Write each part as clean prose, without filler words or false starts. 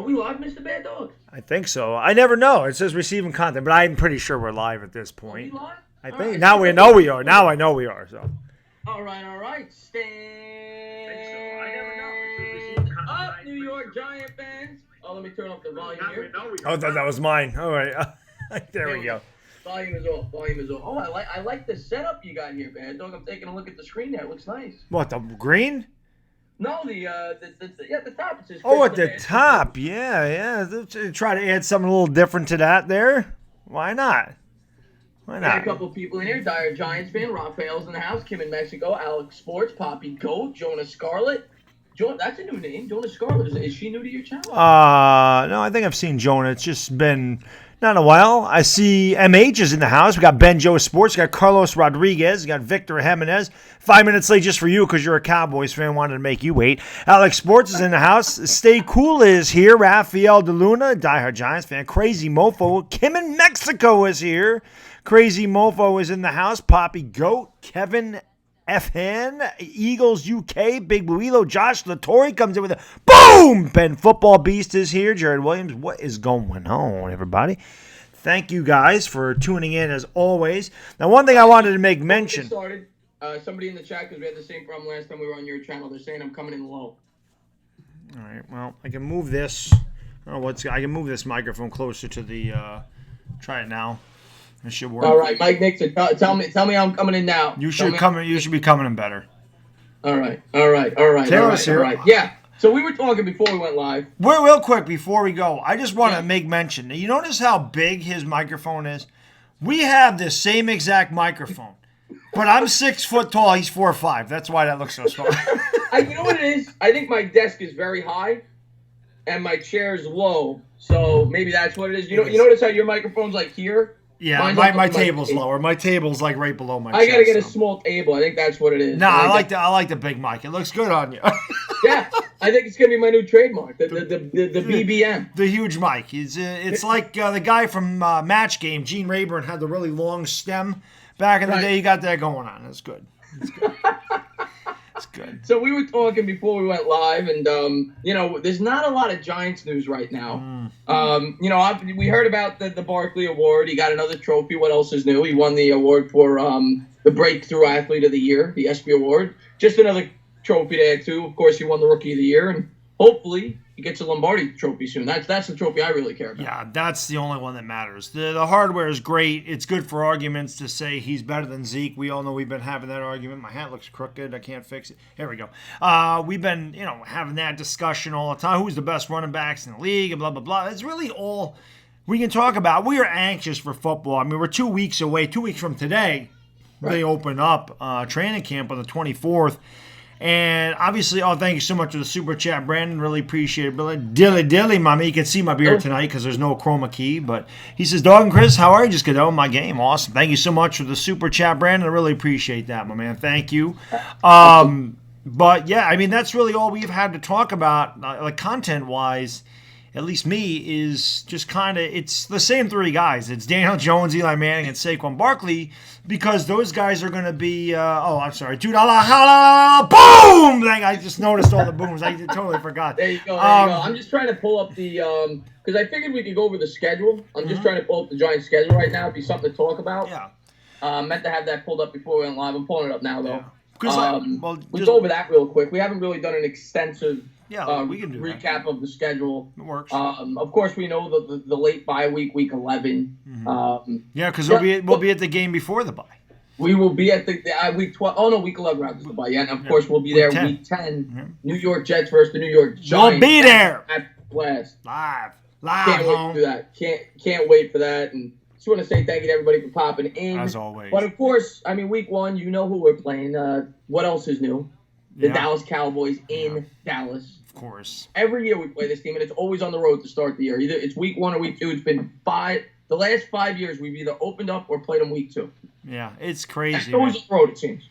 we live, Mr. Bad Dog? I think so. I never know. It says receiving content, but I'm pretty sure we're live at this point. Are we live? I think. Right. Now we know we are. Now I know we are. So. All right. Stand up, New York Giant fans. Oh, let me turn up the volume here. Oh, that was mine. All right. There we go. Volume is off. Oh, I like the setup you got here, Bad Dog. I'm taking a look at the screen there. It looks nice. What, the green? No, the top. It says Chris at the top. Yeah. Try to add something a little different to that there. Why not? Got a couple of people in here. DieHardGiantsFan. Raphael's in the house. Kim in Mexico. Alex Sports. Poppy Goat. Jonah Scarlett. That's a new name. Jonah Scarlett. Is she new to your channel? No, I think I've seen Jonah. It's just been not in a while. I see MH is in the house. We got Ben Joe Sports. We got Carlos Rodriguez. We got Victor Jimenez. 5 minutes late just for you because you're a Cowboys fan. Wanted to make you wait. Alex Sports is in the house. Stay Cool is here. Rafael DeLuna, diehard Giants fan. Crazy Mofo. Kim in Mexico is here. Crazy Mofo is in the house. Poppy Goat. Kevin FN, Eagles UK, Big Bluilo, Josh Latore comes in with a boom! Ben Football Beast is here. Jared Williams, what is going on, everybody? Thank you guys for tuning in as always. Now, one thing I wanted to make mention. Somebody in the chat, because we had the same problem last time we were on your channel. They're saying I'm coming in low. All right, well, I can move this. I can move this microphone closer to the. Try it now. It should work. All right, Mike Nixon, tell me how I'm coming in now. You should be coming in better. All right. Taylor's here. All right. Yeah. So we were talking before we went live. Real quick before we go, I just want to make mention. You notice how big his microphone is? We have the same exact microphone, but I'm 6 foot tall. He's 4'5". That's why that looks so small. You know what it is? I think my desk is very high, and my chair is low. So maybe that's what it is. You notice how your microphone's like here? Yeah, my table's lower. My table's like right below my chest. I gotta get a small table. I think that's what it is. No, I like the big mic. It looks good on you. Yeah, I think it's gonna be my new trademark. The BBM. The huge mic. It's like the guy from Match Game, Gene Rayburn, had the really long stem back in the day. He got that going on. That's good. It's good. So we were talking before we went live, and there's not a lot of Giants news right now. We heard about the Barkley Award. He got another trophy. What else is new? He won the award for the Breakthrough Athlete of the Year, the ESPY Award. Just another trophy to add to. Of course, he won the Rookie of the Year, and hopefully he gets a Lombardi trophy soon. That's the trophy I really care about. Yeah, that's the only one that matters. The hardware is great. It's good for arguments to say he's better than Zeke. We all know we've been having that argument. My hat looks crooked. I can't fix it. Here we go. We've been, having that discussion all the time. Who's the best running backs in the league and blah, blah, blah. It's really all we can talk about. We are anxious for football. I mean, we're 2 weeks away. 2 weeks from today, they open up training camp on the 24th. And obviously, thank you so much for the super chat, Brandon. Really appreciate it. Dilly, mommy. You can see my beard tonight because there's no chroma key. But he says, Dog and Chris, how are you? Just get out of my game. Awesome. Thank you so much for the super chat, Brandon. I really appreciate that, my man. Thank you. But yeah, I mean, that's really all we've had to talk about, like content-wise. At least me, is just kind of, it's the same three guys. It's Daniel Jones, Eli Manning, and Saquon Barkley, because those guys are going to be, I'm sorry, dude, boom! I just noticed all the booms. I totally forgot. There you go. I'm just trying to pull up the, because I figured we could go over the schedule. I'm just trying to pull up the Giants schedule right now. It'd be something to talk about. Yeah. Meant to have that pulled up before we went live. I'm pulling it up now, though. Yeah. We'll go over that real quick. We haven't really done an extensive we can do recap of the schedule. It works. Of course, we know the late bye week 11. Because we'll be at the game before the bye. We will be at the week 12. Oh no, week 11 after the bye. Yeah, and of course we'll be there week 10. Yeah. New York Jets versus the New York Giants. We'll be there. At blast. Live. Can't home. wait for that. Can't wait for that. And just want to say thank you to everybody for popping in. As always. But of course, I mean, week 1, you know who we're playing. What else is new? The Dallas Cowboys in Dallas. Of course. Every year we play this team, and it's always on the road to start the year. Either it's week 1 or week 2. It's been the last 5 years we've either opened up or played them week 2. Yeah, it's crazy. It's always on the road, it seems.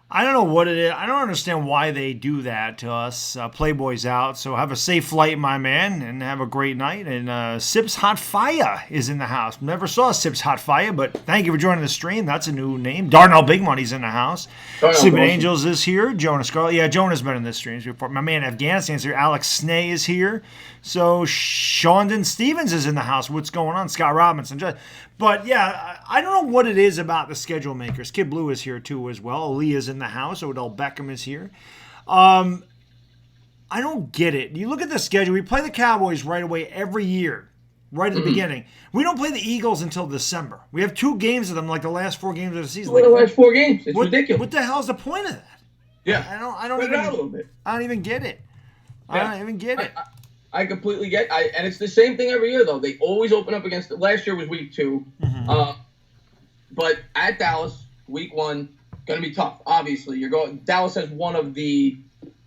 I don't know what it is. I don't understand why they do that to us. Playboy's out, so have a safe flight, my man, and have a great night. And Sips Hot Fire is in the house. Never saw Sips Hot Fire, but thank you for joining the stream. That's a new name. Darnell Big Money's in the house. Sleeping Angels is here. Jonah Scarlett. Yeah, Jonah's been in this stream before. My man Afghanistan's here. Alex Snay is here. So Shondon Stevens is in the house. What's going on? Scott Robinson. But yeah, I don't know what it is about the schedule makers. Kid Blue is here too as well. Aaliyah's in the house. Odell Beckham is here. I don't get it. You look at the schedule. We play the Cowboys right away every year, right at the beginning. We don't play the Eagles until December. We have 2 games of them, like the last 4 games of the season. The last 4 games. It's ridiculous. What the hell's the point of that? Yeah. I don't even get it. I don't even get it. I completely get it. And it's the same thing every year, though. They always open up against – last year was week 2. But at Dallas, week 1, going to be tough, obviously. Dallas has one of the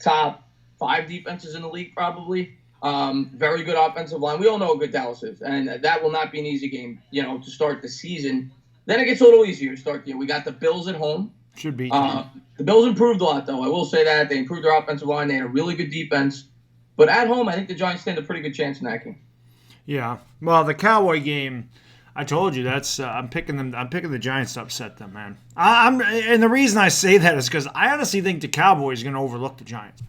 top 5 defenses in the league, probably. Very good offensive line. We all know how good Dallas is. And that will not be an easy game, to start the season. Then it gets a little easier to start the year. We got the Bills at home. Should be. The Bills improved a lot, though. I will say that. They improved their offensive line. They had a really good defense. But at home, I think the Giants stand a pretty good chance in that game. Yeah. Well, the Cowboy game, I told you that's I'm picking them. I'm picking the Giants to upset them, man. And the reason I say that is because I honestly think the Cowboys are going to overlook the Giants.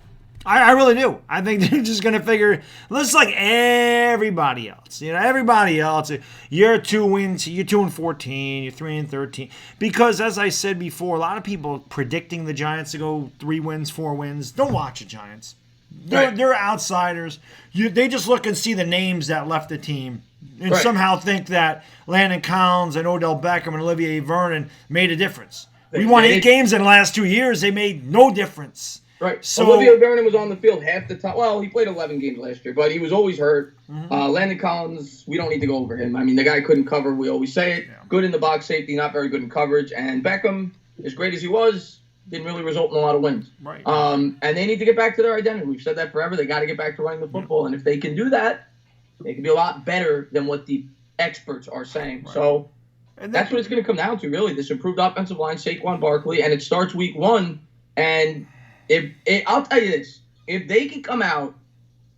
I really do. I think they're just going to figure, looks like everybody else. Everybody else. You're 2 wins. You're 2-14. You're 3-13. Because as I said before, a lot of people predicting the Giants to go 3 wins, 4 wins. Don't watch the Giants. They're outsiders. They just look and see the names that left the team and somehow think that Landon Collins and Odell Beckham and Olivier Vernon made a difference. We won 8 games in the last 2 years. They made no difference. Right. So Olivier Vernon was on the field half the time. Well, he played 11 games last year, but he was always hurt. Landon Collins, we don't need to go over him. I mean, the guy couldn't cover. We always say it. Yeah. Good in the box safety, not very good in coverage. And Beckham, as great as he was, didn't really result in a lot of wins. Right. And they need to get back to their identity. We've said that forever. They got to get back to running the football. And if they can do that, they can be a lot better than what the experts are saying. Right. So that's what it's going to come down to, really. This improved offensive line, Saquon Barkley, and it starts week 1. And I'll tell you this. If they can come out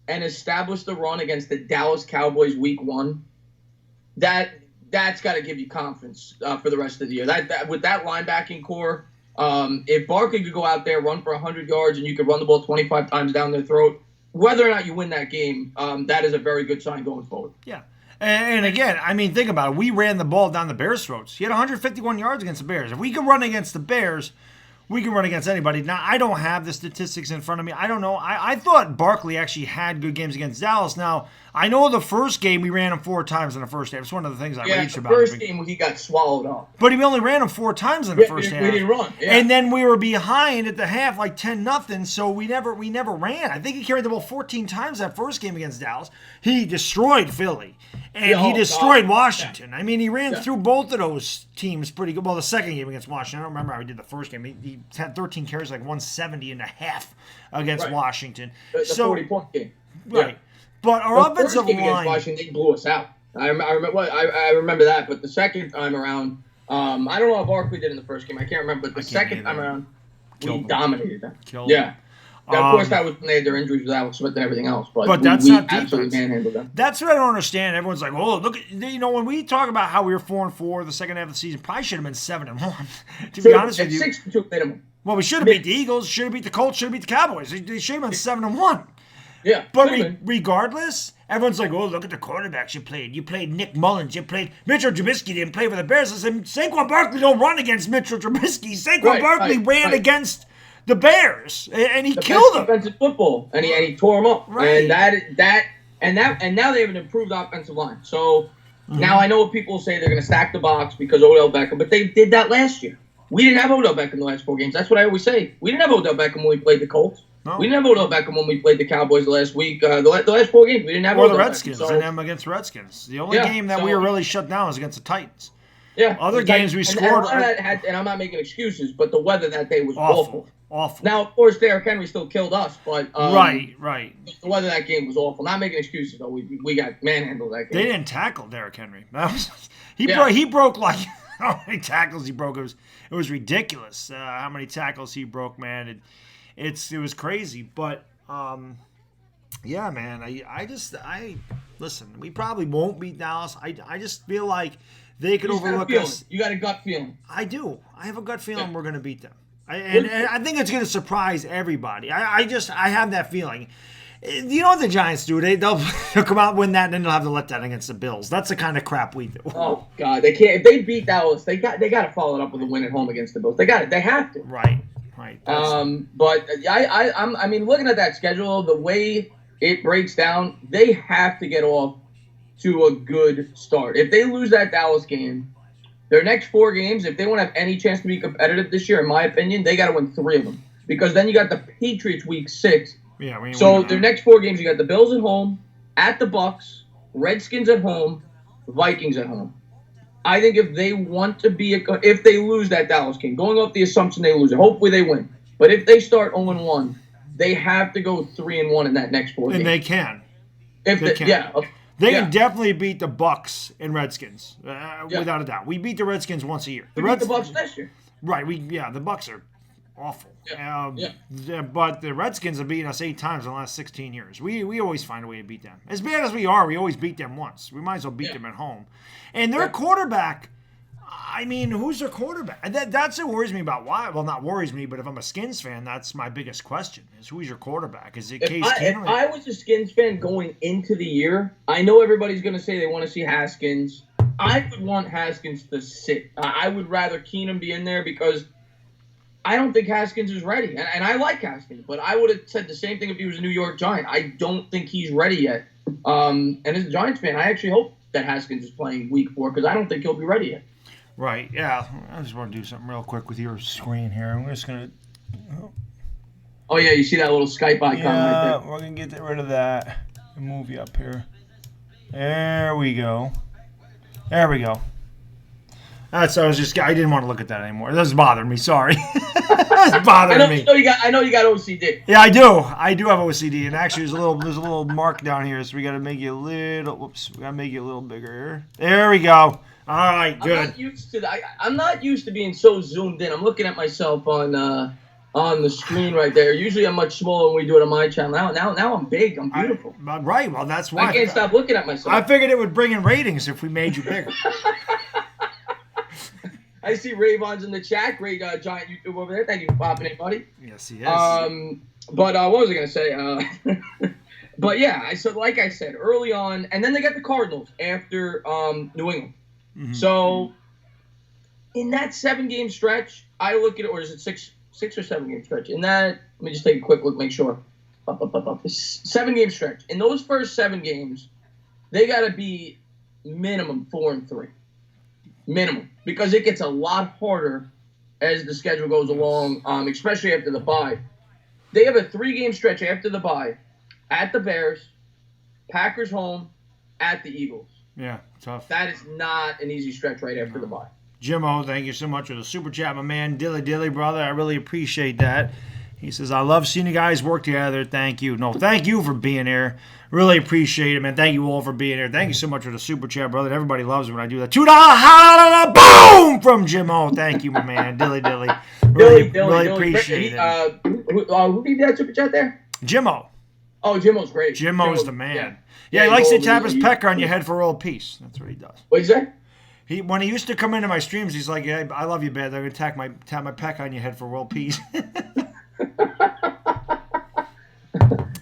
and establish the run against the Dallas Cowboys week 1, that's got to give you confidence for the rest of the year. That with that linebacking core, if Barkley could go out there, run for 100 yards, and you could run the ball 25 times down their throat, whether or not you win that game, that is a very good sign going forward. Yeah. And again, I mean, think about it. We ran the ball down the Bears' throats. He had 151 yards against the Bears. If we can run against the Bears, we can run against anybody. Now, I don't have the statistics in front of me. I don't know. I thought Barkley actually had good games against Dallas. Now, I know the first game we ran him 4 times in the first half. It's one of the things I raged about. The first game he got swallowed up. But he only ran him 4 times in the first half. We didn't run. Yeah. And then we were behind at the half like 10-0, so we never ran. I think he carried the ball 14 times that first game against Dallas. He destroyed Philly. And he destroyed Washington. Yeah. I mean, he ran through both of those teams pretty good. Well, the second game against Washington, I don't remember how he did the first game. He had 13 carries, like 170.5 against Washington. The 40-point game. Right. Yeah. But our offensive line against Washington, they blew us out. I remember that. But the second time around, I don't know how Barkley did in the first game. I can't remember. But the second time around, we dominated them. Yeah. Now, of course, that was when they had their injuries with Alex Smith and everything else. But that's we not absolutely defense. manhandled them. That's what I don't understand. Everyone's like, "Oh, look! When we talk about how we were 4-4 the second half of the season, probably should have been 7-1." To be honest with you, 6-2 minimum. Well, we should have beat the Eagles. Should have beat the Colts. Should have beat the Cowboys. They should have been 7-1. Yeah. But regardless, everyone's like, "Oh, look at the quarterbacks you played. You played Nick Mullins. You played Mitchell Trubisky. Didn't play for the Bears." I said, Saquon Barkley don't run against Mitchell Trubisky. Saquon Barkley ran against the Bears, and he killed them. Offensive football, and he tore them up. Right. And now they have an improved offensive line. So now I know what people say they're going to stack the box because Odell Beckham, but they did that last year. We didn't have Odell Beckham the last 4 games. That's what I always say. We didn't have Odell Beckham when we played the Colts. No. We didn't have Odell Beckham when we played the Cowboys last week. The last 4 games, we didn't have Odell the Redskins. Beckham. And them against Redskins. The only game that we were really shut down was against the Titans. Yeah. Other games we scored. And I'm not making excuses, but the weather that day was awful. Awful. Now, of course, Derrick Henry still killed us, but right. The weather that game was awful. Not making excuses though. We got manhandled that game. They didn't tackle Derrick Henry. He broke like how many tackles he broke. It was ridiculous how many tackles he broke, man. It was crazy. But, yeah, man, I listen, we probably won't beat Dallas. I just feel like they could overlook us. You got a gut feeling. I do. I have a gut feeling we're going to beat them. And I think it's going to surprise everybody. I have that feeling. You know what the Giants do? They'll come out, win that, and then they'll have to let that against the Bills. That's the kind of crap we do. Oh God, they can't. If they beat Dallas, they got to follow it up with a win at home against the Bills. They got it. They have to. Right. But I mean, looking at that schedule, the way it breaks down, they have to get off to a good start. If they lose that Dallas game, their next 4 games, if they want to have any chance to be competitive this year, in my opinion, they got to win 3 of them. Because then you got the Patriots week 6. Yeah. So their next 4 games, you got the Bills at home, at the Bucks, Redskins at home, Vikings at home. I think if they want to be if they lose that Dallas game, going off the assumption they lose it, hopefully they win. But if they start 0-1, they have to go 3-1 in that next 4 games. And they can. They can definitely beat the Bucks and Redskins, without a doubt. We beat the Redskins once a year. We beat the Bucks this year. Right. The Bucks are awful. But the Redskins have beaten us 8 times in the last 16 years. We always find a way to beat them. As bad as we are, we always beat them once. We might as well beat them at home. And their quarterback, I mean, who's their quarterback? That's what worries me about why. Well, not worries me, but if I'm a Skins fan, that's my biggest question: is who's your quarterback? Is it Case Keenum? If I was a Skins fan going into the year, I know everybody's going to say they want to see Haskins. I would want Haskins to sit. I would rather Keenum be in there because I don't think Haskins is ready. And I like Haskins, but I would have said the same thing if he was a New York Giant. I don't think he's ready yet. And as a Giants fan, I actually hope that Haskins is playing week 4 because I don't think he'll be ready yet. Right, yeah. I just want to do something real quick with your screen here. I'm just going to... Oh, yeah, you see that little Skype icon right there? We're going to get rid of that and move you up here. There we go. There we go. I didn't want to look at that anymore. That was bothering me, sorry. That's bothering me. I know you got OCD. Yeah, I do. I do have OCD, and actually there's a little mark down here, so we got to make it a little. Whoops, we got to make it a little bigger here. There we go. All right, good. I'm not used to being so zoomed in. I'm looking at myself on the screen right there. Usually I'm much smaller when we do it on my channel. Now I'm big. I'm beautiful. Right. Well, that's why I can't stop looking at myself. I figured it would bring in ratings if we made you bigger. I see Ravon's in the chat. Great giant YouTube over there. Thank you for popping in, buddy. Yes, he is. But what was I going to say? But yeah, so like I said, early on, and then they got the Cardinals after New England. Mm-hmm. So in that 7-game stretch, I look at it, or is it six or 7-game stretch? In that, let me just take a quick look, make sure. 7-game stretch. In those first 7 games, they got to be minimum 4-3. Minimum, because it gets a lot harder as the schedule goes along, especially after the bye. They have a 3-game stretch after the bye, at the Bears, Packers home, at the Eagles. Yeah, tough. That is not an easy stretch right after the bye. Jimmo, thank you so much for the super chat, my man. Dilly, brother, I really appreciate that. He says, I love seeing you guys work together. Thank you. No, thank you for being here. Really appreciate it, man. Thank you all for being here. Thank you so much for the super chat, brother. Everybody loves it when I do that. $2 boom from Jimmo. Thank you, my man. Dilly. Really appreciate it. Who gave you that super chat there? Jimmo. Oh, Jimmo's great. Jimmo's the man. Yeah, he likes to tap his pecker on your head for world peace. That's what he does. What'd you say? When he used to come into my streams, he's like, yeah, I love you, Bad. I'm going to tap my peck on your head for world peace.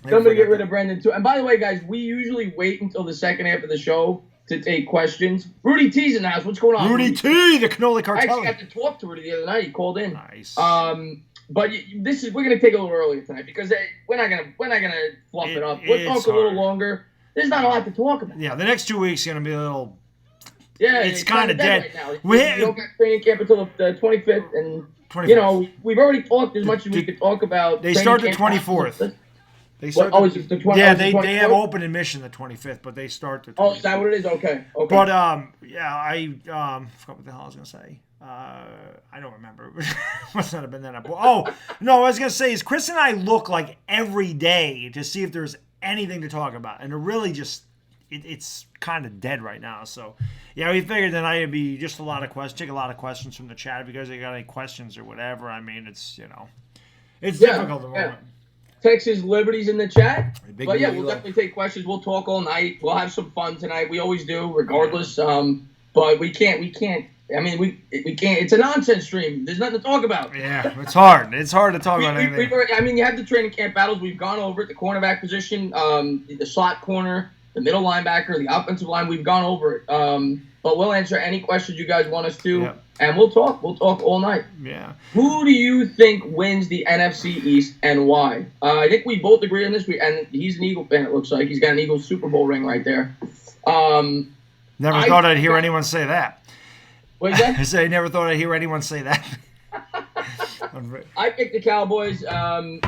Somebody get rid of Brendan, too. And by the way, guys, we usually wait until the second half of the show to take questions. Rudy T's in the house. What's going on? Rudy T, the cannoli cartel. I actually got to talk to Rudy the other night. He called in. Nice. But we're going to take a little earlier tonight because we're not gonna fluff it up. We'll talk a little longer. There's not a lot to talk about. Yeah, the next 2 weeks are going to be a little... Yeah, it's kind of dead. Right now. We don't got training camp until the 25th, and 25th. You know, we've already talked as much as we could talk about. They start the 24th. Is it the 20th? Yeah, they have open admission the 25th, but they start the 24th. Oh, is that what it is? Okay. But yeah, I forgot what the hell I was gonna say. I don't remember. Must not have been that up. Oh no, what I was gonna say is Chris and I look like every day to see if there's anything to talk about, and there really just it's kind of dead right now. So, yeah, we figured tonight it'd be just a lot of questions. Take a lot of questions from the chat if you guys got any questions or whatever. I mean, it's it's difficult at the moment. Texas Liberty's in the chat. But yeah, we'll deal. definitely take questions. We'll talk all night. We'll have some fun tonight. We always do, regardless. But we can't. I mean, we can't. It's a nonsense stream. There's nothing to talk about. Yeah, it's hard. It's hard to talk about anything. I mean, you have the training camp battles. We've gone over it. The cornerback position, the slot corner, the middle linebacker, the offensive line. We've gone over it. But we'll answer any questions you guys want us to. Yep. And we'll talk. We'll talk all night. Yeah. Who do you think wins the NFC East and why? I think we both agree on this. And he's an Eagle fan, it looks like. He's got an Eagles Super Bowl ring right there. Never thought I'd hear anyone say that. What is that? I say I never thought I'd hear anyone say that. I picked the Cowboys. And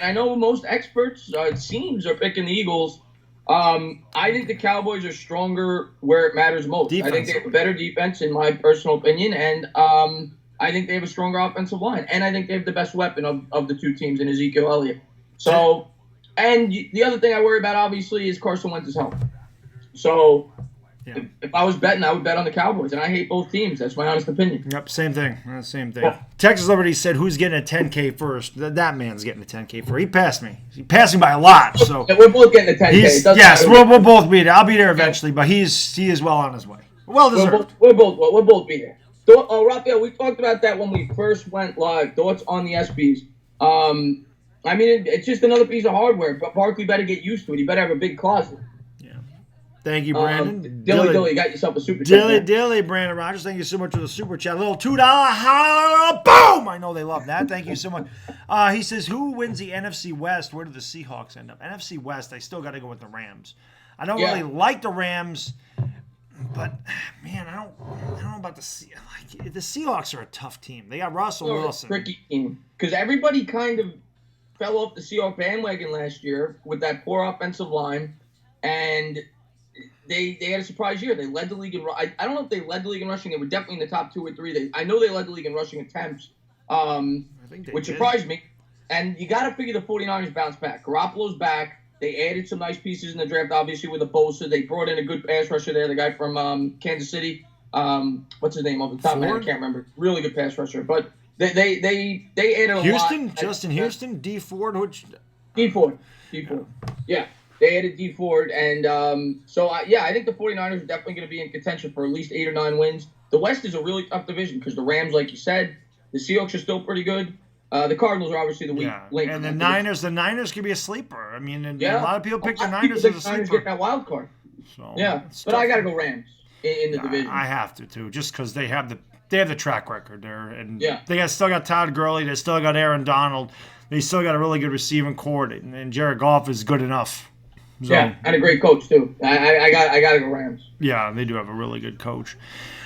I know most experts, it seems, are picking the Eagles. I think the Cowboys are stronger where it matters most. I think they have a better defense, in my personal opinion, and I think they have a stronger offensive line, and I think they have the best weapon of the two teams in Ezekiel Elliott. So, and the other thing I worry about, obviously, is Carson Wentz's health. So, if I was betting, I would bet on the Cowboys, and I hate both teams. That's my honest opinion. Yep, same thing. Same thing. Texas Liberty said, "Who's getting a 10K first?" That man's getting a 10K first. He passed me. He passed me by a lot. So we're both getting a 10K. Yes, we'll both be there. I'll be there eventually, but he is well on his way. Well deserved. We'll both be there. Raphael, we talked about that when we first went live. Thoughts on the SBs? I mean, it's just another piece of hardware, but Barkley better get used to it. He better have a big closet. Thank you, Brandon. Dilly, you got yourself a super chat. Dilly, Brandon Rogers. Thank you so much for the super chat. A little $2. Boom! I know they love that. Thank you so much. He says, who wins the NFC West? Where do the Seahawks end up? NFC West, I still got to go with the Rams. I don't really like the Rams, but, man, I don't know about the Seahawks. Like, the Seahawks are a tough team. They got Russell Wilson. A tricky team. Because everybody kind of fell off the Seahawks bandwagon last year with that poor offensive line, and they had a surprise year. They led the league in I don't know if they led the league in rushing. They were definitely in the top 2 or 3. I know they led the league in rushing attempts, which surprised me. And you got to figure the 49ers bounce back. Garoppolo's back. They added some nice pieces in the draft, obviously, with a Bosa. They brought in a good pass rusher there, the guy from Kansas City. What's his name off the top, man? I can't remember. Really good pass rusher. But they added a lot. Houston? Justin Houston? D Ford? D Ford. Yeah. They added D Ford, and I think the 49ers are definitely going to be in contention for at least 8 or 9 wins. The West is a really tough division because the Rams, like you said, the Seahawks are still pretty good. The Cardinals are obviously the weak link. And the Niners could be a sleeper. I mean, a lot of people pick the Niners as a sleeper. Get that wild card. So, but I got to go Rams in the division. I have to too, just because they have the track record there, and they still got Todd Gurley, they still got Aaron Donald, they still got a really good receiving core, and Jared Goff is good enough. So, and a great coach too. I got to go Rams. Yeah, they do have a really good coach.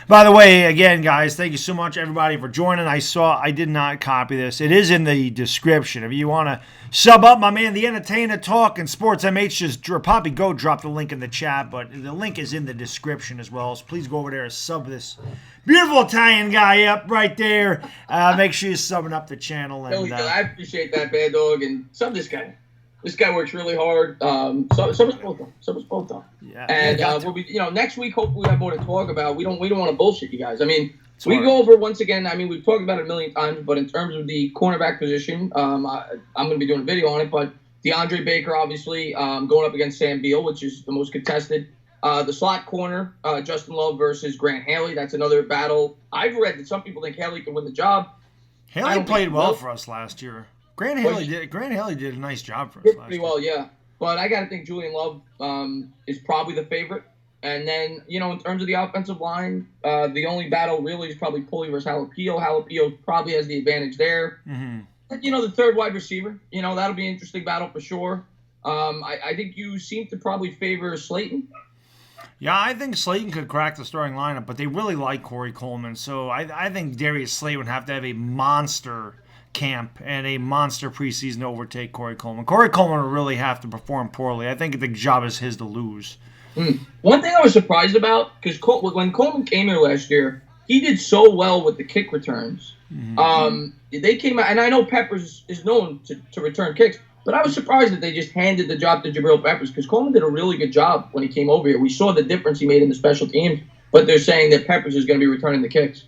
By the way, again, guys, thank you so much, everybody, for joining. I did not copy this. It is in the description. If you want to sub up, my man, the Entertainah Talking Sports MH, just probably go drop the link in the chat, but the link is in the description as well. So please go over there and sub this beautiful Italian guy up right there. Make sure you're subbing up the channel. And I appreciate that, Bad Dog, and sub this guy. This guy works really hard. So is both of them. Yeah. And we'll be, next week hopefully we have more to talk about. We don't want to bullshit you guys. I mean, we go over once again. I mean, we've talked about it a million times, but in terms of the cornerback position, I'm going to be doing a video on it. But DeAndre Baker, obviously, going up against Sam Beal, which is the most contested. The slot corner, Justin Love versus Grant Haley. That's another battle. I've read that some people think Haley can win the job. Haley played well for us last year. Grant Haley did a nice job for us last pretty well, yeah. But I got to think Julian Love is probably the favorite. And then, in terms of the offensive line, the only battle really is probably Pulley versus Jalapeno. Jalapeno probably has the advantage there. Mm-hmm. But, the third wide receiver, that'll be an interesting battle for sure. I think you seem to probably favor Slayton. Yeah, I think Slayton could crack the starting lineup, but they really like Corey Coleman. So I think Darius Slayton would have to have a monster camp and a monster preseason to overtake Corey Coleman. Corey Coleman will really have to perform poorly. I think the job is his to lose. One thing I was surprised about, because when Coleman came here last year, he did so well with the kick returns. Mm-hmm. They came out, and I know Peppers is known to return kicks, But I was surprised that they just handed the job to Jabril Peppers, because Coleman did a really good job when he came over here. We saw the difference he made in the special teams, but they're saying that Peppers is going to be returning the kicks.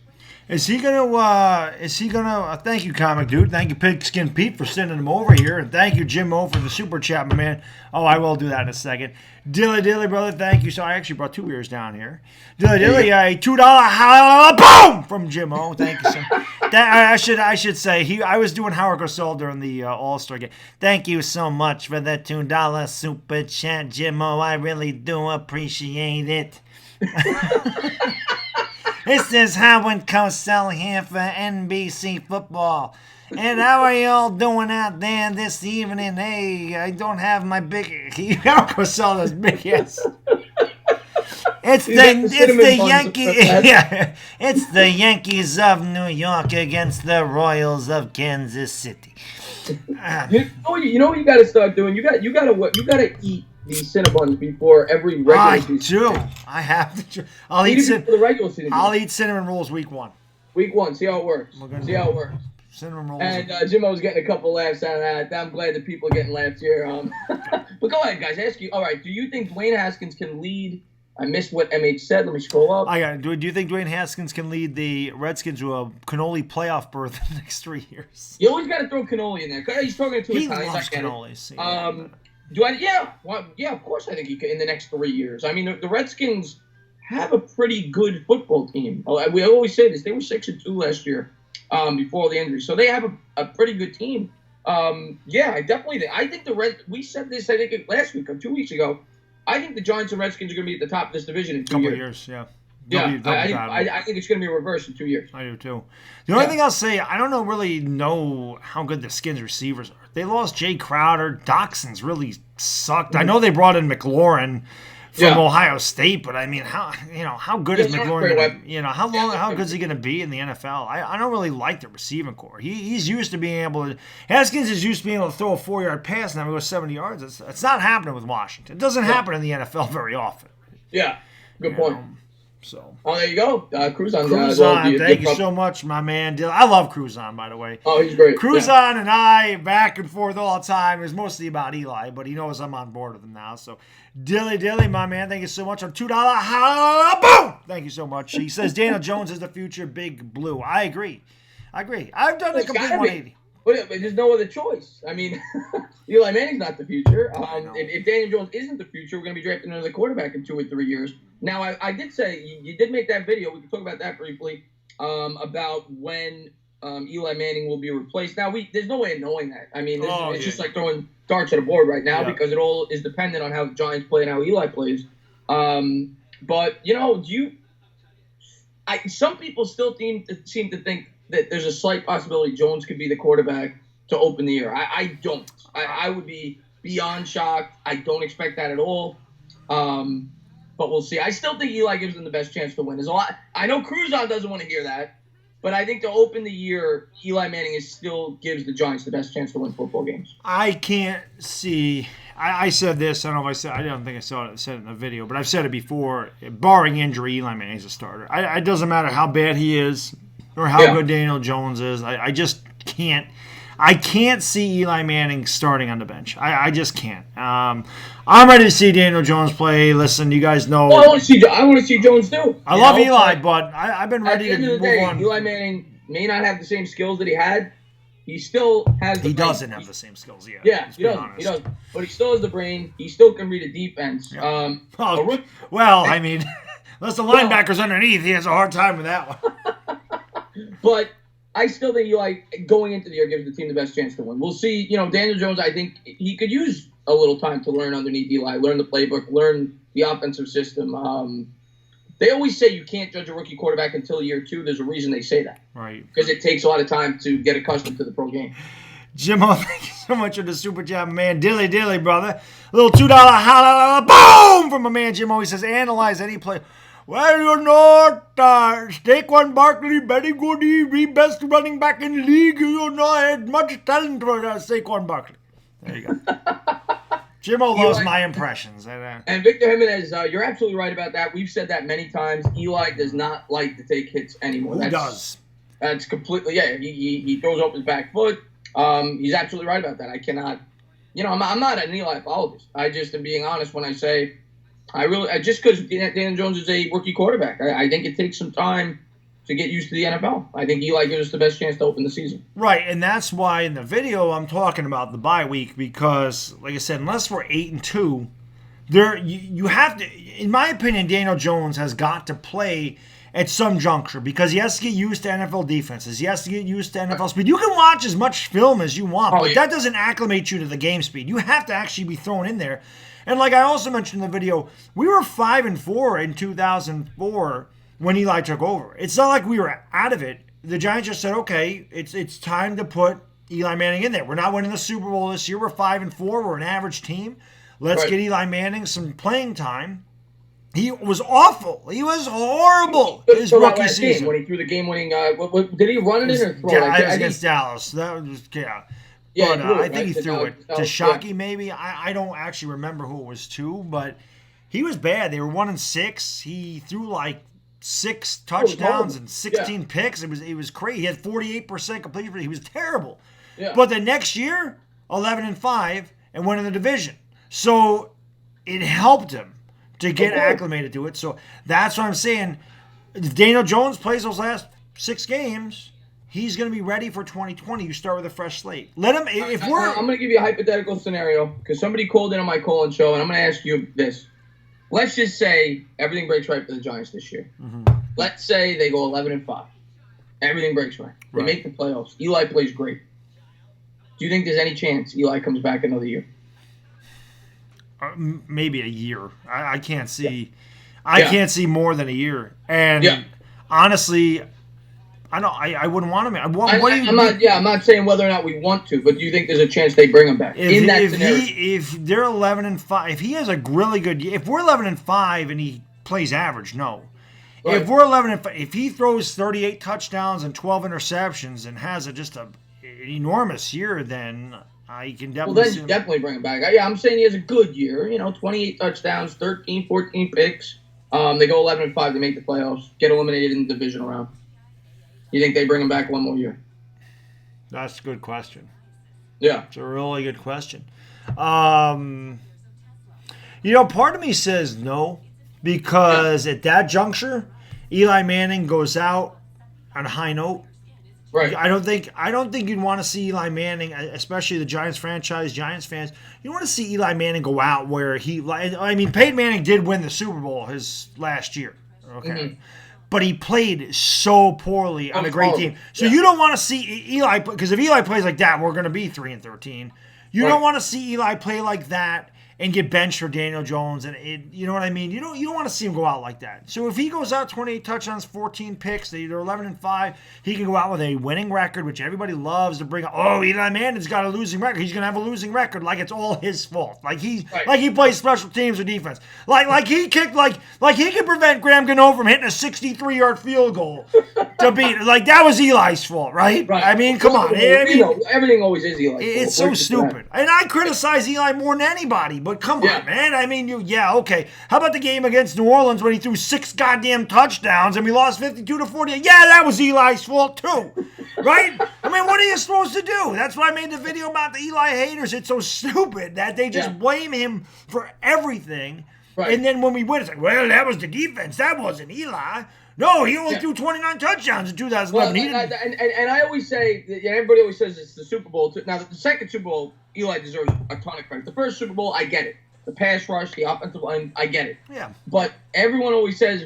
Is he gonna? Thank you, Comic Dude. Thank you, Pigskin Pete, for sending him over here, and thank you, Jim O, for the super chat, my man. Oh, I will do that in a second. Dilly, brother, thank you. So I actually brought 2 beers down here. Dilly, a $2 boom from Jim O. Thank you, sir. I should say I was doing Howard Cosell during the All-Star game. Thank you so much for the $2 super chat, Jim O. I really do appreciate it. This is Howard Cosell here for NBC Football. And how are you all doing out there this evening? Hey, I don't have my big... Howard Cosell is big, yes. It's the Yankees of New York against the Royals of Kansas City. You know what you got to start doing? You got to eat these Cinnabons before every regular season. I have to. I'll eat cinnamon rolls week 1. Week 1. See how it works. Cinnamon rolls. And Jimmo's getting a couple laughs out of that. I'm glad that people are getting laughs here. But go ahead, guys. Ask you. All right. Do you think Dwayne Haskins can lead? I missed what MH said. Let me scroll up. Do you think Dwayne Haskins can lead the Redskins to a cannoli playoff berth in the next 3 years? You always got to throw cannoli in there. He's talking to he loves cannolis. Yeah, of course I think he can in the next 3 years. I mean, the Redskins have a pretty good football team. We always say this. They were 6-2 last year before all the injuries. So they have a pretty good team. I definitely think. I think we said this, I think, last week or 2 weeks ago. I think the Giants and Redskins are going to be at the top of this division in 2 years. Couple years, yeah. I think it's going to be reversed in 2 years. I do, too. The only thing I'll say, I don't really know how good the Skins receivers are. They lost Jay Crowder. Doxson's really sucked. I know they brought in McLaurin from Ohio State, but I mean, how good is McLaurin? How good is he going to be in the NFL? I don't really like the receiving core. He's used to being able to. Haskins is used to being able to throw a 4-yard pass and have it go 70 yards. It's not happening with Washington. It doesn't happen in the NFL very often. Yeah, good point. So. Oh, there you go. Cruzon. Thank you so much, my man. I love Cruzon, by the way. Oh, he's great. Cruzon and I, back and forth all the time. It was mostly about Eli, but he knows I'm on board with him now. So, Dilly, my man, thank you so much. On $2, boom! Thank you so much. He says Daniel Jones is the future Big Blue. I agree. I've done the complete 180. But there's no other choice. I mean, Eli Manning's not the future. If Daniel Jones isn't the future, we're going to be drafting another quarterback in 2 or 3 years. Now, I did say, you did make that video. We can talk about that briefly, about when Eli Manning will be replaced. Now, there's no way of knowing that. I mean, it's just like throwing darts at a board right now because it all is dependent on how the Giants play and how Eli plays. But, some people still seem to think that there's a slight possibility Jones could be the quarterback to open the year. I don't. I would be beyond shocked. I don't expect that at all. But we'll see. I still think Eli gives them the best chance to win. There's a lot. I know Cruzon doesn't want to hear that, but I think to open the year, Eli Manning still gives the Giants the best chance to win football games. I can't see. I said this. I don't know if I said. I don't think I said it in the video, but I've said it before. Barring injury, Eli Manning's a starter. It doesn't matter how bad he is or how good Daniel Jones is. I just can't. I can't see Eli Manning starting on the bench. I just can't. I'm ready to see Daniel Jones play. Listen, you guys know. Well, I want to see Jones too. I love Eli, but I've been ready to move on. Eli Manning may not have the same skills that he had. He still has. He doesn't have the same skills yet. Yeah, he doesn't. But he still has the brain. He still can read a defense. Yeah. I mean, unless the linebacker's underneath, he has a hard time with that one. But I still think Eli, going into the year, gives the team the best chance to win. We'll see. Daniel Jones, I think he could use a little time to learn underneath Eli, learn the playbook, learn the offensive system. They always say you can't judge a rookie quarterback until year 2. There's a reason they say that. Right. Because it takes a lot of time to get accustomed to the pro game. Jimmo, thank you so much for the super chat, man. Dilly, brother. A little $2 holla, boom, from my man Jimmo. He says, analyze any play. Well, Saquon Barkley, very good. The best running back in the league. Had much talent for Saquon Barkley. There you go. Jimmo loves my impressions. And Victor Jimenez, you're absolutely right about that. We've said that many times. Eli does not like to take hits anymore. Who does? That's completely, he throws off his back foot. He's absolutely right about that. I cannot, I'm not an Eli apologist. I just am being honest when I say just because Daniel Jones is a rookie quarterback, I think it takes some time to get used to the NFL. I think Eli gives us the best chance to open the season. Right, and that's why in the video I'm talking about the bye week because, like I said, unless we're 8-2, you have to. In my opinion, Daniel Jones has got to play at some juncture because he has to get used to NFL defenses. He has to get used to NFL speed. You can watch as much film as you want, but that doesn't acclimate you to the game speed. You have to actually be thrown in there. And like I also mentioned in the video, we were 5-4 in 2004 when Eli took over. It's not like we were out of it. The Giants just said, okay, it's time to put Eli Manning in there. We're not winning the Super Bowl this year. We're 5-4. We're an average team. Let's get Eli Manning some playing time. He was awful. He was horrible his rookie season. When he threw the game-winning, did he run it in or throw it? Yeah, it was against Dallas. That was, yeah. But I think he threw it to Shockey, maybe. I don't actually remember who it was to, but he was bad. They were 1-6. He threw like 6 touchdowns and 16 picks. It was crazy. He had 48% completion rate. He was terrible. Yeah. But the next year, 11-5, and went in the division. So it helped him to get acclimated to it. So that's what I'm saying. If Daniel Jones plays those last 6 games, he's going to be ready for 2020. You start with a fresh slate. Let him. I'm going to give you a hypothetical scenario because somebody called in on my call-in show, and I'm going to ask you this. Let's just say everything breaks right for the Giants this year. Mm-hmm. Let's say they go 11-5. Everything breaks right. They make the playoffs. Eli plays great. Do you think there's any chance Eli comes back another year? Maybe a year. I can't see. I can't see more than a year. And honestly, I wouldn't want him. I'm not saying whether or not we want to, but do you think there's a chance they bring him back if they're 11-5, if he has a really good year, if we're 11-5 and he plays average, no. Right. If we're 11-5, if he throws 38 touchdowns and 12 interceptions and has just an enormous year, then I can definitely definitely bring him back. I'm saying he has a good year. 28 touchdowns, 13, 14 picks. They go 11-5 to make the playoffs, get eliminated in the divisional round. You think they bring him back one more year? That's a good question. Yeah. It's a really good question. Part of me says no because at that juncture, Eli Manning goes out on a high note. Right. I don't think you'd want to see Eli Manning, especially the Giants franchise, Giants fans. You want to see Eli Manning go out where Peyton Manning did win the Super Bowl his last year. Okay. Mm-hmm. But he played so poorly on a great team. So you don't want to see Eli, because if Eli plays like that, we're going to be 3-13. You don't want to see Eli play like that and get benched for Daniel Jones, and you know what I mean? You don't want to see him go out like that. So if he goes out 28 touchdowns, 14 picks, they're 11-5, he can go out with a winning record, which everybody loves to bring up. Oh, Eli Manning's got a losing record. He's gonna have a losing record, like it's all his fault. Like he plays special teams or defense. Like he kicked like he could prevent Graham Gano from hitting a 63-yard field goal to beat. Like that was Eli's fault, right? I mean, come on. Everything always is Eli's fault. It's so stupid. And I criticize Eli more than anybody. But come on, man. I mean, okay. How about the game against New Orleans when he threw 6 goddamn touchdowns and we lost 52-40? Yeah, that was Eli's fault too, right? I mean, what are you supposed to do? That's why I made the video about the Eli haters. It's so stupid that they just blame him for everything. Right. And then when we win, it's like, well, that was the defense. That wasn't Eli. No, he only threw 29 touchdowns in 2011. And I always say, everybody always says it's the Super Bowl. Now, the second Super Bowl, Eli deserves a ton of credit. The first Super Bowl, I get it. The pass rush, the offensive line, I get it. Yeah. But everyone always says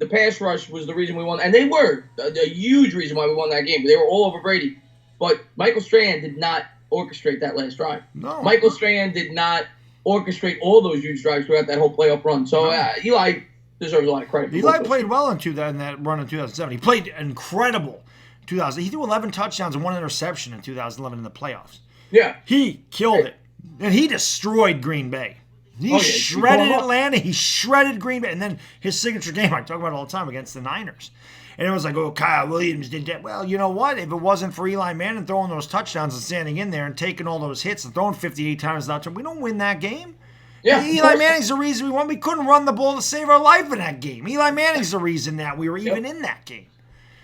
the pass rush was the reason we won. And they were a huge reason why we won that game. They were all over Brady. But Michael Strahan did not orchestrate that last drive. No. Michael Strahan did not orchestrate all those huge drives throughout that whole playoff run. So Eli deserves a lot of credit. Eli played well in that run in 2007. He played incredible in 2000. He threw 11 touchdowns and 1 interception in 2011 in the playoffs. Yeah. He killed it. And he destroyed Green Bay. He shredded Atlanta. He shredded Green Bay. And then his signature game, I talk about it all the time, against the Niners. And it was like, oh, Kyle Williams did that. Well, you know what? If it wasn't for Eli Manning throwing those touchdowns and standing in there and taking all those hits and throwing 58 times that time, we don't win that game. Yeah, Eli Manning's the reason we won. We couldn't run the ball to save our life in that game. Eli Manning's the reason that we were even in that game.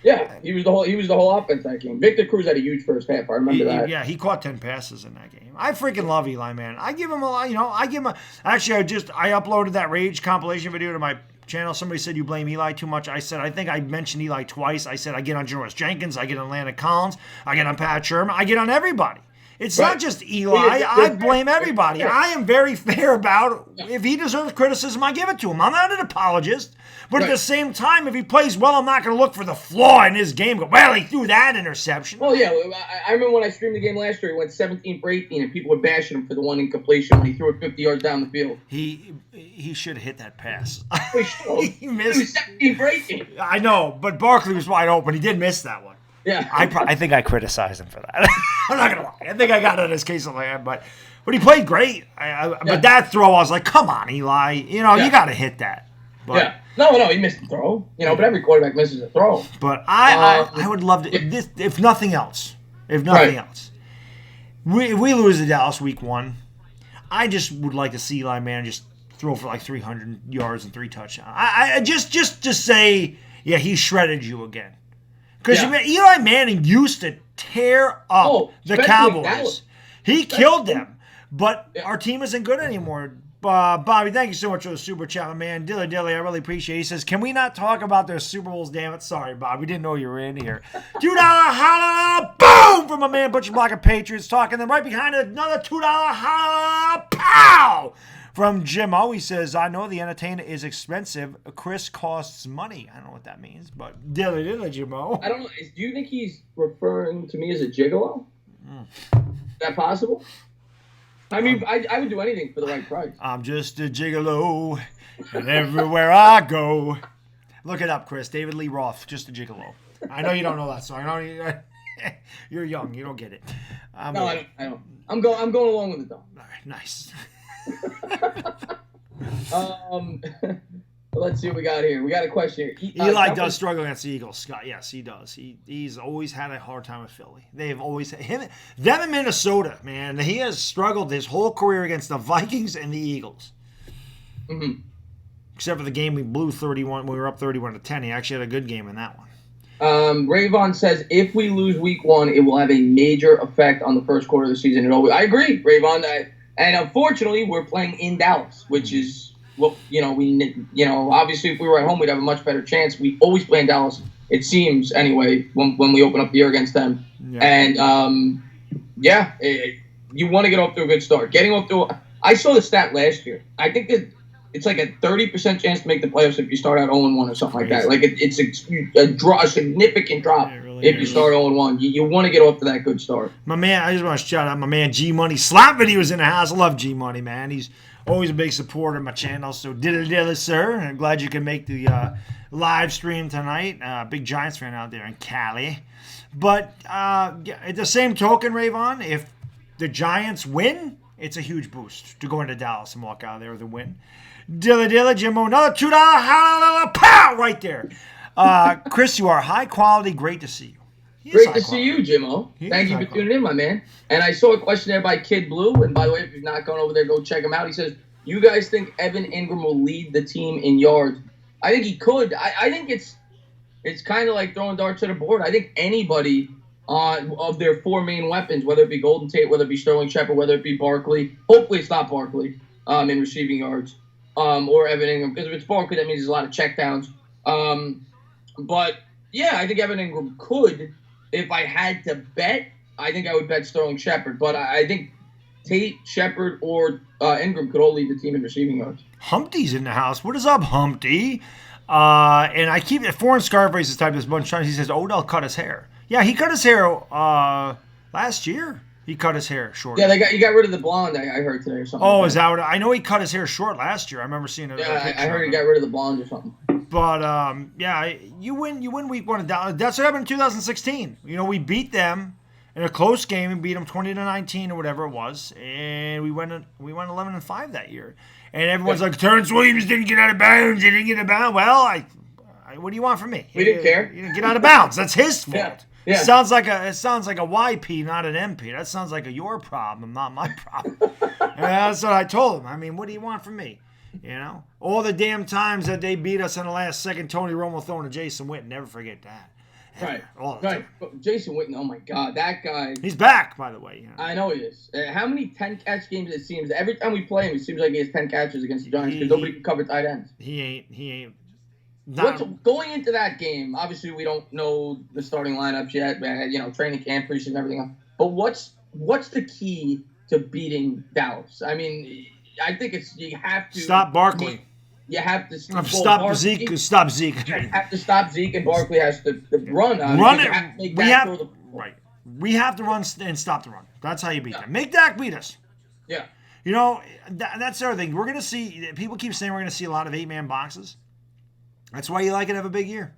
Yeah, he was the whole offense that game. Victor Cruz had a huge first half. I remember that. Yeah, he caught 10 passes in that game. I freaking love Eli, man. I give him a lot. I give him a. Actually, I uploaded that Rage compilation video to my channel. Somebody said you blame Eli too much. I said I think I mentioned Eli twice. I said I get on Janoris Jenkins, I get on Landon Collins, I get on Pat Sherman, I get on everybody. It's not just Eli. I blame everybody. I am very fair about it. If he deserves criticism, I give it to him. I'm not an apologist. But at the same time, if he plays well, I'm not going to look for the flaw in his game. Go, well, he threw that interception. Well, yeah. I remember when I streamed the game last year, he went 17 for 18, and people were bashing him for the one incompletion when he threw it 50 yards down the field. He should have hit that pass. He missed. He was 17 for 18. I know, but Barkley was wide open. He did miss that one. Yeah. I think I criticized him for that. I'm not going to lie. I think I got on his case on my head, but he played great. But that throw, I was like, come on, Eli. You got to hit that. But, No, he missed the throw. But every quarterback misses a throw. But I would love to, if nothing else, if we lose to Dallas week 1, I just would like to see Eli Manning just throw for like 300 yards and 3 touchdowns. I just to say, yeah, he shredded you again. Because Eli Manning used to tear up the Cowboys. He killed them. But our team isn't good anymore. Bobby, thank you so much for the super chat, my man. Dilly, I really appreciate it. He says, can we not talk about their Super Bowls, damn it? Sorry, Bob. We didn't know you were in here. $2 holla, boom, from my man Butcher Block of Patriots talking. Then right behind it, another $2 holla, pow, from Jim O. He says, I know the Entertainah is expensive. Chris costs money. I don't know what that means, but Dilly, Jim O. I don't know. Do you think he's referring to me as a gigolo? Is that possible? I mean, I would do anything for the right price. I'm just a gigolo, and everywhere I go. Look it up, Chris. David Lee Roth, just a gigolo. I know you don't know that song. You're young. You don't get it. I don't. I'm going along with it, though. All right, nice. Let's see what we got here. We got a question here. Eli does struggle against the Eagles, Scott. Yes, he does. He's always had a hard time with Philly. They've always them in Minnesota, man. He has struggled his whole career against the Vikings and the Eagles. Mm-hmm. Except for the game we blew 31. We were up 31-10. He actually had a good game in that one. Rayvon says if we lose week 1, it will have a major effect on the first quarter of the season. I agree, Rayvon. And unfortunately, we're playing in Dallas, which is. Well, obviously if we were at home, we'd have a much better chance. We always play in Dallas, it seems, anyway, when we open up the year against them. Yeah. And, you want to get off to a good start. I saw the stat last year. I think that it's like a 30% chance to make the playoffs if you start out 0-1 or something like that. Like, it's a significant drop if you start 0-1. You want to get off to that good start. My man, I just want to shout out my man G-Money. Slap Video was in the house. I love G-Money, man. He's always a big supporter of my channel, so dilly, sir. I'm glad you can make the live stream tonight. Big Giants fan out there in Cali. But at the same token, Rayvon, if the Giants win, it's a huge boost to go into Dallas and walk out of there with a win. Dilly, Jimbo, another $2, pow, right there. Chris, you are high quality. Great to see you. Great to see you, Jimmo. Thank you for tuning in, my man. And I saw a question there by Kid Blue. And by the way, if you've not gone over there, go check him out. He says, you guys think Evan Ingram will lead the team in yards? I think he could. I think it's kind of like throwing darts at a board. I think anybody of their 4 main weapons, whether it be Golden Tate, whether it be Sterling Shepard, whether it be Barkley, hopefully it's not Barkley in receiving yards, or Evan Ingram. Because if it's Barkley, that means there's a lot of checkdowns. But, yeah, I think Evan Ingram could. If I had to bet, I think I would bet Sterling Shepard. But I think Tate, Shepard, or Ingram could all lead the team in receiving yards. Humpty's in the house. What is up, Humpty? And I keep Foreign Scarface has typed this a bunch of times. He says Odell cut his hair. Yeah, he cut his hair last year. He cut his hair short. Yeah, he got rid of the blonde. I heard today or something. Oh, is that what? I know he cut his hair short last year. I remember seeing it. Yeah, I heard he got rid of the blonde or something. But you win week 1 of Dallas. That's what happened in 2016. We beat them in a close game and beat them 20-19 or whatever it was, and we went 11-5 that year. And everyone's like, Terrence Williams didn't get out of bounds. He didn't get out of bounds. Well, what do you want from me? We didn't care. He didn't get out of bounds. That's his fault. Yeah. It sounds like a YP, not an MP. That sounds like your problem, not my problem. And that's what I told him. I mean, what do you want from me? All the damn times that they beat us in the last second, Tony Romo throwing to Jason Witten, never forget that. Right. All the time. But Jason Witten, oh my God, that guy. He's back, by the way. Yeah. I know he is. How many 10-catch games it seems? Every time we play him, it seems like he has 10 catches against the Giants because nobody can cover tight ends. He ain't. Going into that game, obviously we don't know the starting lineups yet, training camp, preseason, and everything else. But what's the key to beating Dallas? I mean, I think you have to stop Barkley. You have to stop Zeke. Stop Zeke. You have to stop Zeke, and Barkley has to run. Run it. We have to run and stop the run. That's how you beat them. Make Dak beat us. Yeah. That's the other thing. We're gonna see. People keep saying we're gonna see a lot of 8-man boxes. That's why you like it to have a big year.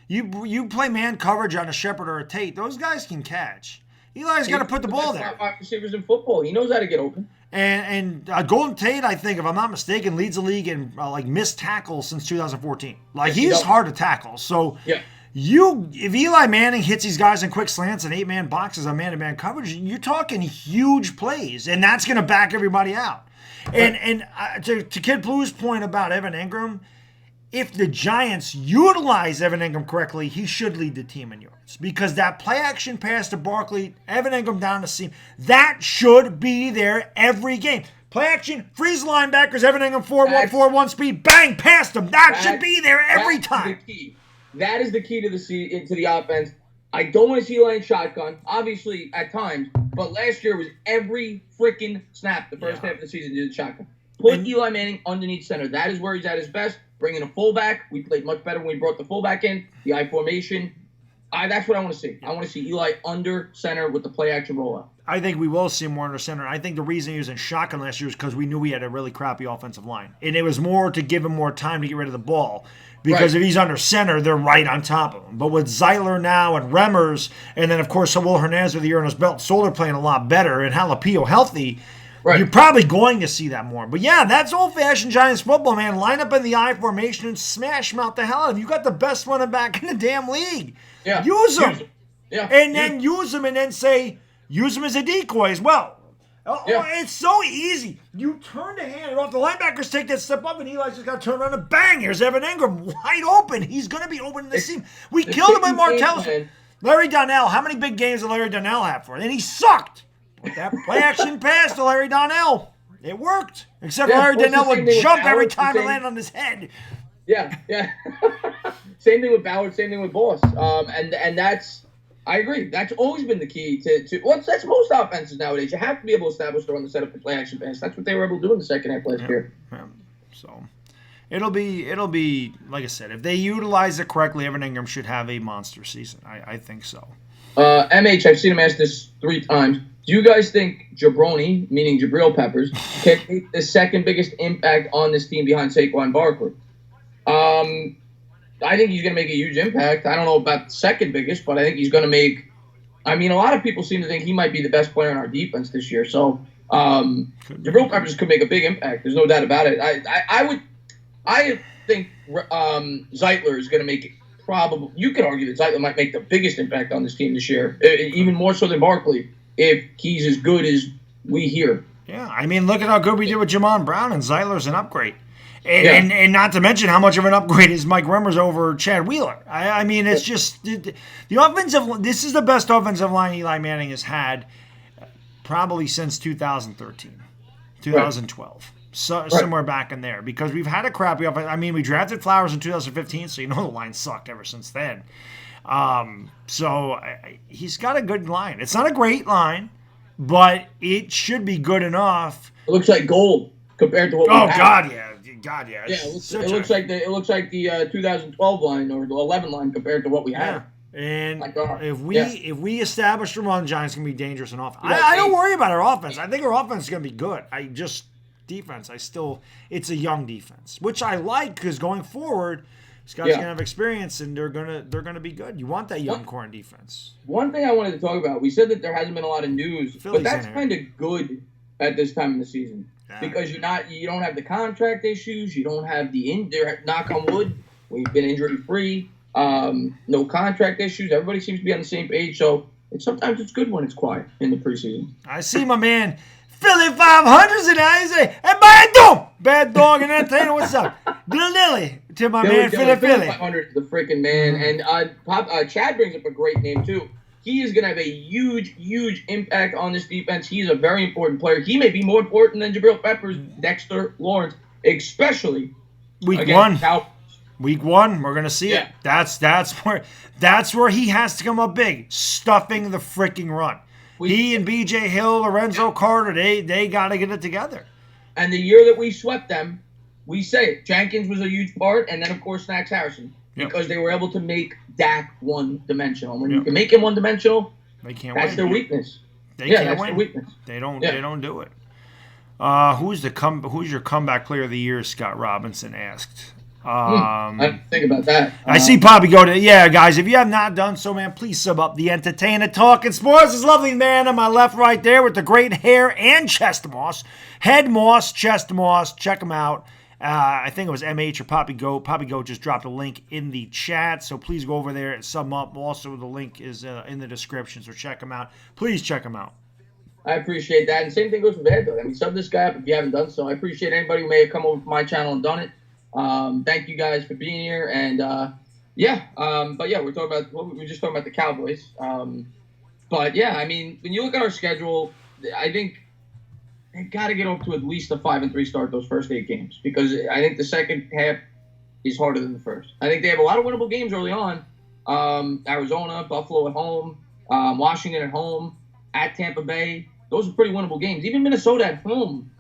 You play man coverage on a Shepard or a Tate. Those guys can catch. Eli's got to put the ball there. Wide receivers in football. He knows how to get open. And Golden Tate, I think, if I'm not mistaken, leads the league in missed tackles since 2014. He's hard to tackle. So yeah. If Eli Manning hits these guys in quick slants and 8-man boxes on man-to-man coverage, you're talking huge plays, and that's going to back everybody out. And to Kid Blue's point about Evan Ingram, if the Giants utilize Evan Ingram correctly, he should lead the team in yards. Because that play-action pass to Barkley, Evan Ingram down the seam, that should be there every game. Play-action, freeze linebackers, Evan Ingram, 4-1 speed, bang, past him. That should be there every time. The key. That is the key to the offense. I don't want to see Eli in shotgun, obviously, at times. But last year was every freaking snap the first half of the season did the shotgun. Put Eli Manning underneath center. That is where he's at his best. Bring in a fullback. We played much better when we brought the fullback in. The I formation. That's what I want to see. I want to see Eli under center with the play-action rollout. I think we will see more under center. I think the reason he was in shotgun last year was because we knew we had a really crappy offensive line. And it was more to give him more time to get rid of the ball. Because if he's under center, they're right on top of him. But with Zeitler now and Remmers, and then, of course, Will Hernandez with the year on his belt, Solder playing a lot better, and Jalapeno healthy, you're probably going to see that more. But, yeah, that's old-fashioned Giants football, man. Line up in the I formation and smash them out the hell out of him. You got the best running back in the damn league. Yeah. Use them. Yeah. And then use them and then say, use them as a decoy as well. It's so easy. You turn the hand off. The linebackers take that step up, and Eli's just got to turn around and bang. Here's Evan Ingram wide open. He's going to be open in the seam. We killed him with Martellus. Larry Donnell. How many big games did Larry Donnell have for? And he sucked. But that play-action pass to Larry Donnell, it worked. Except Larry Donnell would jump every time it landed on his head. Yeah. Same thing with Ballard. Same thing with Boss. And that's. I agree. That's always been the key to that's most offenses nowadays. You have to be able to establish the run, the setup, the play action pass. That's what they were able to do in the second half last year. Yeah. So it'll be like I said, if they utilize it correctly, Evan Ingram should have a monster season. I think so. MH, I've seen him ask this 3 times. Do you guys think Jabroni, meaning Jabril Peppers, can make the second biggest impact on this team behind Saquon Barkley? I think he's going to make a huge impact. I don't know about the second biggest, but I think he's going to make – a lot of people seem to think he might be the best player on our defense this year. So, Jabril Peppers could make a big impact. There's no doubt about it. I think Zeitler is going to make probably – you could argue that Zeitler might make the biggest impact on this team this year, even more so than Barkley, if he's as good as we hear. Yeah, look at how good we did with Jamon Brown, and Zeitler's an upgrade. And not to mention how much of an upgrade is Mike Remmers over Chad Wheeler. It's just the offensive. This is the best offensive line Eli Manning has had probably since 2013, 2012, somewhere back in there. Because we've had a crappy offense. We drafted Flowers in 2015, so the line sucked ever since then. So he's got a good line. It's not a great line, but it should be good enough. It looks like gold compared to what we had. God, yeah. It looks like the 2012 line or the 11 line compared to what we had. And if we establish the run, Giants can be dangerous and off. I don't worry about our offense. I think our offense is going to be good. Defense. It's a young defense, which I like because going forward, Scott's going to have experience and they're gonna be good. You want that young core in defense. One thing I wanted to talk about, we said that there hasn't been a lot of news, but that's kind of good at this time in the season. Because you don't have the contract issues, you don't have knock on wood, we've been injury free, no contract issues. Everybody seems to be on the same page. So sometimes it's good when it's quiet in the preseason. I see my man Philly 500s and I say, "Hey, bad dog in Entertainah, what's up? Lilley, To my man, Philly. 500 to the freaking man. And Chad brings up a great name, too. He is going to have a huge, huge impact on this defense. He's a very important player. He may be more important than Jabril Peppers, Dexter Lawrence, especially Week 1. Week 1, we're gonna see it. That's where he has to come up big, stuffing the freaking run. He and B.J. Hill, Lorenzo Carter, they got to get it together. And the year that we swept them, we say it. Jenkins was a huge part, and then of course Snacks Harrison, because they were able to make Dak one-dimensional. When you can make him one-dimensional, they can't. That's their weakness. They can't that's win. Their weakness. They don't do it. Who's your comeback player of the year? Scott Robinson asked. I didn't think about that. I see Poppy go to, guys, if you have not done so, man, please sub up the Entertainah Talking Sports. This lovely man on my left right there with the great hair and chest moss. Head moss, chest moss. Check him out. I think it was MH or Poppy Goat. Poppy Goat just dropped a link in the chat, so please go over there and sub up. Also, the link is in the description, so check him out. Please check him out. I appreciate that. And same thing goes for Bad Dog. I mean, sub this guy up if you haven't done so. I appreciate anybody who may have come over to my channel and done it. Thank you guys for being here, and but we're talking about we're just talking about the Cowboys. But yeah, I mean, when you look at our schedule, I think they got to get off to at least a 5-3 start those first 8 games, because I think the second half is harder than the first. I think they have a lot of winnable games early on. Arizona, Buffalo at home, Washington at home, at Tampa Bay. Those are pretty winnable games. Even Minnesota at home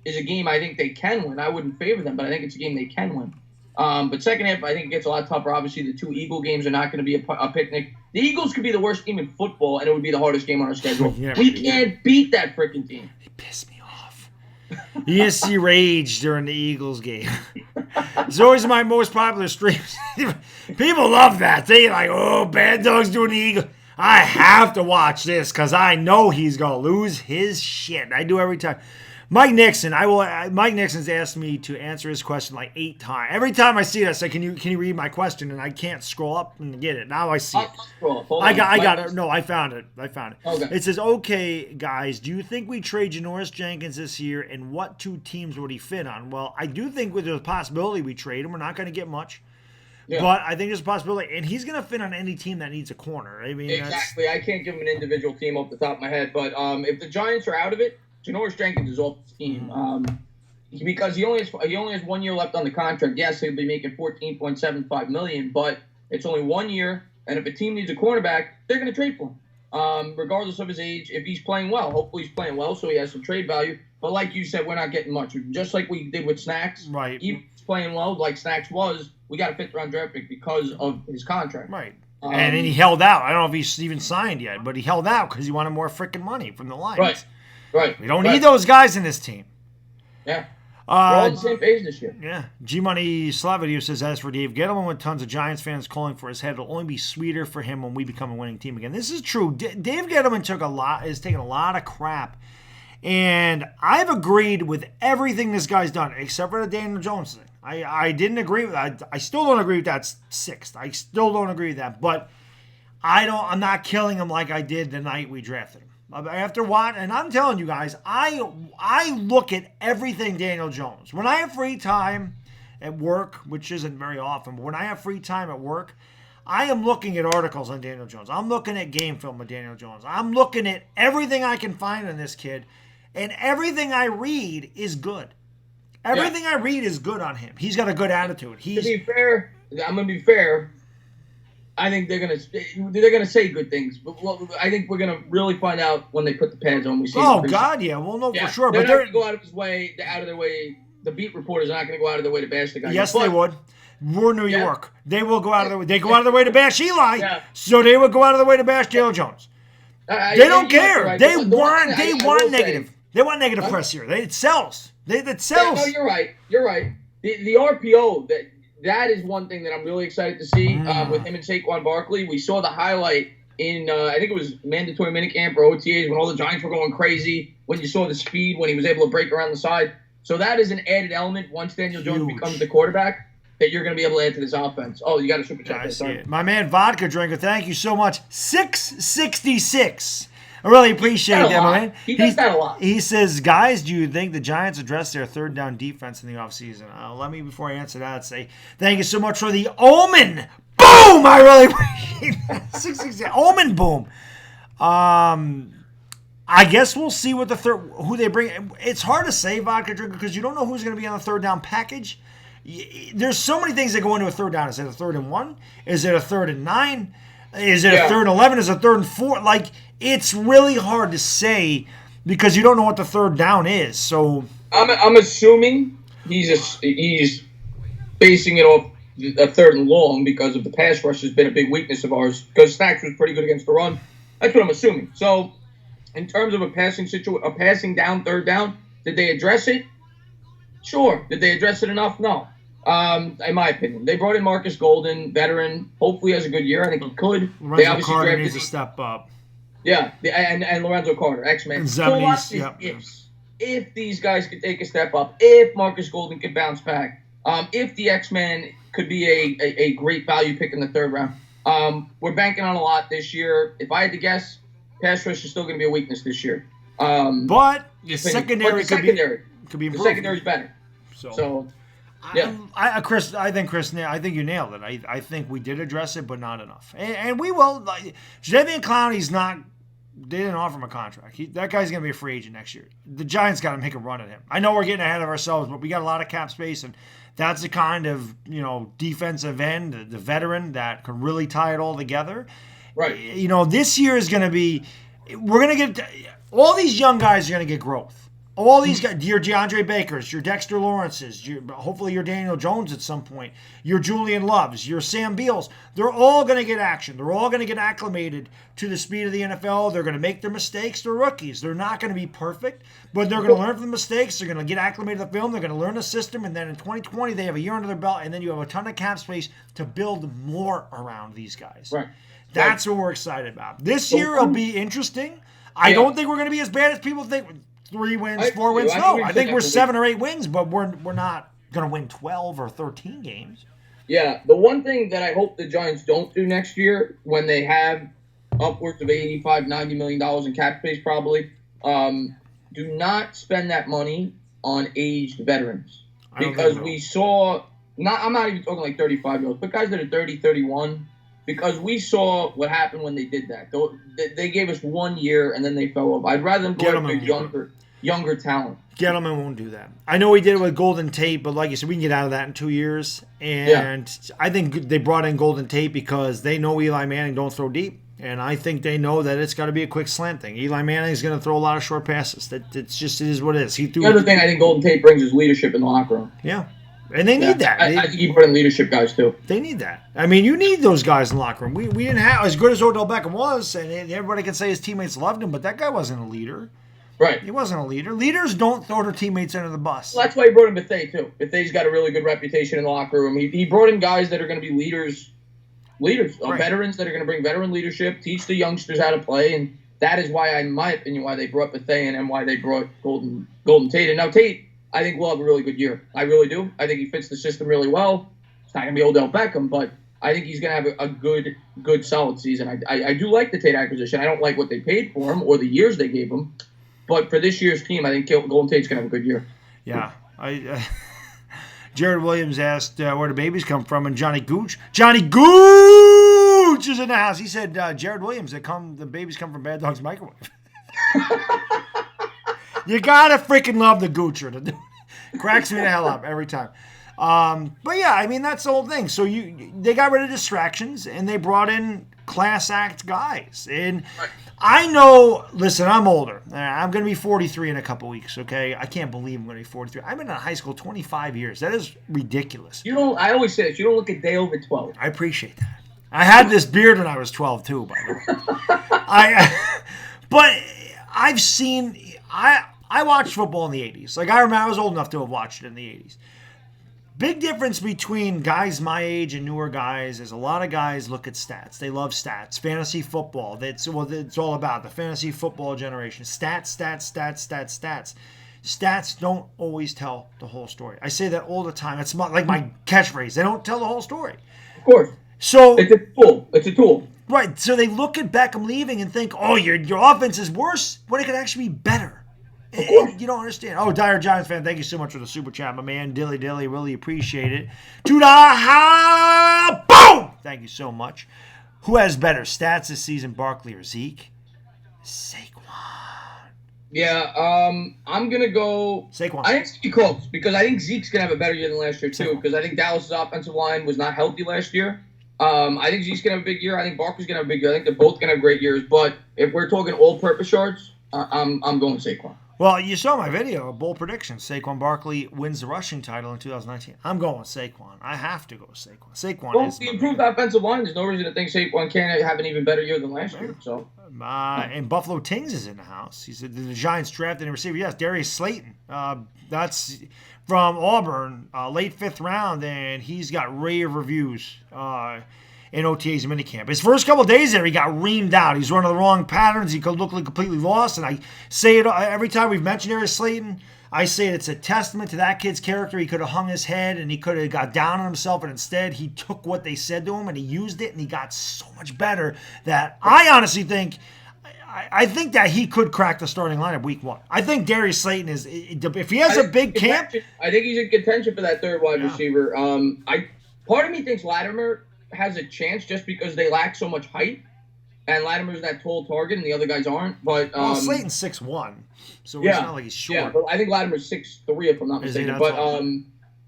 is a game I think they can win. I wouldn't favor them, but I think it's a game they can win. But second half, I think it gets a lot tougher. Obviously, the 2 Eagle games are not going to be a picnic. The Eagles could be the worst team in football, and it would be the hardest game on our schedule. We can't beat that freaking team. He pissed me off. ESC Rage during the Eagles game. It's always my most popular streams. People love that. They like, oh, Bad Dog's doing the Eagles. I have to watch this because I know he's going to lose his shit. I do every time. Mike Nixon, Mike Nixon's asked me to answer his question like 8 times. Every time I see it, I say, "Can you read my question?" And I can't scroll up and get it. Now I see it. I got it. No, I found it. Okay. It says, "Okay, guys, do you think we trade Janoris Jenkins this year, and what 2 teams would he fit on?" Well, I do think there's a possibility we trade him. We're not going to get much. Yeah. But I think there's a possibility, and he's going to fit on any team that needs a corner. I mean, exactly. I can't give him an individual team off the top of my head, but if the Giants are out of it, Janoris Jenkins is off the team because he only has 1 year left on the contract. Yes, he'll be making $14.75 million, but it's only 1 year. And if a team needs a cornerback, they're going to trade for him, regardless of his age. If he's playing well, hopefully he's playing well, so he has some trade value. But like you said, we're not getting much. Just like we did with Snacks, right? Even if he's playing well, like Snacks was. We got a 5th-round draft pick because of his contract, right? And he held out. I don't know if he's even signed yet, but he held out because he wanted more freaking money from the Lions. Right. We don't need those guys in this team. Yeah. We're all on the same page this year. Yeah. G-Money Slavidio says, as for Dave Gettleman, with tons of Giants fans calling for his head, it'll only be sweeter for him when we become a winning team again. This is true. Dave Gettleman has taken a lot of crap. And I've agreed with everything this guy's done, except for the Daniel Jones thing. I didn't agree with that. I still don't agree with that 6th. I still don't agree with that. But I'm not killing him like I did the night we drafted him. After what, and I'm telling you guys, I look at everything Daniel Jones. When I have free time at work, which isn't very often, but when I have free time at work, I am looking at articles on Daniel Jones. I'm looking at game film with Daniel Jones. I'm looking at everything I can find on this kid, and everything I read is good. Everything I read is good on him. He's got a good attitude. To be fair, I'm gonna be fair. I think they're gonna say good things, but I think we're gonna really find out when they put the pads on. We see. Oh God, yeah, we'll know for sure. They're not gonna go out of their way. The beat reporters are not gonna go out of their way to bash the guy. Yes, they would. We're New York. They will go out of their way. They go out of their way to bash Eli, so they would go out of their way to bash Daniel Jones. They don't care. Right. They want negative. They want negative press here. It sells. It sells. Yeah, no, you're right. The RPO that is one thing that I'm really excited to see with him and Saquon Barkley. We saw the highlight in, I think it was mandatory minicamp or OTAs when all the Giants were going crazy, when you saw the speed, when he was able to break around the side. So that is an added element once Daniel Jones becomes the quarterback that you're going to be able to add to this offense. Oh, you got a super chat. My man Vodka Drinker, thank you so much. 666. I really appreciate that, man. He does that a lot. He says, guys, do you think the Giants address their third down defense in the offseason? Let me, before I answer that, say thank you so much for the Omen. Boom! I really appreciate that. 666 Omen boom. I guess we'll see what who they bring. It's hard to say, Vodka Drinker, because you don't know who's going to be on the third down package. There's so many things that go into a third down. Is it a 3rd and 1? Is it a 3rd and 9? Is it a 3rd and 11? Is it a 3rd and 4? Like, it's really hard to say because you don't know what the third down is. So I'm assuming he's basing it off a 3rd and long because of the pass rush has been a big weakness of ours. Because Snacks was pretty good against the run. That's what I'm assuming. So, in terms of a passing down, 3rd down, did they address it? Sure. Did they address it enough? No. In my opinion, they brought in Marcus Golden, veteran. Hopefully, has a good year. I think he could. Lorenzo they obviously Carter drafted needs to step up. Yeah, and Lorenzo Carter, X-Men. So watch this if these guys could take a step up, if Marcus Golden could bounce back, if the X-Men could be a great value pick in the 3rd round. We're banking on a lot this year. If I had to guess, pass rush is still going to be a weakness this year. But the secondary could be improved. The secondary's better. So yeah. Chris, I think you nailed it. I think we did address it, but not enough. And we will. Jadeveon Clowney's not. They didn't offer him a contract. That guy's going to be a free agent next year. The Giants got to make a run at him. I know we're getting ahead of ourselves, but we got a lot of cap space, and that's the kind of defensive end, the veteran that can really tie it all together. Right. This year is going to be. We're going to get all these young guys are going to get growth. All these guys, your DeAndre Bakers, your Dexter Lawrences, hopefully your Daniel Jones at some point, your Julian Loves, your Sam Beals, they're all going to get action. They're all going to get acclimated to the speed of the NFL. They're going to make their mistakes. They're rookies. They're not going to be perfect, but they're going to learn from the mistakes. They're going to get acclimated to the film. They're going to learn the system, and then in 2020, they have a year under their belt, and then you have a ton of cap space to build more around these guys. Right. That's what we're excited about. This year will be interesting. I don't think we're going to be as bad as people think. 3 wins, 4 wins. No, I think we're 7 or 8 wins, but we're not going to win 12 or 13 games. Yeah, the one thing that I hope the Giants don't do next year when they have upwards of $85, $90 million in cap space probably, do not spend that money on aged veterans. Because we saw, I'm not even talking like 35-year-olds, but guys that are 30, 31, because we saw what happened when they did that. They gave us 1 year and then they fell off. I'd rather them go after younger talent. Gettleman won't do that. I know he did it with Golden Tate, but like you said, we can get out of that in 2 years. And I think they brought in Golden Tate because they know Eli Manning don't throw deep. And I think they know that it's got to be a quick slant thing. Eli Manning is going to throw a lot of short passes. It is what it is. The other thing I think Golden Tate brings is leadership in the locker room. Yeah. And they need that. I think he brought in leadership guys, too. They need that. I mean, you need those guys in the locker room. We didn't have, as good as Odell Beckham was, and everybody can say his teammates loved him, but that guy wasn't a leader. Right. He wasn't a leader. Leaders don't throw their teammates under the bus. Well, that's why he brought in Bethea, too. Bethea's got a really good reputation in the locker room. He brought in guys that are going to be leaders, veterans that are going to bring veteran leadership, teach the youngsters how to play, and that is why, in my opinion, why they brought Bethea in and why they brought Golden Tate. And now Tate, I think, will have a really good year. I really do. I think he fits the system really well. It's not going to be Odell Beckham, but I think he's going to have a good, solid season. I do like the Tate acquisition. I don't like what they paid for him or the years they gave him. But for this year's team, I think Golden Tate's going to have a good year. Yeah. Jared Williams asked where the babies come from, and Johnny Gooch is in the house. He said, Jared Williams, the babies come from Bad Dog's microwave. You got to freaking love the Goocher. Cracks me the hell up every time. But yeah, I mean, that's the whole thing. So they got rid of distractions, and they brought in class act guys. And I know, listen, I'm older. I'm going to be 43 in a couple weeks, okay? I can't believe I'm going to be 43. I've been in high school 25 years. That is ridiculous. I always say this, you don't look a day over 12. I appreciate that. I had this beard when I was 12, too, by the way. But I've seen, I watched football in the 80s. Like, I remember I was old enough to have watched it in the 80s. Big difference between guys my age and newer guys is a lot of guys look at stats. They love stats. Fantasy football. That's what it's all about. The fantasy football generation. Stats. Stats don't always tell the whole story. I say that all the time. It's like my catchphrase. They don't tell the whole story. Of course. So it's a tool. Right. So they look at Beckham leaving and think, oh, your offense is worse when it could actually be better. Of course. You don't understand. Oh, DieHardGiantsFan, thank you so much for the super chat, my man. Dilly, really appreciate it. $2. Boom! Thank you so much. Who has better stats this season, Barkley or Zeke? Saquon. Yeah, I'm going to go Saquon. I think it's going to be close because I think Zeke's going to have a better year than last year, too, because I think Dallas' offensive line was not healthy last year. I think Zeke's going to have a big year. I think Barkley's going to have a big year. I think they're both going to have great years. But if we're talking all-purpose yards, I'm going Saquon. Well, you saw my video, bold predictions. Saquon Barkley wins the rushing title in 2019. I'm going with Saquon. I have to go with Saquon. Saquon is the improved offensive line. There's no reason to think Saquon can't have an even better year than last year. So, and Buffalo Tings is in the house. He said the Giants drafted a receiver. Yes, Darius Slayton. That's from Auburn, late 5th round, and he's got rave reviews in OTA's minicamp. His first couple of days there, he got reamed out. He's running the wrong patterns. He could look like completely lost. And I say it every time we've mentioned Darius Slayton. I say it's a testament to that kid's character. He could have hung his head and he could have got down on himself, and instead he took what they said to him and he used it, and he got so much better that I honestly think I think that he could crack the starting lineup week 1. I think Darius Slayton is, if he has a big camp, I think he's in contention for that third wide receiver. Part of me thinks Latimer has a chance just because they lack so much height, and Latimer's that tall target and the other guys aren't. But Slayton's 6'1", so it's not like he's short. Yeah, but I think Latimer's 6'3", if I'm not mistaken. But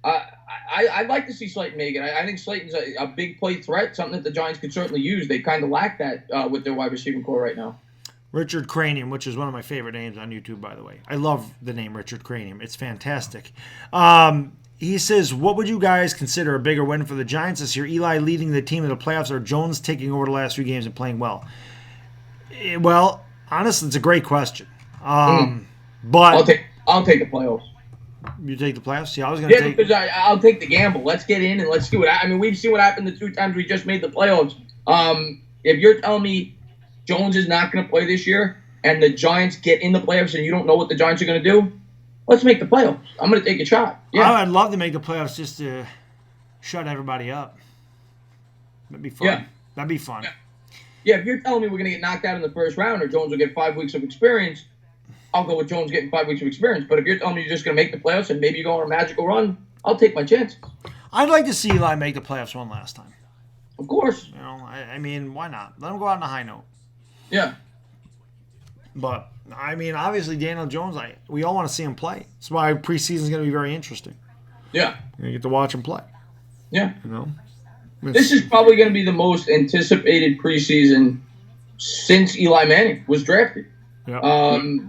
I'd like to see Slayton make it. I think Slayton's a big play threat, something that the Giants could certainly use. They kind of lack that with their wide receiving core right now. Richard Cranium, which is one of my favorite names on YouTube, by the way. I love the name Richard Cranium. It's fantastic. He says, what would you guys consider a bigger win for the Giants this year? Eli leading the team in the playoffs or Jones taking over the last 3 games and playing well? Well, honestly, it's a great question. But I'll take the playoffs. You take the playoffs? Yeah, I was going to take... because I'll take the gamble. Let's get in and let's do it. I mean, we've seen what happened the 2 times we just made the playoffs. If you're telling me Jones is not going to play this year and the Giants get in the playoffs and you don't know what the Giants are going to do, let's make the playoffs. I'm going to take a shot. Yeah. I'd love to make the playoffs just to shut everybody up. That'd be fun. Yeah. That'd be fun. Yeah, if you're telling me we're going to get knocked out in the first round or Jones will get 5 weeks of experience, I'll go with Jones getting 5 weeks of experience. But if you're telling me you're just going to make the playoffs and maybe you go on a magical run, I'll take my chances. I'd like to see Eli make the playoffs one last time. Of course. You know, I mean, why not? Let him go out on a high note. Yeah. But, I mean, obviously, Daniel Jones, we all want to see him play. That's why preseason is going to be very interesting. Yeah. You get to watch him play. Yeah. You know? This is probably going to be the most anticipated preseason since Eli Manning was drafted. Yep.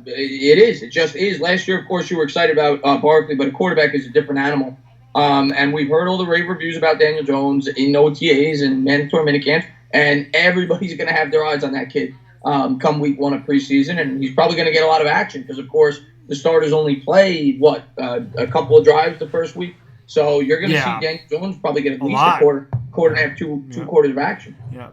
It is. It just is. Last year, of course, you were excited about Barkley, but a quarterback is a different animal. And we've heard all the rave reviews about Daniel Jones in OTAs and mandatory minicamps, and everybody's going to have their eyes on that kid come week 1 of preseason, and he's probably going to get a lot of action because, of course, the starters only play, a couple of drives the first week. So you're going to see Daniel Jones probably get at least a quarter and a half, two quarters of action. Yeah.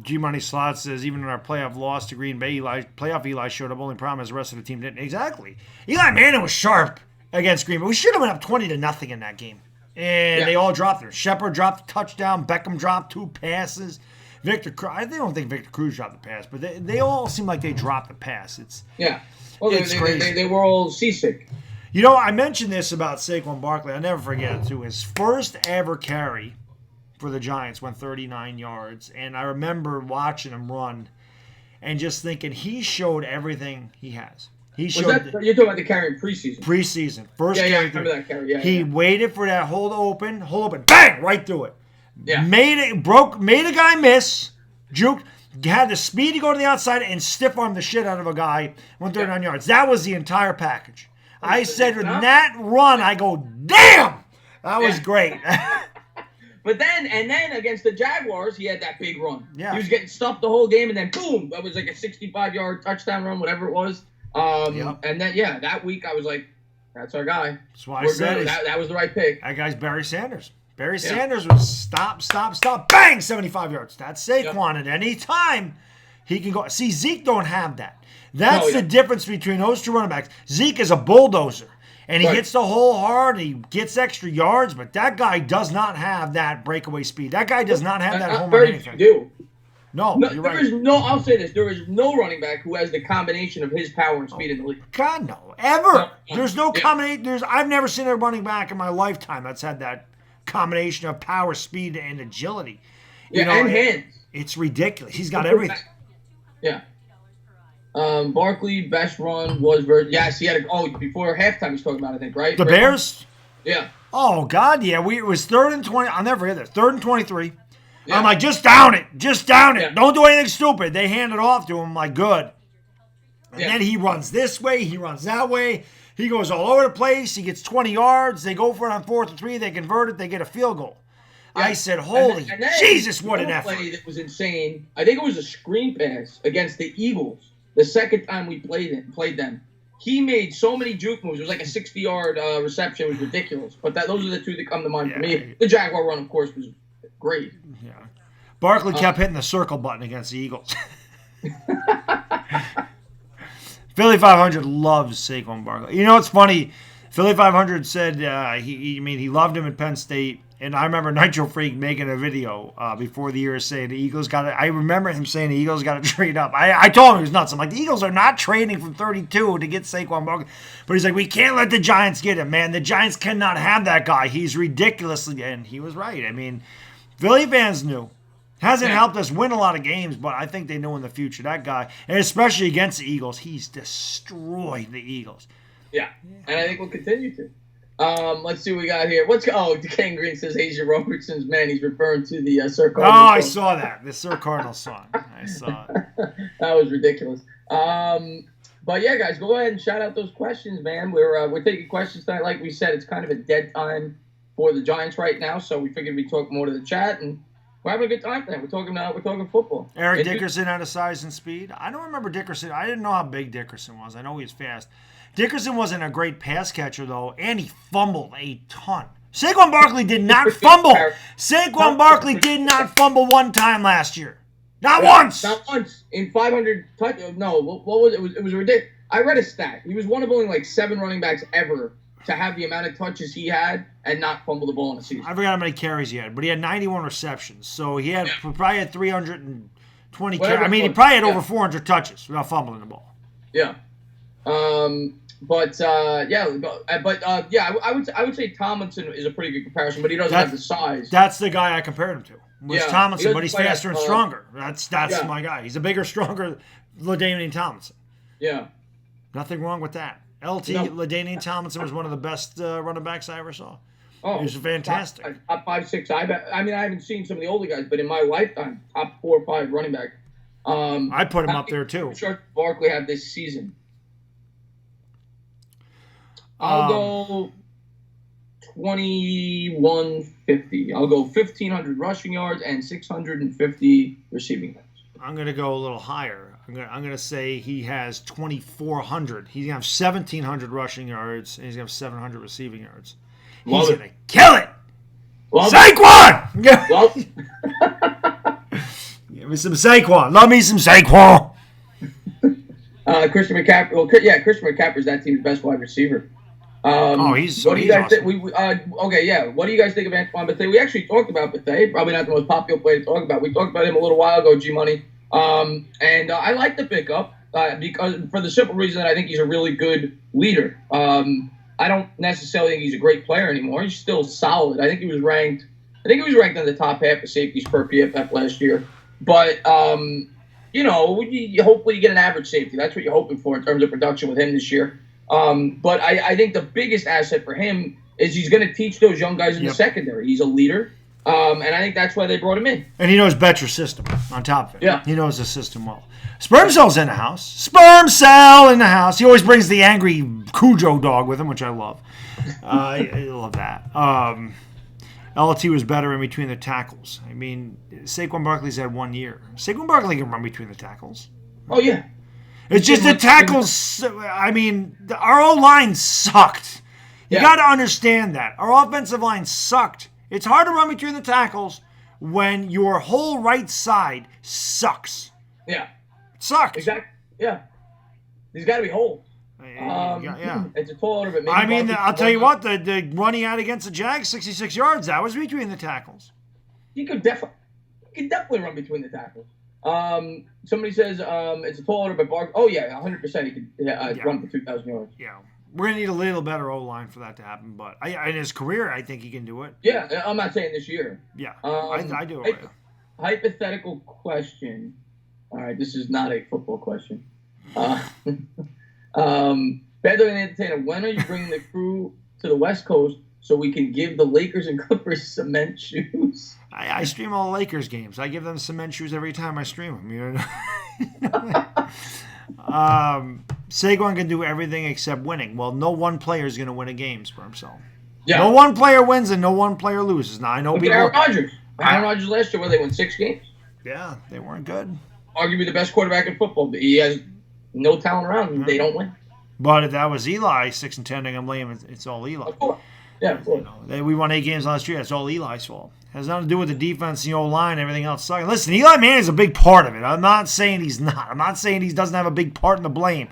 G-Money Slot says, even in our playoff loss to Green Bay, Eli showed up. Only problem is the rest of the team didn't. Exactly. Eli Manning was sharp against Green Bay. We should have went up 20-0 in that game. And they all dropped there. Shepard dropped a touchdown. Beckham dropped 2 passes. I don't think Victor Cruz dropped the pass, but they all seem like they dropped the pass. Well, they were all seasick. You know, I mentioned this about Saquon Barkley. I'll never forget it, too. His first ever carry for the Giants went 39 yards. And I remember watching him run and just thinking he showed everything he has. You're talking about the carry in preseason? Preseason. First carry. I remember that carry. He waited for that hold open, bang, right through it. Yeah. Made a guy miss, juked, had the speed to go to the outside and stiff arm the shit out of a guy, went 39 yards. That was the entire package. I said in that run, I go, damn! That was great. But then against the Jaguars, he had that big run. Yeah. He was getting stuffed the whole game, and then boom, that was like a 65-yard touchdown run, whatever it was. And then, that week I was like, that's our guy. That's why I said that was the right pick. That guy's Barry Sanders. Barry Sanders was stop, bang, 75 yards. That's Saquon at any time. He can go. See, Zeke don't have that. That's the difference between those 2 running backs. Zeke is a bulldozer, and he hits the hole hard. He gets extra yards, but that guy does not have that breakaway speed. That guy does not have that home run anything. No, you're right. I'll say this. There is no running back who has the combination of his power and speed in the league. God, no. Ever. No. There's no combination. I've never seen a running back in my lifetime that's had that combination of power, speed, and agility. And hands. It's ridiculous. He's got everything. Yeah. Barkley, best run was yes, he had before halftime he's talking about, I think, right? The Bears? Yeah. Oh, God, yeah. It was 3rd and 20. I'll never forget that. 3rd and 23. Yeah. I'm like, just down it. Just down it. Yeah. Don't do anything stupid. They hand it off to him. I'm like, good. And then he runs this way. He runs that way. He goes all over the place. He gets 20 yards. They go for it on 4th and 3. They convert it. They get a field goal. Yeah. I said, holy Jesus, what an effort. Play that was insane. I think it was a screen pass against the Eagles. The second time we played them, he made so many juke moves. It was like a 60-yard reception. It was ridiculous. But those are the two that come to mind for me. The Jaguar run, of course, was great. Yeah. Barkley kept hitting the circle button against the Eagles. Philly 500 loves Saquon Barkley. You know what's funny? Philly 500 said he loved him at Penn State. And I remember Nitro Freak making a video before the year saying the Eagles got to – I remember him saying the Eagles got to trade up. I told him he was nuts. I'm like, the Eagles are not trading from 32 to get Saquon Barkley. But he's like, we can't let the Giants get him, man. The Giants cannot have that guy. He's ridiculously – and he was right. I mean, Philly fans knew. Hasn't helped us win a lot of games, but I think they know in the future that guy, and especially against the Eagles, he's destroyed the Eagles. Yeah, and I think we'll continue to. Let's see what we got here. Ken Green says Asia Robertson's man. He's referring to the Sir Cardinal song. I saw that. The Sir Cardinal song. I saw it. That was ridiculous. But yeah, guys, go ahead and shout out those questions, man. We're taking questions tonight. Like we said, it's kind of a dead time for the Giants right now, so we figured we'd talk more to the chat, and we're having a good time tonight. We're talking football. Eric Dickerson had a size and speed. I don't remember Dickerson. I didn't know how big Dickerson was. I know he was fast. Dickerson wasn't a great pass catcher, though, and he fumbled a ton. Saquon Barkley did not fumble. Saquon Barkley did not fumble one time last year. Not once. Not once. In 500 touchdowns. No, what was it? It was ridiculous. I read a stat. He was one of only like 7 running backs ever to have the amount of touches he had and not fumble the ball in a season. I forgot how many carries he had, but he had 91 receptions. So he probably had 320 carries. I mean, he probably had over 400 touches without fumbling the ball. Yeah. I would say Tomlinson is a pretty good comparison, but he doesn't have the size. That's the guy I compared him to. Was Tomlinson, but he's faster and stronger. That's my guy. He's a bigger, stronger LaDainian Tomlinson. Yeah. Nothing wrong with that. LaDainian Tomlinson was one of the best running backs I ever saw. Oh, he was fantastic. Top 5, 6. I haven't seen some of the older guys, but in my lifetime, top 4 or 5 running back. I put him up there too. I'm sure Barkley had this season. I'll go 2150. I'll go 1,500 rushing yards and 650 receiving yards. I'm going to go a little higher. I'm going to say he has 2,400. He's going to have 1,700 rushing yards, and he's going to have 700 receiving yards. He's going to kill it. Saquon! Give me some Saquon. Love me some Saquon. Christian McCaffrey. Christian McCaffrey is that team's best wide receiver. He's what do you guys awesome. think? What do you guys think of Antoine Bethea? We actually talked about Bethea. Probably not the most popular player to talk about. We talked about him a little while ago, G-Money. And I like the pickup because for the simple reason that I think he's a really good leader. I don't necessarily think he's a great player anymore. He's still solid. I think he was ranked in the top half of safeties per PFF last year. But hopefully you get an average safety. That's what you're hoping for in terms of production with him this year. But I think the biggest asset for him is he's going to teach those young guys in the secondary. He's a leader, and I think that's why they brought him in. And he knows Betra's system on top of it. Yeah. He knows the system well. SpermCell's in the house. SpermCell in the house. He always brings the angry Cujo dog with him, which I love. I love that. LT was better in between the tackles. I mean, Saquon Barkley's had 1 year. Saquon Barkley can run between the tackles. Oh, yeah. It's just the tackles. I mean, our O-line sucked. You got to understand that. Our offensive line sucked. It's hard to run between the tackles when your whole right side sucks. Yeah. It sucks. Exactly. Yeah. He's got to be whole. It's a tall order, but maybe I mean, I'll tell you what, the run he had against the Jags, 66 yards, that was between the tackles. He could definitely run between the tackles. Somebody says it's a tall order, but Bark. Oh yeah, 100%. He could run for 2,000 yards. Yeah, we're gonna need a little better O-line for that to happen. But in his career, I think he can do it. Yeah, I'm not saying this year. Yeah, I do it. Hypothetical question. All right, this is not a football question. Better than Entertainah, when are you bringing the crew to the West Coast so we can give the Lakers and Clippers cement shoes? I stream all the Lakers games. I give them cement shoes every time I stream them. You know. Saquon can do everything except winning. Well, no one player is going to win a game, SpermCell. Yeah. No one player wins and no one player loses. Now I know people. Aaron Rodgers. Aaron Rodgers last year, where they won 6 games. Yeah, they weren't good. Arguably the best quarterback in football, but he has no talent around him. They don't win. But if that was Eli, 6-10, I'm blaming it's all Eli. Of course. Yeah, of course. We won 8 games last year. That's all Eli's fault. It has nothing to do with the defense, the O-line, everything else sucking. Listen, Eli Manning is a big part of it. I'm not saying he's not. I'm not saying he doesn't have a big part in the blame.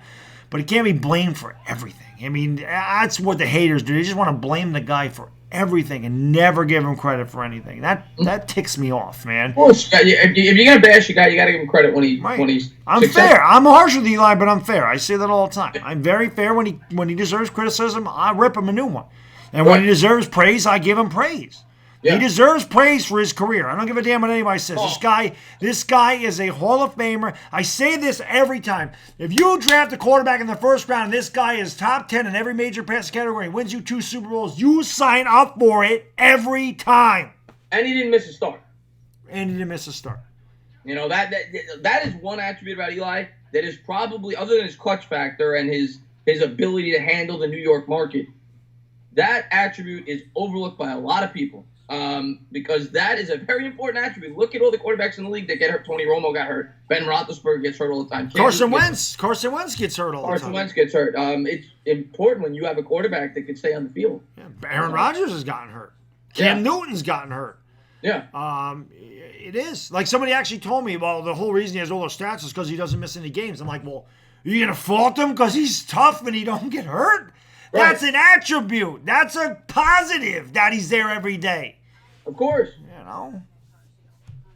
But he can't be blamed for everything. I mean, that's what the haters do. They just want to blame the guy for everything and never give him credit for anything. That ticks me off, man. Well, if you're gonna bash a guy, you got to give him credit when he's. I'm successful. fair. I'm harsh with Eli, but I'm fair. I say that all the time. I'm very fair when he deserves criticism. I rip him a new one, and when he deserves praise, I give him praise. Yeah. He deserves praise for his career. I don't give a damn what anybody says. This guy is a Hall of Famer. I say this every time. If you draft a quarterback in the first round, this guy is top 10 in every major pass category, wins you 2 Super Bowls, you sign up for it every time. And he didn't miss a start. You know, that is one attribute about Eli that is probably, other than his clutch factor and his ability to handle the New York market, that attribute is overlooked by a lot of people. Because that is a very important attribute. Look at all the quarterbacks in the league that get hurt. Tony Romo got hurt. Ben Roethlisberger gets hurt all the time. Carson Wentz gets hurt all the time. Carson Wentz gets hurt. It's important when you have a quarterback that can stay on the field. Yeah, Aaron Rodgers has gotten hurt. Cam Newton's gotten hurt. Yeah. It is. Like somebody actually told me, well, the whole reason he has all those stats is because he doesn't miss any games. I'm like, well, are you going to fault him because he's tough and he don't get hurt? Right. That's an attribute. That's a positive that he's there every day. Of course. You know.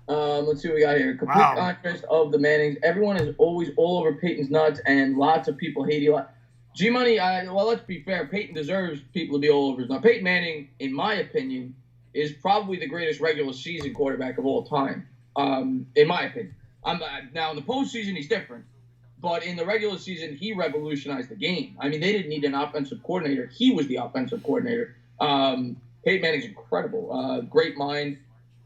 Let's see what we got here. Complete contrast of the Mannings. Everyone is always all over Peyton's nuts, and lots of people hate Eli. G-Money, well, let's be fair. Peyton deserves people to be all over his nuts. Peyton Manning, in my opinion, is probably the greatest regular season quarterback of all time, in my opinion. Now, in the postseason, he's different. But in the regular season, he revolutionized the game. I mean, they didn't need an offensive coordinator. He was the offensive coordinator. Peyton Manning's incredible. Great mind.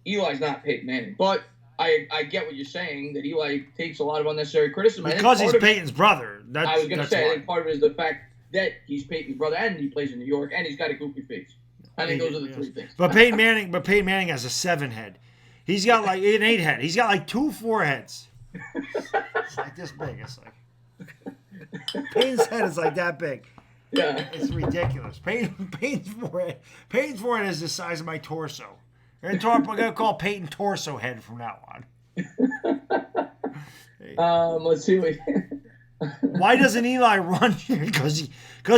Eli's not Peyton Manning. But I get what you're saying, that Eli takes a lot of unnecessary criticism. Because he's Peyton's brother. I was going to say, I think part of it is the fact that he's Peyton's brother and he plays in New York and he's got a goofy face. I think those are the 3 things. But Peyton Manning has a 7 head. He's got like an 8 head. He's got like 2 foreheads. It's like this big. It's like Payne's head is like that big. Yeah, it's ridiculous. Payne's forehead is the size of my torso. I'm gonna call Peyton Torso Head from now on. Let's see. Why doesn't Eli run here? Because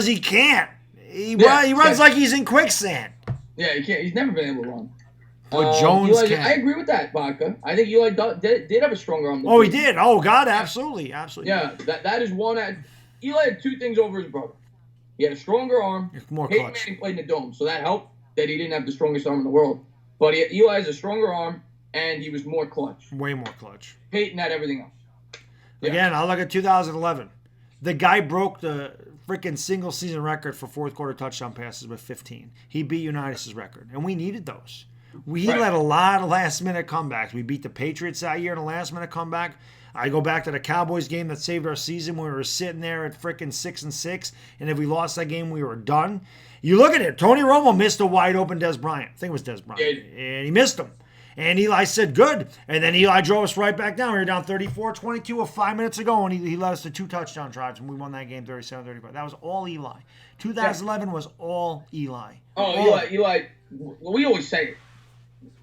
he can't. He runs like he's in quicksand. Yeah, he can't. He's never been able to run. Jones Eli, can. I agree with that, Baca. I think Eli did have a stronger arm. Oh, he did. Oh, God, absolutely. Yeah, that is one. Eli had 2 things over his brother. He had a stronger arm. More Peyton clutch. Manning played in the dome, so that helped that he didn't have the strongest arm in the world. But Eli has a stronger arm, and he was more clutch. Way more clutch. Peyton had everything else. Yeah. Again, I look at 2011. The guy broke the freaking single season record for fourth quarter touchdown passes with 15. He beat Unitas' record, and we needed those. We let a lot of last-minute comebacks. We beat the Patriots that year in a last-minute comeback. I go back to the Cowboys game that saved our season when we were sitting there at freaking 6-6, and if we lost that game, we were done. You look at it. Tony Romo missed a wide-open Des Bryant. I think it was Des Bryant. And he missed him. And Eli said, good. And then Eli drove us right back down. We were down 34-22 of 5 minutes ago, and he led us to 2 touchdown drives, and we won that game 37-35. That was all Eli. 2011 was all Eli. Oh, Eli, we always say it.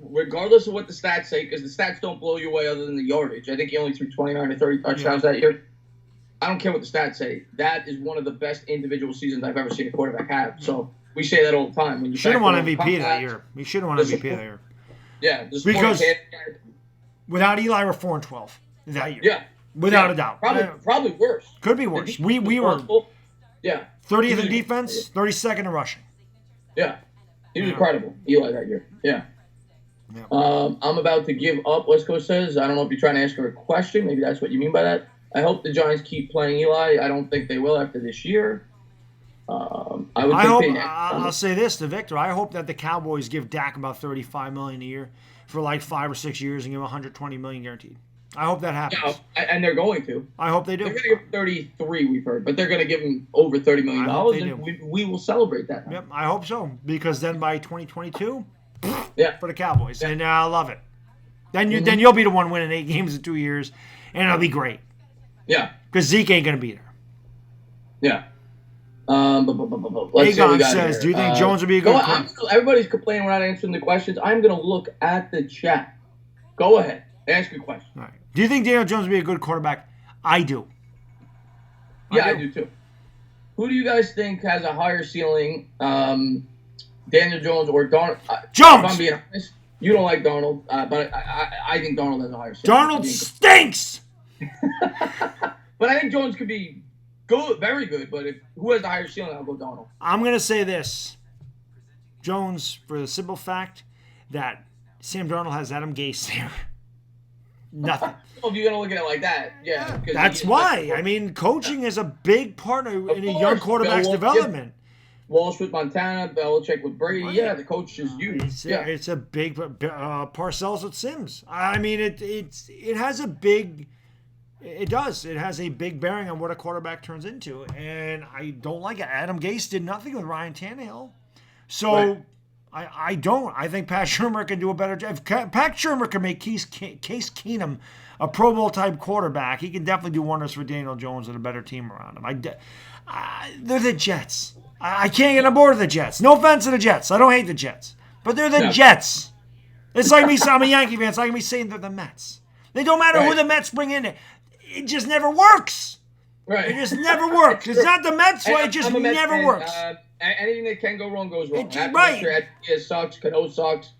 Regardless of what the stats say, because the stats don't blow you away other than the yardage. I think he only threw 29 or 30 touchdowns that year. I don't care what the stats say. That is one of the best individual seasons I've ever seen a quarterback have. So we say that all the time. When you should have won MVP that year. We should have won MVP that year. Yeah. Because without Eli, we're 4-12. that year. Yeah. Without a doubt. Probably worse. Could be worse. We were 30th in defense, 32nd in rushing. Yeah. He was incredible, Eli, that year. Yeah. I'm about to give up, West Coast says. I don't know if you're trying to ask her a question. Maybe that's what you mean by that. I hope the Giants keep playing Eli. I don't think they will after this year. I'll say this to Victor. I hope that the Cowboys give Dak about $35 million a year for like 5 or 6 years and give him $120 million guaranteed. I hope that happens. Yeah, and they're going to. I hope they do. They're going to give him 33, we've heard, but they're going to give him over $30 million, and we will celebrate that. Yep, I hope so, because then by 2022, for the Cowboys, and I love it. Then you'll be the one winning 8 games in 2 years, and it'll be great. Yeah, because Zeke ain't going to be there. Yeah. Aegon says, do you think Jones would be a good everybody's complaining we're not answering the questions. I'm going to look at the chat. Go ahead. Ask your question. All right. Do you think Daniel Jones would be a good quarterback? I do. I do too. Who do you guys think has a higher ceiling, Daniel Jones or Darnold? Jones! If I'm being honest, you don't like Darnold, but I think Darnold has a higher ceiling. Darnold stinks! But I think Jones could be good, very good, but who has the higher ceiling, I'll go Darnold. I'm going to say this. Jones, for the simple fact that Sam Darnold has Adam Gase there. Nothing. Well, if you're going to look at it like that, yeah. That's why. I mean, coaching is a big part in a young quarterback's development. Walsh with Montana, Belichick with Brady. Right. Yeah, the coach is huge. It's a big Parcells with Sims. I mean, it has a big. It does. It has a big bearing on what a quarterback turns into, and I don't like it. Adam Gase did nothing with Ryan Tannehill, so. Right. I don't. I think Pat Shurmur can do a better job. If Pat Shurmur can make Case Keenum a Pro Bowl type quarterback, he can definitely do wonders for Daniel Jones and a better team around him. They're the Jets. I can't get on board with the Jets. No offense to the Jets. I don't hate the Jets. But they're the Jets. It's like me, I'm a Yankee fan. It's like me saying they're the Mets. They don't matter who the Mets bring in. It just never works. Right. It just never works. It's not the Mets way. It just never works. Anything that can go wrong goes wrong. Right. It sucks. Cano sucks.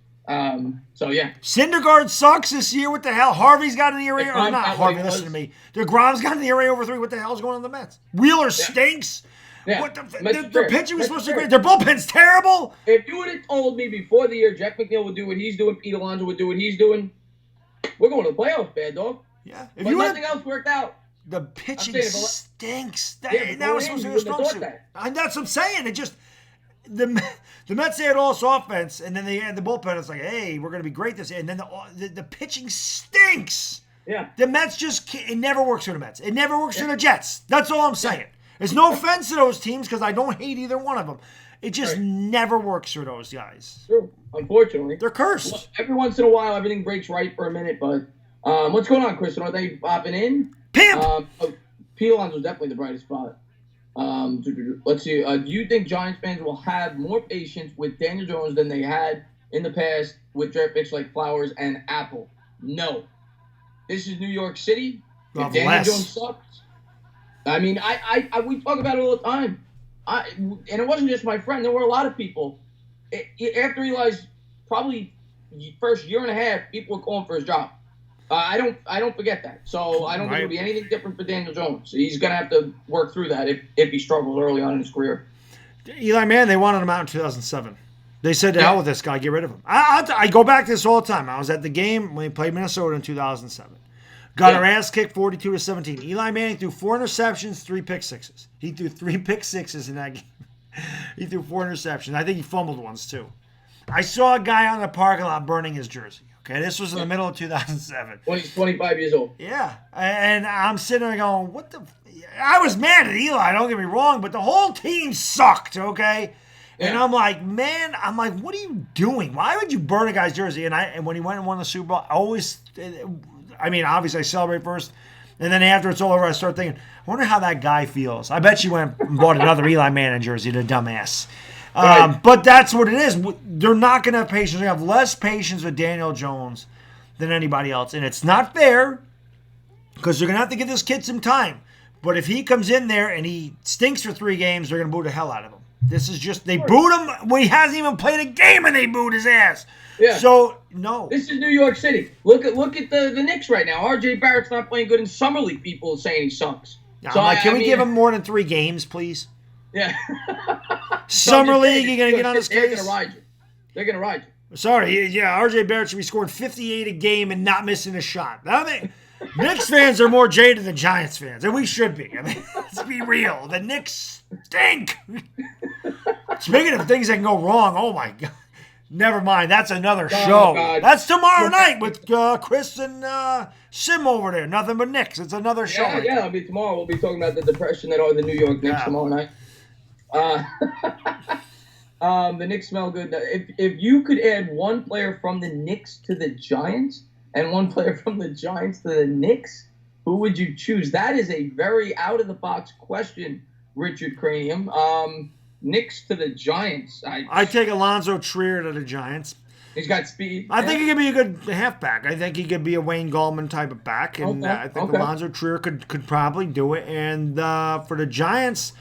So, yeah. Syndergaard sucks this year. What the hell? Harvey's got an ERA. Or not Harvey, listen to me. DeGrom's got an ERA over 3. What the hell's going on in the Mets? Wheeler stinks. Yeah. What their pitching was supposed to be great. Their bullpen's terrible. If you would have told me before the year Jeff McNeil would do what he's doing, Pete Alonso would do what he's doing, we're going to the playoffs, bad dog. Yeah. But nothing else worked out. The pitching stinks. That was supposed to be a strong suit. And that's what I'm saying. It just the Mets had all this offense, and then they had the bullpen. It's like, hey, we're going to be great this year. And then the pitching stinks. Yeah. The Mets it never works for the Mets. It never works for the Jets. That's all I'm saying. There's no offense to those teams because I don't hate either one of them. It just never works for those guys. True. Unfortunately. They're cursed. Well, every once in a while, everything breaks right for a minute, but what's going on, Chris? Are they popping in? Pimp! Pete Alonso was definitely the brightest spot. Let's see. Do you think Giants fans will have more patience with Daniel Jones than they had in the past with draft picks like Flowers and Apple? No. This is New York City. If Daniel Jones sucks, I mean, we talk about it all the time. And it wasn't just my friend. There were a lot of people. After Eli's probably first year and a half, people were calling for his job. I don't forget that. So I don't think it'll be anything different for Daniel Jones. He's going to have to work through that if he struggles early on in his career. Eli Mann, they wanted him out in 2007. They said, to hell with this guy, get rid of him. I go back to this all the time. I was at the game when he played Minnesota in 2007. Got our ass kicked 42-17. Eli Manning threw 4 interceptions, 3 pick sixes. He threw 3 pick sixes in that game. He threw 4 interceptions. I think he fumbled once, too. I saw a guy out in the parking lot burning his jersey. Okay, this was in the middle of 2007. When he's 25 years old. Yeah, and I'm sitting there going, what the... I was mad at Eli, don't get me wrong, but the whole team sucked, okay? Yeah. And I'm like, man, what are you doing? Why would you burn a guy's jersey? And when he went and won the Super Bowl, obviously I celebrate first, and then after it's all over, I start thinking, I wonder how that guy feels. I bet you went and bought another Eli Manning jersey, the dumbass. But that's what it is. They're not going to have patience. They have less patience with Daniel Jones than anybody else. And it's not fair because they're going to have to give this kid some time. But if he comes in there and he stinks for 3 games, they're going to boo the hell out of him. This is just, they booed him when he hasn't even played a game and they booed his ass. Yeah. So no. This is New York City. Look at the Knicks right now. R.J. Barrett's not playing good in summer league. People are saying he sucks. So can we give him more than 3 games, please? Yeah. Summer league, you're gonna get on his case. They're gonna ride you. They're gonna ride you. Sorry, yeah. R.J. Barrett should be scoring 58 a game and not missing a shot. I mean, Knicks fans are more jaded than Giants fans, and we should be. I mean, let's be real. The Knicks stink. Speaking of things that can go wrong, oh my God. Never mind. That's another show. God. That's tomorrow night with Chris and Sim over there. Nothing but Knicks. It's another show. Yeah, it'll be tomorrow. We'll be talking about the depression that are the New York Knicks tomorrow night. The Knicks smell good. If you could add one player from the Knicks to the Giants and one player from the Giants to the Knicks, who would you choose? That is a very out-of-the-box question, Richard Cranium. Knicks to the Giants. I take Alonzo Trier to the Giants. He's got speed. I think he could be a good halfback. I think he could be a Wayne Gallman type of back, and I think Alonzo Trier could probably do it. And for the Giants,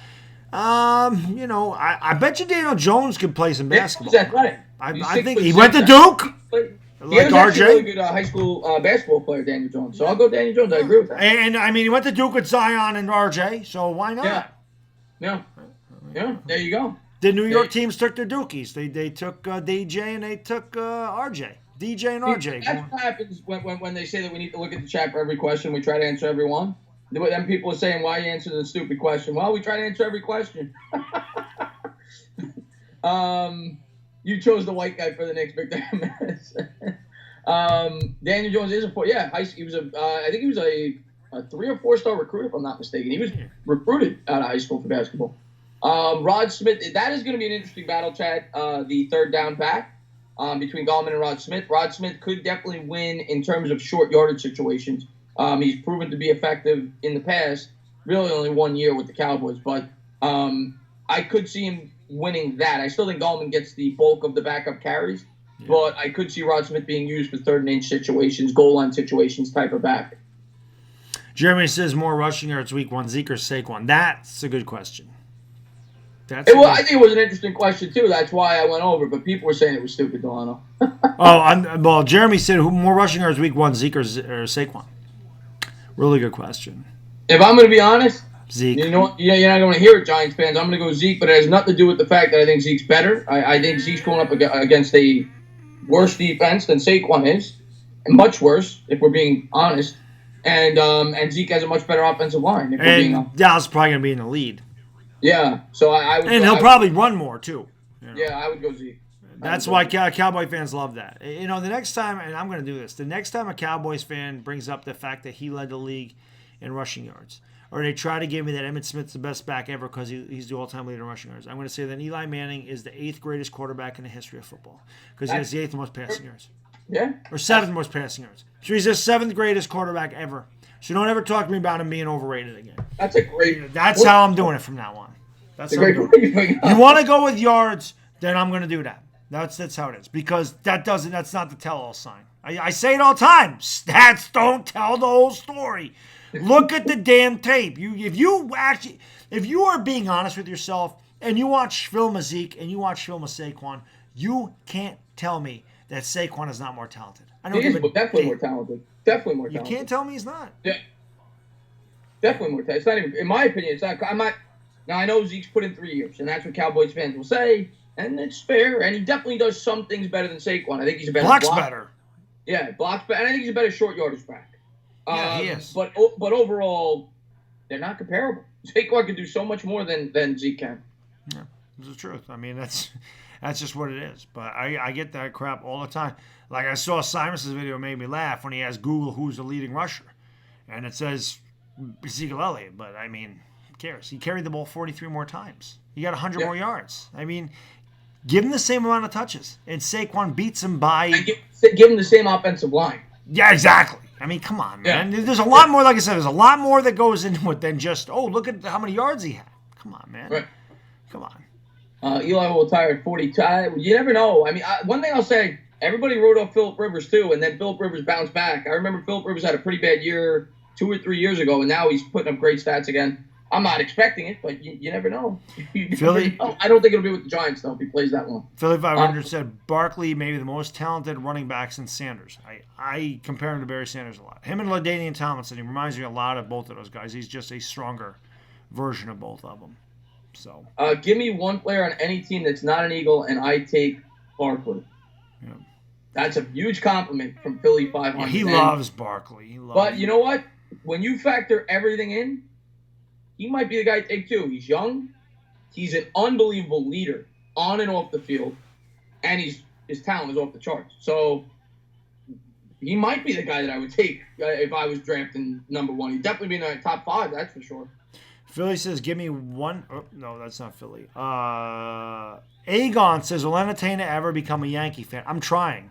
I bet you Daniel Jones could play some basketball. He's athletic. I think he went to Duke. He was actually a really good high school basketball player, Daniel Jones. So I'll go Daniel Jones. I agree with that. And I mean, he went to Duke with Zion and RJ, so why not? Yeah, there you go. The New York teams took their Dukies. They took DJ and they took RJ. DJ and RJ. That's what happens when they say that we need to look at the chat for every question. We try to answer every one. Then people are saying, why are you answering the stupid question? Well, we try to answer every question. You chose the white guy for the Knicks, Victor. Daniel Jones is he was I think he was a 3 or 4 star recruit, if I'm not mistaken. He was recruited out of high school for basketball. Rod Smith, that is going to be an interesting battle, Chad. The third down back between Gallman and Rod Smith. Rod Smith could definitely win in terms of short yardage situations. He's proven to be effective in the past, really only 1 year with the Cowboys, but I could see him winning that. I still think Gallman gets the bulk of the backup carries, but I could see Rod Smith being used for third and inch situations, goal line situations type of back. Jeremy says more rushing yards week 1, Zeke or Saquon. That's a good question. I think it was an interesting question, too. That's why I went over, but people were saying it was stupid, Delano. Well, Jeremy said more rushing yards week 1, Zeke or Saquon. Really good question. If I'm going to be honest, Zeke. You're not going to hear it, Giants fans. I'm going to go Zeke, but it has nothing to do with the fact that I think Zeke's better. I think Zeke's going up against a worse defense than Saquon is, and much worse, if we're being honest. And Zeke has a much better offensive line. And Dallas is probably going to be in the lead. Yeah, so I would. And he'll probably run more too. Yeah, I would go Zeke. That's why Cowboy fans love that. The next time, and I'm going to do this, the next time a Cowboys fan brings up the fact that he led the league in rushing yards, or they try to give me that Emmitt Smith's the best back ever because he's the all-time leader in rushing yards, I'm going to say that Eli Manning is the 8th greatest quarterback in the history of football because he has the 8th most passing yards. Yeah. Or 7th most passing yards. So he's the 7th greatest quarterback ever. So don't ever talk to me about him being overrated again. That's a great. That's how I'm doing it from now on. That's how I'm doing it. You want to go with yards, then I'm going to do that. That's how it is because that's not the tell-all sign. I say it all the time. Stats don't tell the whole story. Look at the damn tape. If you are being honest with yourself and you watch film of Zeke and you watch film of Saquon, you can't tell me that Saquon is not more talented. He is definitely more talented. Definitely more talented. You can't tell me he's not. Yeah. Definitely more talented. It's not even, in my opinion, it's not. I'm not. Now I know Zeke's put in 3 years, and that's what Cowboys fans will say, and it's fair. And he definitely does some things better than Saquon. I think he's a better blocks better. Yeah, blocks better, and I think he's a better short yardage back. Yeah, he is. But overall, they're not comparable. Saquon can do so much more than Zeke can. Yeah, it's the truth. I mean, that's just what it is. But I get that crap all the time. Like I saw Simon's video made me laugh when he asked Google who's the leading rusher, and it says Ezekiel Elliott. But I mean, who cares? He carried the ball 43 more times. He got 100 more yards. I mean, give him the same amount of touches, and Saquon beats him by. And give him the same offensive line. Yeah, exactly. I mean, come on, man. Yeah. There's a lot more, like I said, there's a lot more that goes into it than just, look at how many yards he had. Come on, man. Right. Come on. Eli will retire at 42. You never know. I mean, one thing I'll say, everybody wrote off Phillip Rivers, too, and then Phillip Rivers bounced back. I remember Phillip Rivers had a pretty bad year 2 or 3 years ago, and now he's putting up great stats again. I'm not expecting it, but you never know. Philly? I don't think it'll be with the Giants, though, if he plays that long. Philly 500 said Barkley may be the most talented running back since Sanders. I compare him to Barry Sanders a lot. Him and LaDainian Tomlinson, he reminds me a lot of both of those guys. He's just a stronger version of both of them. So, give me one player on any team that's not an Eagle, and I take Barkley. Yeah. That's a huge compliment from Philly 500. Yeah, he loves Barkley. But you know what? When you factor everything in, he might be the guy to take too. He's young. He's an unbelievable leader on and off the field. And his talent is off the charts. So he might be the guy that I would take if I was drafting number 1. He'd definitely be in the top 5, that's for sure. Philly says, give me one. Oh, no, that's not Philly. Aegon says, will Entertainah ever become a Yankee fan? I'm trying.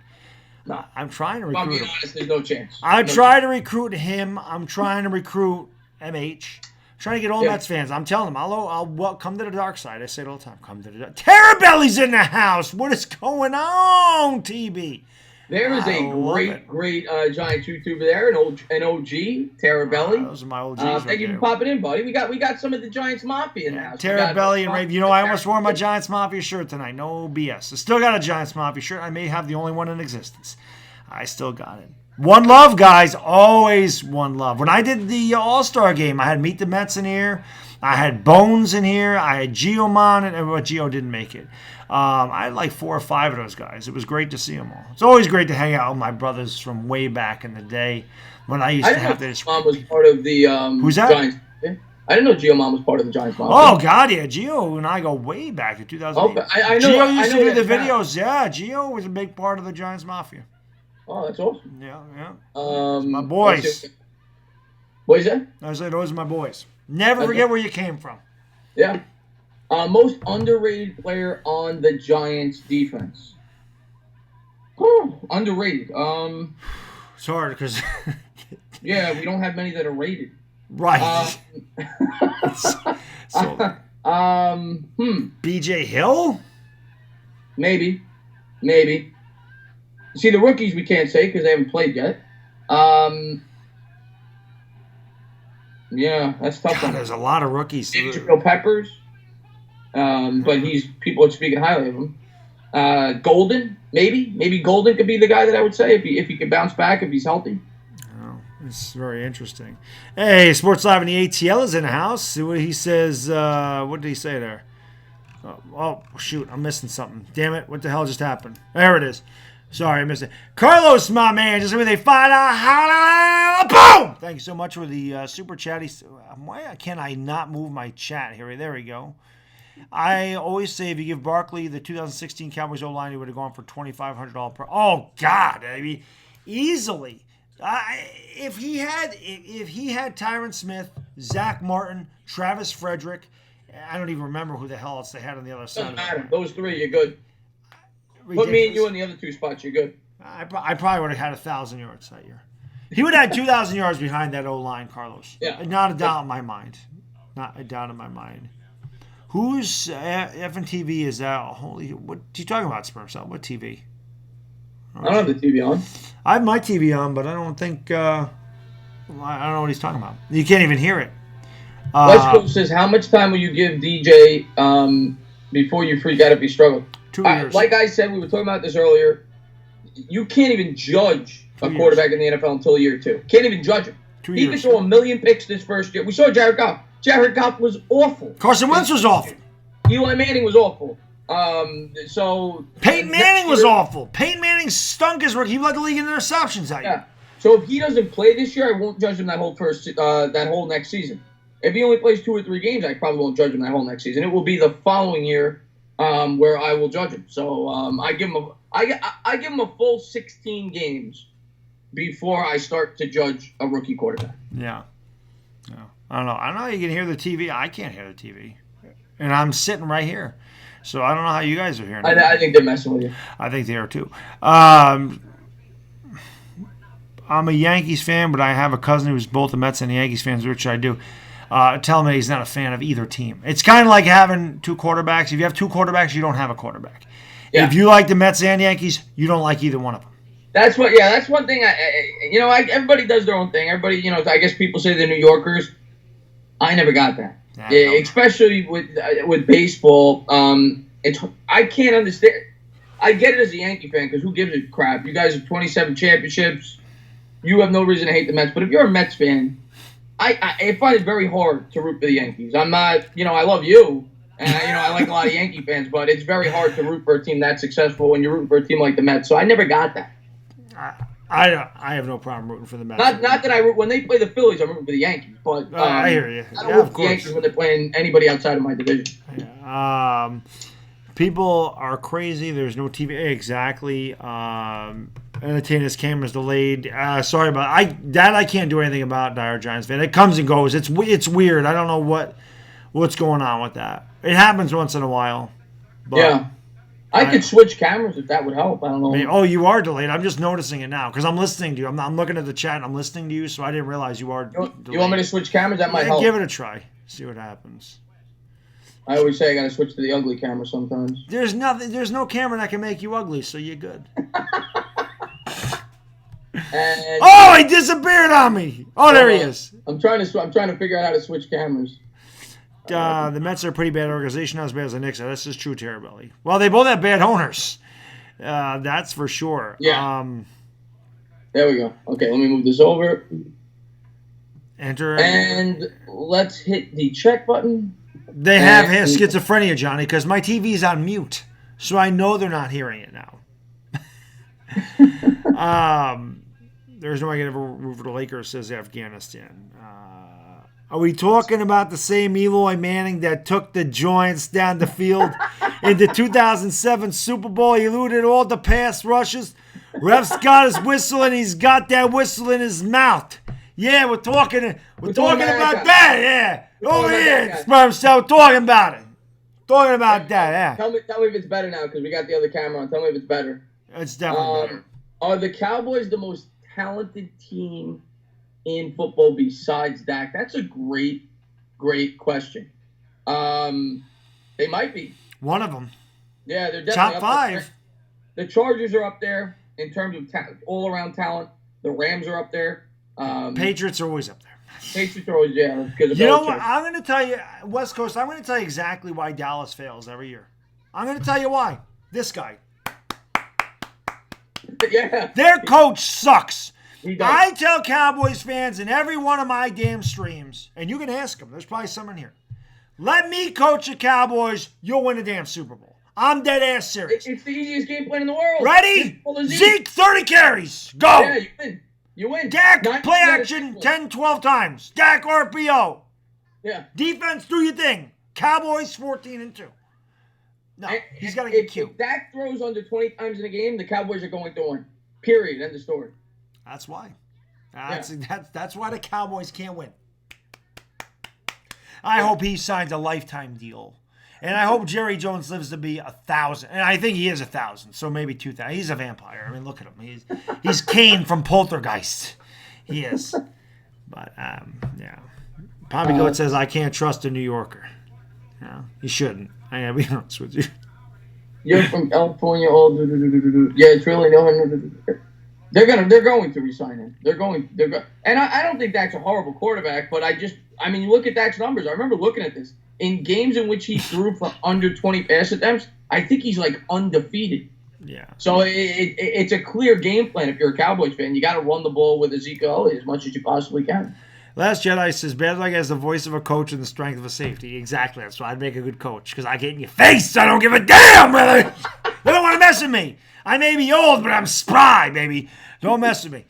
No. I'm trying to recruit him. I'll be honest, there's no chance. I try to recruit him. I'm trying to recruit MH. Trying to get all Mets fans. I'm telling them, I'll come to the dark side. I say it all the time. Come to the dark. Terrabelly's in the house. What is going on, TB? There is a great Giants YouTuber there, an OG, Terrabelly. Those are my OGs. Thank you for popping in, buddy. We got some of the Giants Mafia in the house. Terrabelly and Ray. You know, I almost wore my Giants Mafia shirt tonight. No BS. I still got a Giants Mafia shirt. I may have the only one in existence. I still got it. One love, guys. Always one love. When I did the All-Star game, I had Meet the Mets in here. I had Bones in here. I had Geomon, and Geo didn't make it. I had like 4 or 5 of those guys. It was great to see them all. It's always great to hang out with my brothers from way back in the day when I used to have this. Geomon was part of the Who's that? Giants. I didn't know Geomon was part of the Giants. Oh, God, yeah. Geo and I go way back to 2008. Oh, I know. Geo used to do the videos. Yeah, Geo was a big part of the Giants Mafia. Oh, that's awesome. Yeah. My boys. What is that? I said those are my boys. Never forget where you came from. Yeah. Most underrated player on the Giants defense. Underrated. It's hard because. Yeah, we don't have many that are rated. Right. BJ Hill? Maybe. See, the rookies we can't say because they haven't played yet. Yeah, that's tough. God, there's a lot of rookies. Jabril Peppers, but people are speaking highly of him. Golden, maybe Golden could be the guy that I would say if he could bounce back if he's healthy. Oh, it's very interesting. Hey, Sports Live and the ATL is in the house. He says, what did he say there? Oh, shoot, I'm missing something. Damn it, what the hell just happened? There it is. Sorry, I missed it. Carlos, my man, just with a $5 boom! Thank you so much for the super chat. Why can I not move my chat here? There we go. I always say if you give Barkley the 2016 Cowboys O-line, he would have gone for $2,500 per. Oh God! I mean, easily. If he had Tyron Smith, Zach Martin, Travis Frederick, I don't even remember who the hell else they had on the other side. Doesn't matter. Those 3, you're good. Ridiculous. Put me and you in the other 2 spots, you're good. I probably would have had 1,000 yards that year. He would have had 2,000 yards behind that O-line, Carlos. Yeah. Not a doubt in my mind. Not a doubt in my mind. Whose FNTV is that? Holy, what are you talking about, SpermCell? What TV? I don't have the TV on. I have my TV on, but I don't think. I don't know what he's talking about. You can't even hear it. Westbrook says, "How much time will you give DJ before you freak out if he struggles?" 2 years. Like I said, we were talking about this earlier. You can't even judge a quarterback in the NFL until year 2. Can't even judge him. He could throw 1,000,000 picks this first year. We saw Jared Goff. Jared Goff was awful. Carson Wentz was awful. Eli Manning was awful. Peyton Manning was awful. Peyton Manning stunk his rookie. He led the league in interceptions that year. So if he doesn't play this year, I won't judge him that whole next season. If he only plays 2 or 3 games, I probably won't judge him that whole next season. It will be the following year where I will judge him. So I give him a full 16 games before I start to judge a rookie quarterback. Yeah. I don't know. I don't know how you can hear the TV. I can't hear the TV. And I'm sitting right here. So I don't know how you guys are hearing it. I think they're messing with you. I think they are too. I'm a Yankees fan, but I have a cousin who's both the Mets and the Yankees fans. Which I do. Tell me he's not a fan of either team. It's kind of like having 2 quarterbacks. If you have 2 quarterbacks, you don't have a quarterback. Yeah. If you like the Mets and Yankees, you don't like either one of them. That's one thing. Everybody does their own thing. Everybody, I guess people say they're New Yorkers. I never got that. Yeah, especially with baseball. I can't understand. I get it as a Yankee fan because who gives a crap? You guys have 27 championships. You have no reason to hate the Mets. But if you're a Mets fan, I find it very hard to root for the Yankees. I'm not, I love you, and I like a lot of Yankee fans, but it's very hard to root for a team that successful when you're rooting for a team like the Mets. So I never got that. I have no problem rooting for the Mets. Not that I root when they play the Phillies. I'm rooting for the Yankees, but I hear you. I don't root for the Yankees when they're playing anybody outside of my division. Yeah. People are crazy. There's no TV. Exactly. Entertainah's camera's delayed. Sorry about I can't do anything about DieHardGiantsFan. It comes and goes. It's weird. I don't know what's going on with that. It happens once in a while. But yeah. I could switch cameras if that would help. I don't know. Oh, you are delayed. I'm just noticing it now because I'm listening to you. I'm looking at the chat and I'm listening to you, so I didn't realize you are delayed. You want me to switch cameras? That might help. Give it a try. See what happens. I always say I gotta switch to the ugly camera sometimes. There's no camera that can make you ugly, so you're good. Oh, he disappeared on me. Oh, there he is. I'm trying to figure out how to switch cameras. The Mets are a pretty bad organization, not as bad as the Knicks. This is true, Terrabelli. Well, they both have bad owners. That's for sure. Yeah. There we go. Okay, let me move this over. Enter. And let's hit the check button. They have schizophrenia, Johnny, because my TV's on mute, so I know they're not hearing it now. There's no way I can ever root for the Lakers, says Afghanistan. Are we talking about the same Eloy Manning that took the Giants down the field in the 2007 Super Bowl? He eluded all the pass rushes. Ref's got his whistle, and he's got that whistle in his mouth. Yeah, we're talking about that. Yeah, over here, SpermCell, talking about it. Talking about that. Yeah. Tell me if it's better now because we got the other camera on. Tell me if it's better. It's definitely better. Are the Cowboys the most talented team in football besides Dak? That's a great question. They might be. One of them. Yeah, they're definitely top 5. The Chargers are up there in terms of all-around talent. The Rams are up there. Patriots are always up there. Patriots are always, yeah. Because you know what? I'm going to tell you, West Coast, I'm going to tell you exactly why Dallas fails every year. I'm going to tell you why. This guy. Yeah. Their coach sucks. He does. I tell Cowboys fans in every one of my damn streams, and you can ask them, there's probably someone here. Let me coach the Cowboys, you'll win the damn Super Bowl. I'm dead ass serious. It's the easiest game plan in the world. Ready? Zeke, 30 carries. Go. Yeah, you win. You win. Dak, play action 10, 12 times. Dak, RPO. Yeah. Defense, do your thing. Cowboys, 14-2. No, he's got to get cute. If Dak throws under 20 times in a game, the Cowboys are going to win. Period. End of story. That's why. That's why the Cowboys can't win. I hope he signs a lifetime deal. And I hope Jerry Jones lives to be 1,000. And I think he is 1,000, so maybe 2,000. He's a vampire. I mean, look at him. He's Kane from Poltergeist. He is. But, yeah. Poppy Goat says, I can't trust a New Yorker. No, he shouldn't. I gotta be honest with you. You're from California. Yeah, it's really no. They're going to resign him. And I don't think Dak's a horrible quarterback, but you look at Dak's numbers. I remember looking at this. In games in which he threw for under 20 pass attempts, I think he's like undefeated. Yeah. So it's a clear game plan if you're a Cowboys fan. You got to run the ball with Ezekiel as much as you possibly can. Last Jedi says, Baddog has the voice of a coach and the strength of a safety. Exactly. That's why I'd make a good coach, because I get in your face. I don't give a damn, brother. They don't want to mess with me. I may be old, but I'm spry, baby. Don't mess with me.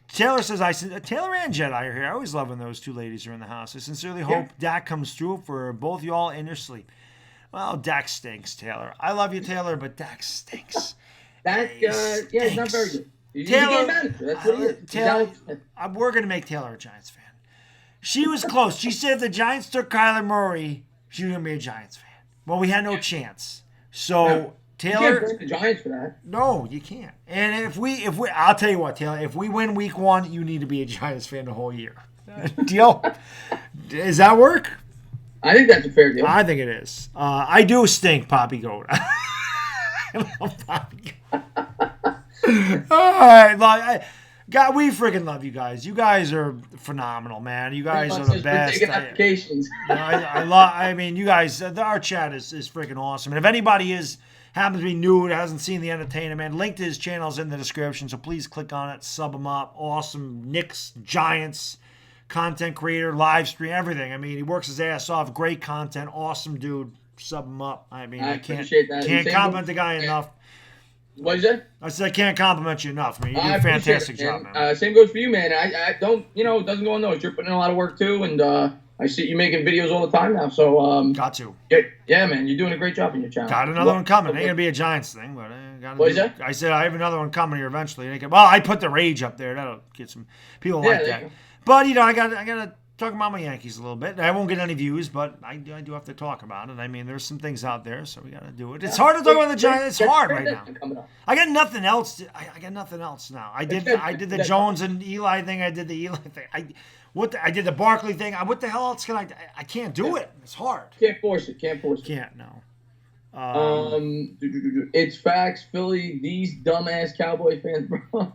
Taylor says, Taylor and Jedi are here. I always love when those two ladies are in the house. I sincerely hope Dak comes through for both y'all in your sleep. Well, Dak stinks, Taylor. I love you, Taylor, but Dak stinks. He's not very good. Taylor, that's what he is. Taylor, we're going to make Taylor a Giants fan. She was close. She said if the Giants took Kyler Murray, she was going to be a Giants fan. Well, we had no chance. So, Taylor, you can't blame the Giants for that. No, you can't. And if we, I'll tell you what, Taylor, if we win week 1, you need to be a Giants fan the whole year. Deal? Does that work? I think that's a fair deal. I think it is. I do stink, Poppy Goat. I love Poppy Goat. All right, God, we freaking love you guys. You guys are phenomenal, man. You guys are the best. Taking applications. I mean, you guys, our chat is freaking awesome. And if anybody happens to be new and hasn't seen the Entertainah, man, link to his channel's in the description. So please click on it, sub him up. Awesome Knicks, Giants, content creator, live stream, everything. I mean, he works his ass off. Great content. Awesome dude. Sub him up. I mean, I can't compliment the guy enough. What is that? I said I can't compliment you enough. I mean, you do a fantastic job, man. Same goes for you, man. I don't, it doesn't go unnoticed. You're putting in a lot of work too, and I see you making videos all the time now. So got to. Yeah, man, you're doing a great job in your channel. Got another one coming. Ain't gonna be a Giants thing, but I got. What is that? I said I have another one coming here eventually. Well, I put the rage up there. That'll get some people like that. But I gotta talk about my Yankees a little bit. I won't get any views, but I do have to talk about it. I mean, there's some things out there, so we got to do it. It's hard to talk about the Giants. It's hard right now. I got nothing else. I got nothing else now. I did the Jones and Eli thing. I did the Eli thing. I did the Barkley thing. What the hell else can I? I can't do it. It's hard. Can't force it. Can't no. It's facts, Philly. These dumbass Cowboy fans, bro.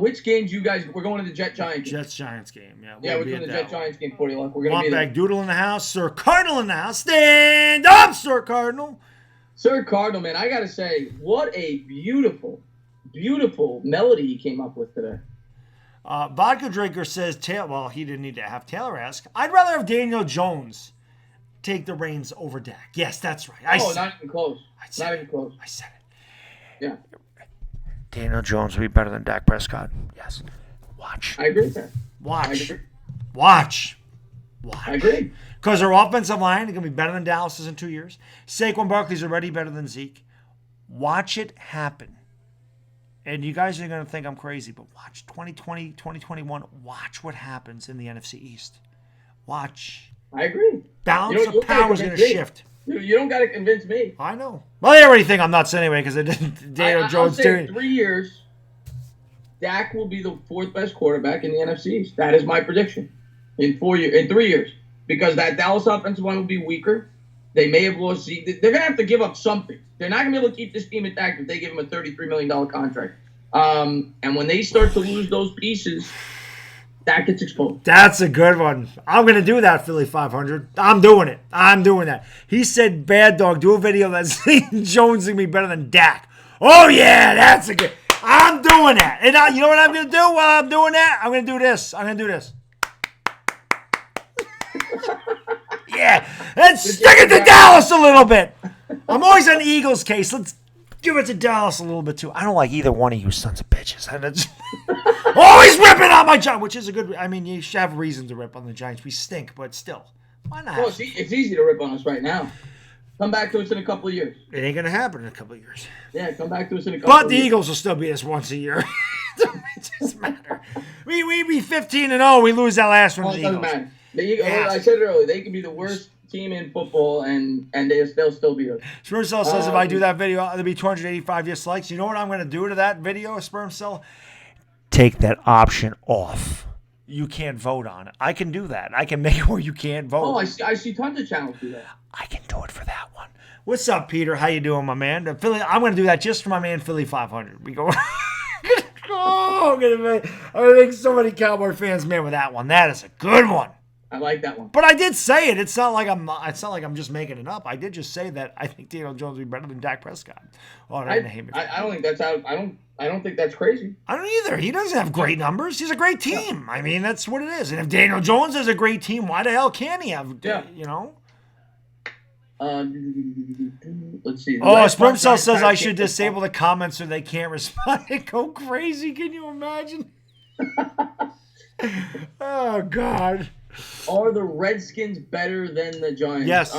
Which games you guys? We're going to the Giants. Giants game. Yeah, we're doing the Giants game. 40 luck. We're gonna be there. Doodle in the house. Sir Cardinal in the house. Stand up, Sir Cardinal. Sir Cardinal, man. I gotta say, what a beautiful, beautiful melody he came up with today. Vodka Drinker says, well, he didn't need to have Taylor ask. I'd rather have Daniel Jones take the reins over Dak. Yes, that's right. Not even close. Not even close. I said it. Yeah. Daniel Jones will be better than Dak Prescott. Yes. Watch. I agree with that. Watch. I agree. Because their offensive line is going to be better than Dallas's in 2 years. Saquon Barkley's already better than Zeke. Watch it happen. And you guys are going to think I'm crazy, but watch 2020, 2021. Watch what happens in the NFC East. Watch. I agree. Balance of power is going to shift. You don't got to convince me. I know. Well, they already think I'm nuts anyway because I didn't. Daniel Jones doing 3 years. Dak will be the fourth best quarterback in the NFC East. That is my prediction. In 3 years, because that Dallas offensive line will be weaker. They may have lost Zeke. They're going to have to give up something. They're not going to be able to keep this team intact if they give him a $33 million contract. And when they start to lose those pieces, that gets exposed. That's a good one. I'm going to do that, Philly 500. I'm doing it. I'm doing that. He said, Bad Dog, do a video that's Jones is going to be better than Dak. Oh, yeah, that's a good. I'm doing that. And you know what I'm going to do while I'm doing that? I'm going to do this. Yeah, let's stick it to Dallas a little bit. I'm always on the Eagles' case. Let's give it to Dallas a little bit, too. I don't like either one of you sons of bitches. And it's always ripping on my Giants, which is a good... I mean, you should have reason to rip on the Giants. We stink, but still. Why not? Well, it's easy to rip on us right now. Come back to us in a couple of years. It ain't going to happen in a couple of years. Yeah, come back to us in a couple of years. But the Eagles will still beat us once a year. It doesn't matter. We be 15-0. We lose that last one to the Eagles. It doesn't matter. The Eagles, I said it earlier, they can be the worst team in football, and they'll still be us. SpermCell says if I do that video, there'll be 285 dislikes. You know what I'm going to do to that video, SpermCell? Take that option off. You can't vote on it. I can do that. I can make it where you can't vote. Oh, I see tons of channels do that. I can do it for that one. What's up, Peter? How you doing, my man? Philly, I'm going to do that just for my man, Philly 500. We go... I'm going to make so many Cowboy fans mad with that one. That is a good one. I like that one. But I did say it. It's not like I'm just making it up. I did just say that I think Daniel Jones will be better than Dak Prescott. Oh, I don't think that's out. I don't think that's crazy. I don't either. He doesn't have great numbers. He's a great team. I mean, that's what it is. And if Daniel Jones has a great team, why the hell can't he have? You know. Let's see. SpermCell says I should disable the comments so they can't respond. They go crazy. Can you imagine? Oh God. Are the Redskins better than the Giants? Yes.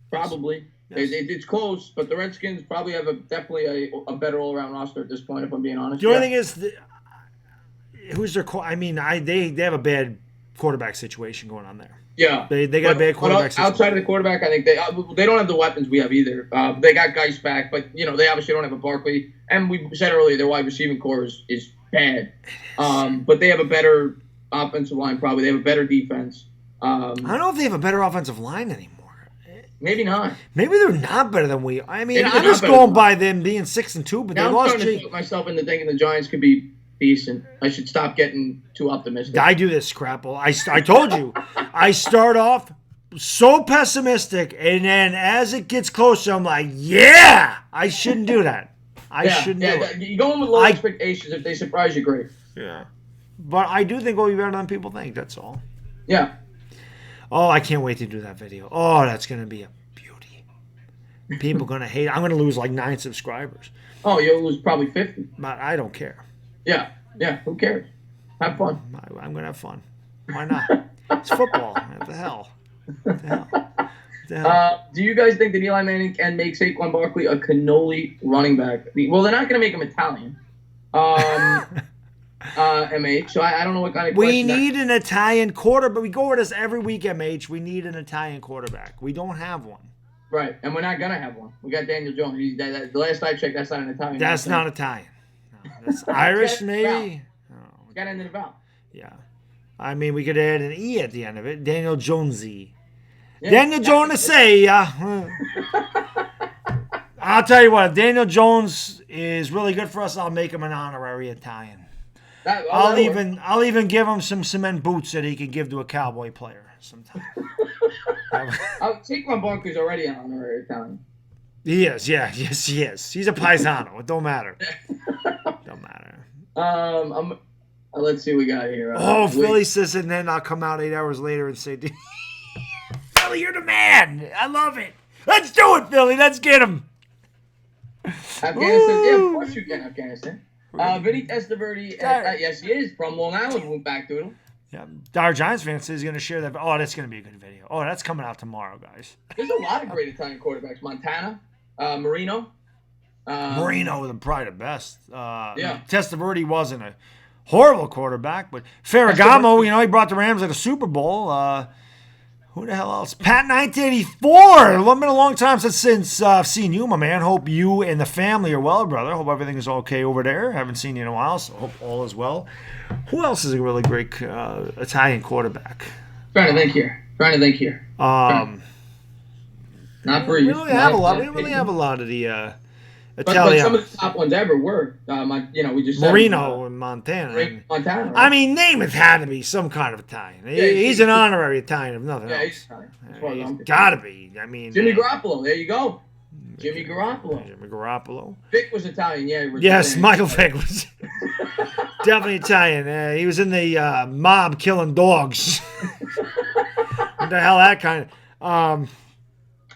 Probably. Yes. It's close, but the Redskins probably have definitely a better all-around roster at this point, if I'm being honest. The only thing is, who's their? I mean, they have a bad quarterback situation going on there. Yeah, they got a bad quarterback situation. Outside of the quarterback, I think they don't have the weapons we have either. They got guys back, but they obviously don't have a Barkley. And we said earlier, their wide receiving core is bad. But they have a better offensive line, probably. They have a better defense. I don't know if they have a better offensive line anymore. Maybe not. Maybe they're not better than we. I mean, Maybe I'm they're just not better going than by them being 6-2, but Now they I'm lost. starting to talk myself into thinking the Giants could be decent. I should stop getting too optimistic. I do this, Scrapple. I told you. I start off so pessimistic, and then as it gets closer, I'm like, yeah, I shouldn't do that. I shouldn't do it. You go in with low expectations. If they surprise you, great. Yeah. But I do think we'll be better than people think. That's all. Yeah. Oh, I can't wait to do that video. Oh, that's going to be a beauty. People going to hate it. I'm going to lose like 9 subscribers. Oh, you'll lose probably 50. But I don't care. Yeah. Who cares? Have fun. I'm going to have fun. Why not? It's football. What the hell? What the hell? Do you guys think that Eli Manning can make Saquon Barkley a cannoli running back? Well, they're not going to make him Italian. MH. So I don't know what kind of we need an Italian quarterback. We go over this every week, MH. We need an Italian quarterback. We don't have one. Right, and we're not gonna have one. We got Daniel Jones. The last I checked, that's not an Italian. That's not Italian. No, that's Irish, maybe. Oh, got to end in a vowel. Yeah, I mean we could add an E at the end of it. Daniel Jonesy. Yeah, Daniel Jones say. I'll tell you what. If Daniel Jones is really good for us, I'll make him an honorary Italian. I'll even give him some cement boots that he can give to a cowboy player sometime. Saquon Barkley's already an honorary Italian. He is, yeah. Yes, he is. He's a paisano. It don't matter. Don't matter. Let's see what we got here. Philly says, and then I'll come out 8 hours later and say, Philly, you're the man. I love it. Let's do it, Philly. Let's get him. Afghanistan. Yeah, of course you can, Afghanistan. Vinny Testaverde, yes, he is from Long Island. Went back to him. Yeah, DieHardGiantsFan says he's going to share that. Oh, that's going to be a good video. Oh, that's coming out tomorrow, guys. There's a lot of great Italian quarterbacks. Montana, Marino. Marino, probably the best. Yeah. Testaverde wasn't a horrible quarterback, but Ferragamo, he brought the Rams to the Super Bowl. Who the hell else? Pat 1984. It's been a long time since I've seen you, my man. Hope you and the family are well, brother. Hope everything is okay over there. Haven't seen you in a while, so hope all is well. Who else is a really great Italian quarterback? Trying to think here. Not for you. We don't have a lot. We don't really have a lot of the Italian. But some of the top ones ever were, we just said Marino and Montana. Montana. Right? I mean, Namath had to be some kind of Italian. He's an honorary Italian, if nothing else. He's Italian. He's got to be. I mean, Jimmy Garoppolo. There you go. Jimmy Garoppolo. Vic was Italian. Yeah. Yes, Michael Vick was definitely Italian. He was in the mob killing dogs. What the hell that kind of.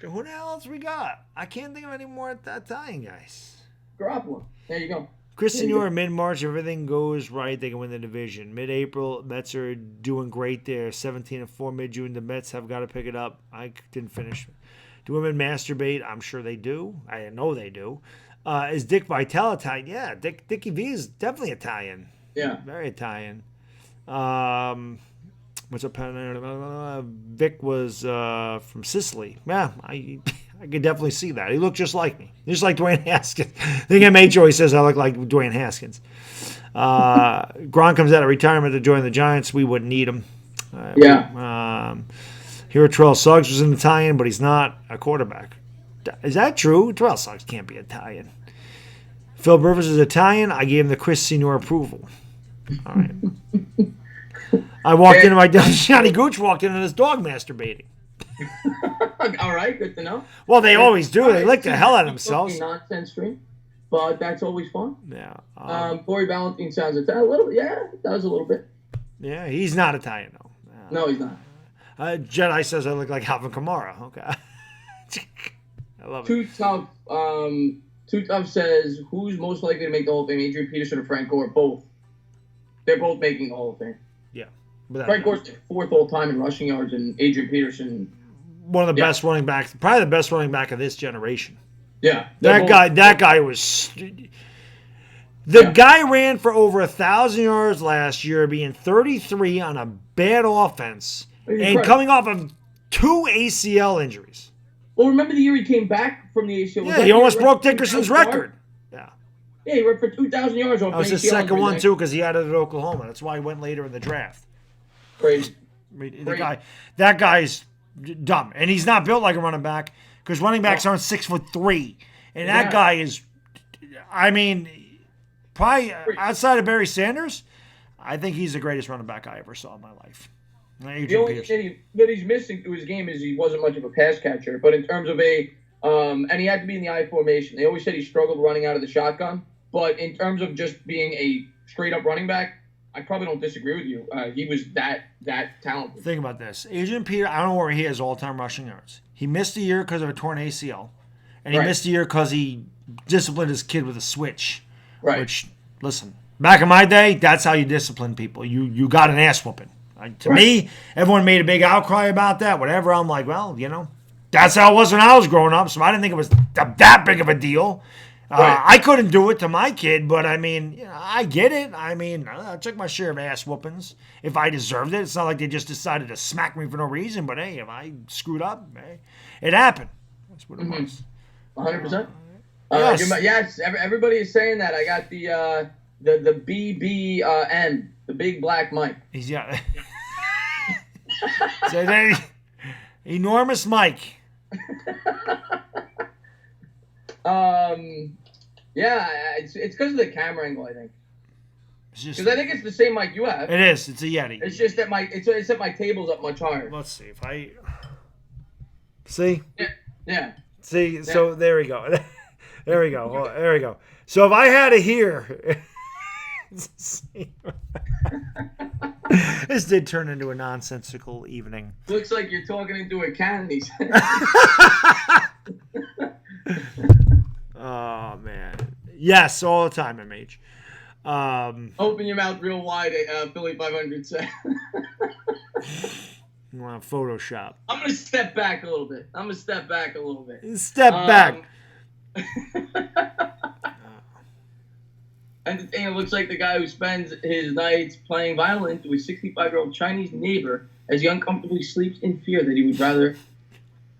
Who the hell else we got? I can't think of any more Italian guys. Garoppolo. There you go. Chris Senior, mid-March, if everything goes right, they can win the division. Mid-April, Mets are doing great there. 17-4 mid-June. The Mets have got to pick it up. I didn't finish. Do women masturbate? I'm sure they do. I know they do. Is Dick Vitale Italian? Yeah, Dickie V is definitely Italian. Yeah. Very Italian. What's up? Vic was from Sicily. Yeah, I could definitely see that. He looked just like me. Just like Dwayne Haskins. I think MH always says I look like Dwayne Haskins. Gronk comes out of retirement to join the Giants. We wouldn't need him. Here, Terrell Suggs was an Italian, but he's not a quarterback. Is that true? Terrell Suggs can't be Italian. Phil Rivers is Italian. I gave him the Chris Senior approval. All right. I walked into my Johnny Gooch walked into this dog masturbating. All right, good to know. Well, they always do. They lick the hell out of themselves. Nonsense stream, but that's always fun. Yeah. Corey Ballantine sounds Italian. A little bit. Yeah, it does a little bit. Yeah, he's not Italian though. No, he's not. Jedi says I look like Alvin Kamara. Okay. I love it. Too Tough says, who's most likely to make the Hall of Fame, Adrian Peterson or Frank Gore? Both. They're both making the Hall of Fame. Yeah. Frank Gore's 4th all-time in rushing yards, and Adrian Peterson, one of the best running backs, probably the best running back of this generation. Yeah. That guy was... The guy ran for over 1,000 yards last year, being 33 on a bad offense, and coming off of 2 ACL injuries. Well, remember the year he came back from the ACL? Yeah, he almost broke Dickerson's record. Yeah. Yeah, he ran for 2,000 yards off. That was his second one, too, because he had it at Oklahoma. That's why he went later in the draft. Crazy. That guy's dumb. And he's not built like a running back because running backs aren't 6'3", and that guy is. I mean, probably outside of Barry Sanders, I think he's the greatest running back I ever saw in my life. The only thing that he's missing to his game is he wasn't much of a pass catcher. But in terms of and he had to be in the I formation. They always said he struggled running out of the shotgun. But in terms of just being a straight-up running back, I probably don't disagree with you. He was that talented. Think about this. Adrian Peter, I don't know where he has all-time rushing yards. He missed a year because of a torn ACL. And he missed a year because he disciplined his kid with a switch. Right. Which, listen, back in my day, that's how you discipline people. You got an ass whooping. To me, everyone made a big outcry about that, whatever. I'm like, well, that's how it was when I was growing up, so I didn't think it was that big of a deal. I couldn't do it to my kid, but I mean, I get it. I mean, I took my share of ass whoopings if I deserved it. It's not like they just decided to smack me for no reason, but hey, if I screwed up, hey, it happened. That's what it was. 100%. Yes. Everybody is saying that. I got the BBN, the Big Black Mike. He's so they, enormous Mike. It's because of the camera angle, I think. Because I think it's the same mic you have. It is. It's a Yeti. It's just that it's that my table's up much higher. Let's see if I see. Yeah. See. So there we go. There we go. Oh, there we go. So if I had it here. This did turn into a nonsensical evening. Looks like you're talking into a can. Oh man, yes, all the time, MH. Open your mouth real wide, Philly 500 said. You want to Photoshop? I'm gonna step back a little bit. Step back. Entertainah looks like the guy who spends his nights playing violin to his 65-year-old Chinese neighbor as he uncomfortably sleeps in fear that he would rather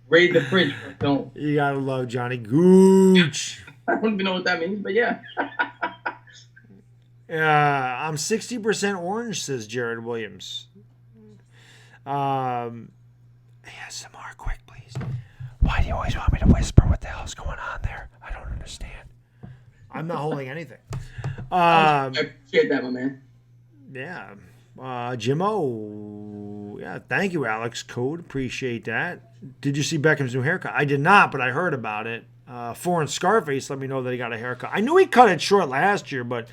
raid the fridge for a film. You gotta love Johnny Gooch. I don't even know what that means, but yeah. I'm 60% orange, says Jared Williams. ASMR, quick, please. Why do you always want me to whisper? What the hell's going on there? I don't understand. I'm not holding anything. I appreciate that, my man. Yeah. Jimmo. Yeah, thank you, Alex Code. Appreciate that. Did you see Beckham's new haircut? I did not, but I heard about it. Foreign Scarface let me know that he got a haircut. I knew he cut it short last year, but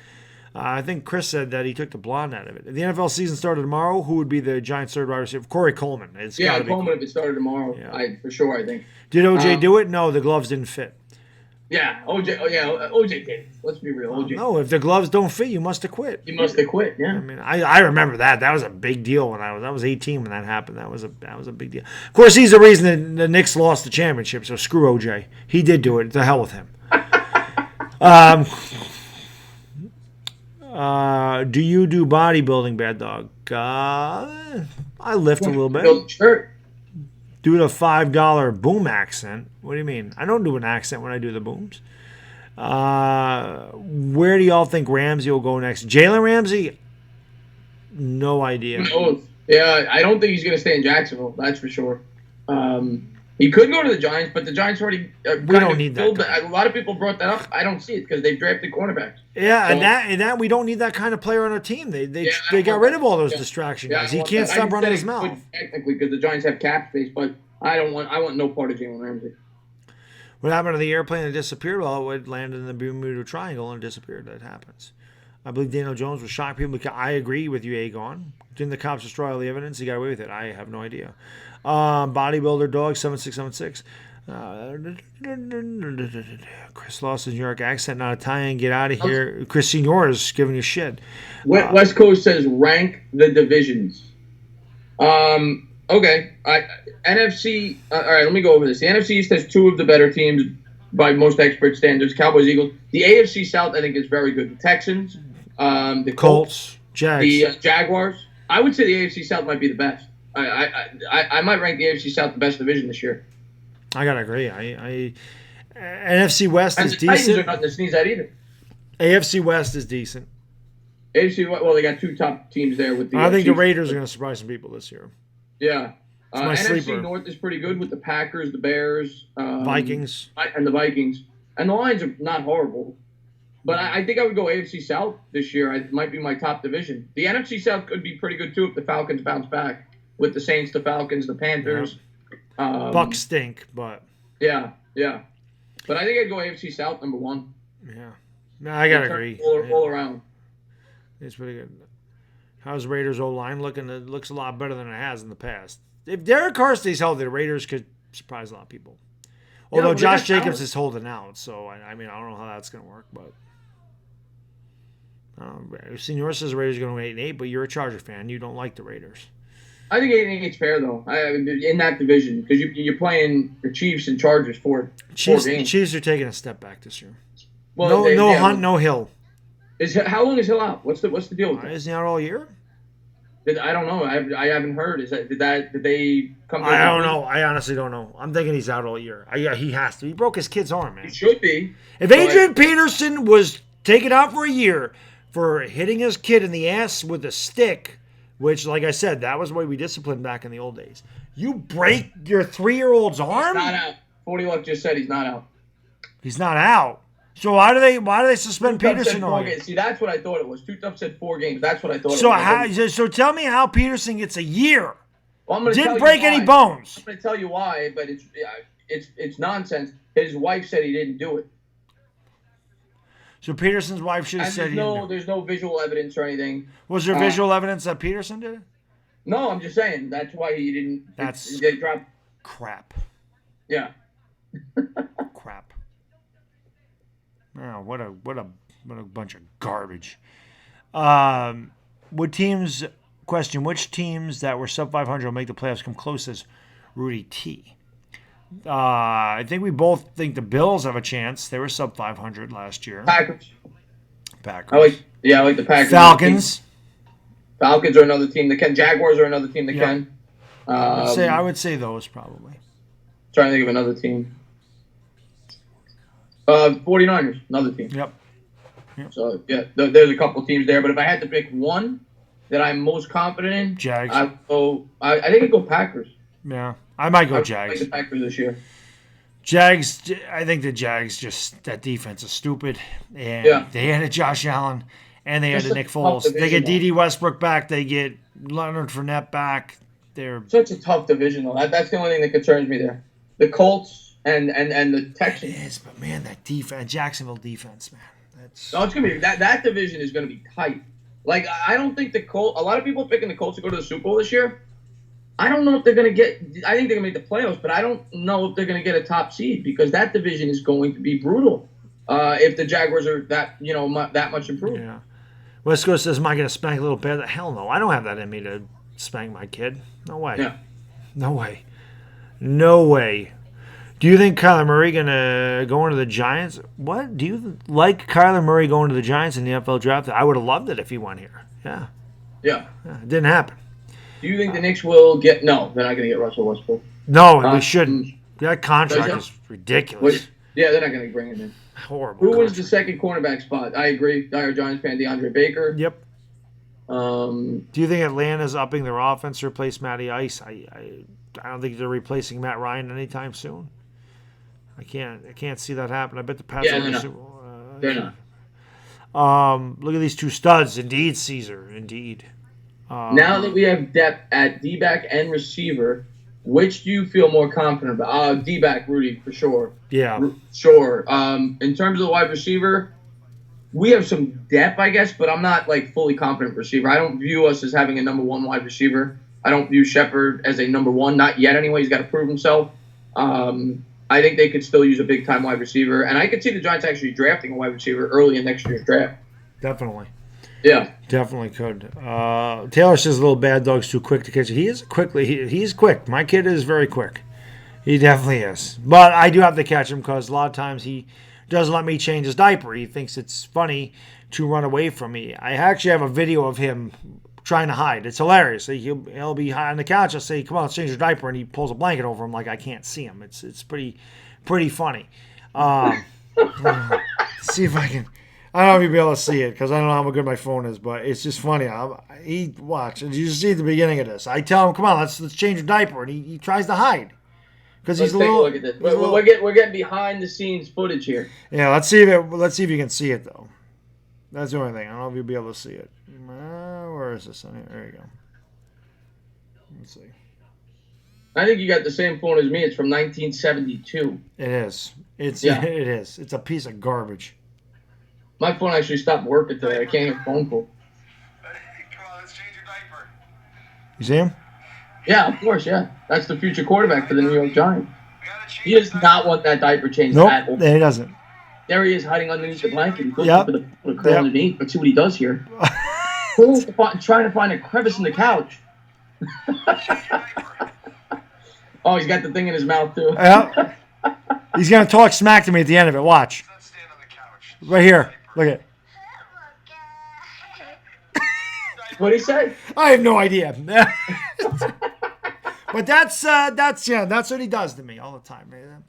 I think Chris said that he took the blonde out of it. If the NFL season started tomorrow, who would be the Giants' third wide receiver? Corey Coleman. Coleman if it started tomorrow. Yeah. For sure, I think. Did OJ do it? No, the gloves didn't fit. Yeah, OJ did it. Let's be real, OJ. No, if the gloves don't fit, you must have quit. You must have quit, yeah. I mean, I remember that. That was a big deal when I was 18 when that happened. That was a big deal. Of course, he's the reason that the Knicks lost the championship, so screw OJ. He did do it. To hell with him. Do you do bodybuilding, Bad Dog? I lift a little bit. Sure. Do the $5 boom accent. What do you mean? I don't do an accent when I do the booms. Where do y'all think Ramsey will go next? Jalen Ramsey? No idea. Yeah, I don't think he's going to stay in Jacksonville. That's for sure. He could go to the Giants, but the Giants already we don't need that. A lot of people brought that up. I don't see it because they've drafted cornerbacks. Yeah, so, and that we don't need that kind of player on our team. They got rid of all those distraction guys. He can't stop running his mouth. Technically, because the Giants have cap space, but I want no part of Jalen Ramsey. What happened to the airplane that disappeared? Well, it landed in the Bermuda Triangle and disappeared. That happens. I believe Daniel Jones was shocking people. I agree with you, Agon. Didn't the cops destroy all the evidence? He got away with it. I have no idea. Bodybuilder Dog 7676. Chris lost his New York accent, not Italian. Get out of here. Chris Senior's giving you shit. West Coast says rank the divisions. Okay. NFC. All right, let me go over this. The NFC East has two of the better teams by most expert standards, Cowboys, Eagles. The AFC South, I think, is very good. The Texans, the Colts, Jags. The Jaguars. I would say the AFC South might be the best. I might rank the AFC South the best division this year. I gotta agree. NFC West is decent. Titans are nothing to sneeze at either. AFC West is decent. AFC, well, they got two top teams there with the. I think the Raiders are going to surprise some people this year. Yeah, my NFC sleeper. North is pretty good with the Packers, the Bears, Vikings, and the Vikings. And the Lions are not horrible. But I think I would go AFC South this year. It might be my top division. The NFC South could be pretty good, too, if the Falcons bounce back. With the Saints, the Falcons, the Panthers. Yeah. Bucks stink, but... Yeah. But I think I'd go AFC South, number one. Yeah. No, I got to agree. All around. It's pretty good. How's Raiders' O-line looking? It looks a lot better than it has in the past. If Derek Carr stays healthy, the Raiders could surprise a lot of people. Although Josh Jacobs is holding out, so I mean, I don't know how that's going to work, but... Senor says the Raiders are going to win 8-8, but you're a Charger fan. You don't like the Raiders. I think 8-8 is fair, though, in that division, because you're playing the Chiefs and Chargers four games. The Chiefs are taking a step back this year. Well, no Hunt, no Hill. How long is Hill out? What's the deal with that? Isn't he out all year? I don't know. I haven't heard. Did they come? I don't know. I honestly don't know. I'm thinking he's out all year. Yeah, he has to. He broke his kid's arm, man. He should be. If Adrian Peterson was taken out for a year for hitting his kid in the ass with a stick, which, like I said, that was the way we disciplined back in the old days. You break your 3-year-old's arm? He's not out. 40 Luck just said he's not out. He's not out. So why do they suspend Peterson on it? See, that's what I thought it was. Two Tough said 4 games. That's what I thought it was. So tell me how Peterson gets a year. Well, didn't break any bones. I'm going to tell you why, but it's nonsense. His wife said he didn't do it. So Peterson's wife should have said he didn't do it. There's no visual evidence or anything. Was there visual evidence that Peterson did it? No, I'm just saying. That's why he didn't. They dropped. Crap. Yeah. Crap. Oh, what a bunch of garbage. Which teams that were sub 500 will make the playoffs come close as Rudy T? I think we both think the Bills have a chance. They were sub 500 last year. Packers. I like the Packers. Falcons. Falcons are another team that can. Jaguars are another team that can. I would say those probably. Trying to think of another team. 49ers, another team. Yep. So, yeah, there's a couple teams there. But if I had to pick one that I'm most confident in, Jags. I think I'd go Packers. Yeah, I might go Jags. I like the Packers this year. Jags, I think the Jags that defense is stupid. And they had a Josh Allen, and they had a Nick Foles. They get D.D. Westbrook back. They get Leonard Fournette back. They're such a tough division, though. That's the only thing that concerns me there. The Colts and the Texans. It is, but man, that defense, Jacksonville defense, man. It's gonna be that division is gonna be tight. Like, I don't think the Colts. A lot of people picking the Colts to go to the Super Bowl this year. I don't know if they're gonna get. I think they're gonna make the playoffs, but I don't know if they're gonna get a top seed because that division is going to be brutal. If the Jaguars are that much improved. Yeah. West Coast says, "Am I gonna spank a little bit?" Hell no, I don't have that in me to spank my kid. No way. Yeah. No way. No way. Do you think Kyler Murray gonna go into the Giants? What? Do you like Kyler Murray going to the Giants in the NFL draft? I would have loved it if he went here. Yeah. It didn't happen. Do you think the Knicks will get? No, they're not going to get Russell Westbrook. No, we shouldn't. That contract is ridiculous. They're not going to bring him in. Horrible. Who wins the second cornerback spot? I agree. DieHardGiantsFan fan DeAndre Baker. Yep. Do you think Atlanta's upping their offense to replace Matty Ice? I don't think they're replacing Matt Ryan anytime soon. I can't see that happen. I bet the Pats they're not. Look at these two studs. Indeed, Caesar. Indeed. Now that we have depth at D-back and receiver, which do you feel more confident about? D-back, Rudy, for sure. Yeah. Sure. In terms of the wide receiver, we have some depth, I guess, but I'm not fully confident receiver. I don't view us as having a number one wide receiver. I don't view Shepard as a number one, not yet anyway. He's got to prove himself. I think they could still use a big-time wide receiver, and I could see the Giants actually drafting a wide receiver early in next year's draft. Definitely. Yeah. Definitely could. Taylor says Little Bad Dog's too quick to catch it. He is he's quick. My kid is very quick. He definitely is. But I do have to catch him because a lot of times he doesn't let me change his diaper. He thinks it's funny to run away from me. I actually have a video of him trying to hide. It's hilarious. He'll be high on the couch. I'll say, "Come on, let's change your diaper," and he pulls a blanket over him like I can't see him. It's pretty funny. See if I can. I don't know if you'll be able to see it because I don't know how good my phone is, but it's just funny. Watch. You see at the beginning of this. I tell him, "Come on, let's change your diaper," and he tries to hide because he's a little. Let's take a look at this. We're getting behind the scenes footage here. Yeah, let's see if you can see it though. That's the only thing. I don't know if you'll be able to see it. Where is this on here? There you go. Let's see. I think you got the same phone as me. It's from 1972. It is. It is. It's a piece of garbage. My phone actually stopped working today. I can't get phone call. Come on, let's change your diaper. You see him? Yeah, of course, yeah. That's the future quarterback for the New York Giants. He does not want that diaper changed at all. He doesn't. There he is hiding underneath the blanket. He's looking for the curl underneath. Let's see what he does here. Trying to find a crevice in the couch. Oh, he's got the thing in his mouth, too. Yeah. He's going to talk smack to me at the end of it. Watch. Right here. Look at it. What'd he say? I have no idea. But that's what he does to me all the time. Man.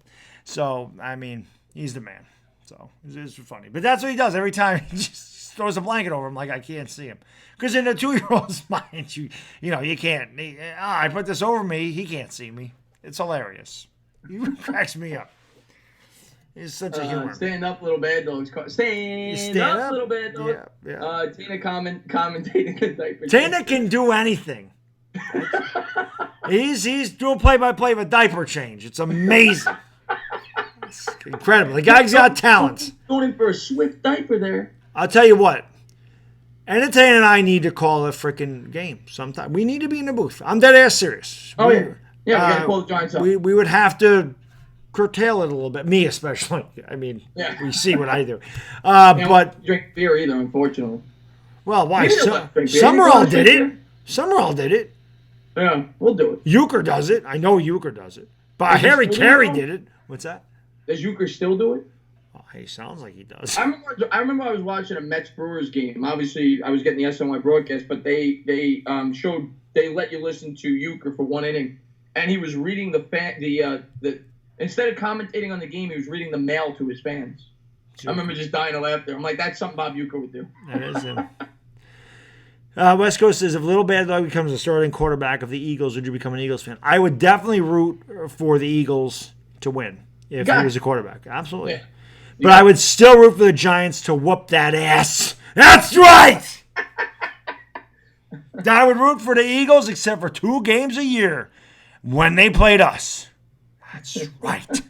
So, I mean, he's the man. So, it's funny. But that's what he does every time. He just throws a blanket over him like I can't see him. Because in a 2-year-old's mind, you can't. I put this over me. He can't see me. It's hilarious. He cracks me up. He's such a humor. Stand up, little bad dogs. Stand up, little bad dogs. Yeah. Tina commentating the diaper. Tina can do anything. He's doing play-by-play of a diaper change. It's amazing. It's incredible. The guy's got talent. Going for a swift diaper there. I'll tell you what. Entertainah and I need to call a freaking game sometime. We need to be in the booth. I'm dead ass serious. Oh, yeah. Yeah, we got to call the Giants up. We would have to curtail it a little bit. Me especially. I mean, we see what I do. But drink beer either, unfortunately. Well, why? Summerall did it. Summerall did it. Yeah, we'll do it. Euchre does it. I know Euchre does it. But Harry Carey did it. What's that? Does Euchre still do it? Oh, he sounds like he does. I remember I was watching a Mets Brewers game. Obviously, I was getting the SNY broadcast, but they let you listen to Euchre for one inning, and he was reading the instead of commentating on the game, he was reading the mail to his fans. I remember just dying of laughter. I'm like, that's something Bob Euchre would do. That is him. West Coast says, if Little Bad Dog becomes a starting quarterback of the Eagles, would you become an Eagles fan? I would definitely root for the Eagles to win if he was a quarterback. Absolutely. Yeah. But I would still root for the Giants to whoop that ass. That's right! I would root for the Eagles except for 2 games a year when they played us. That's right.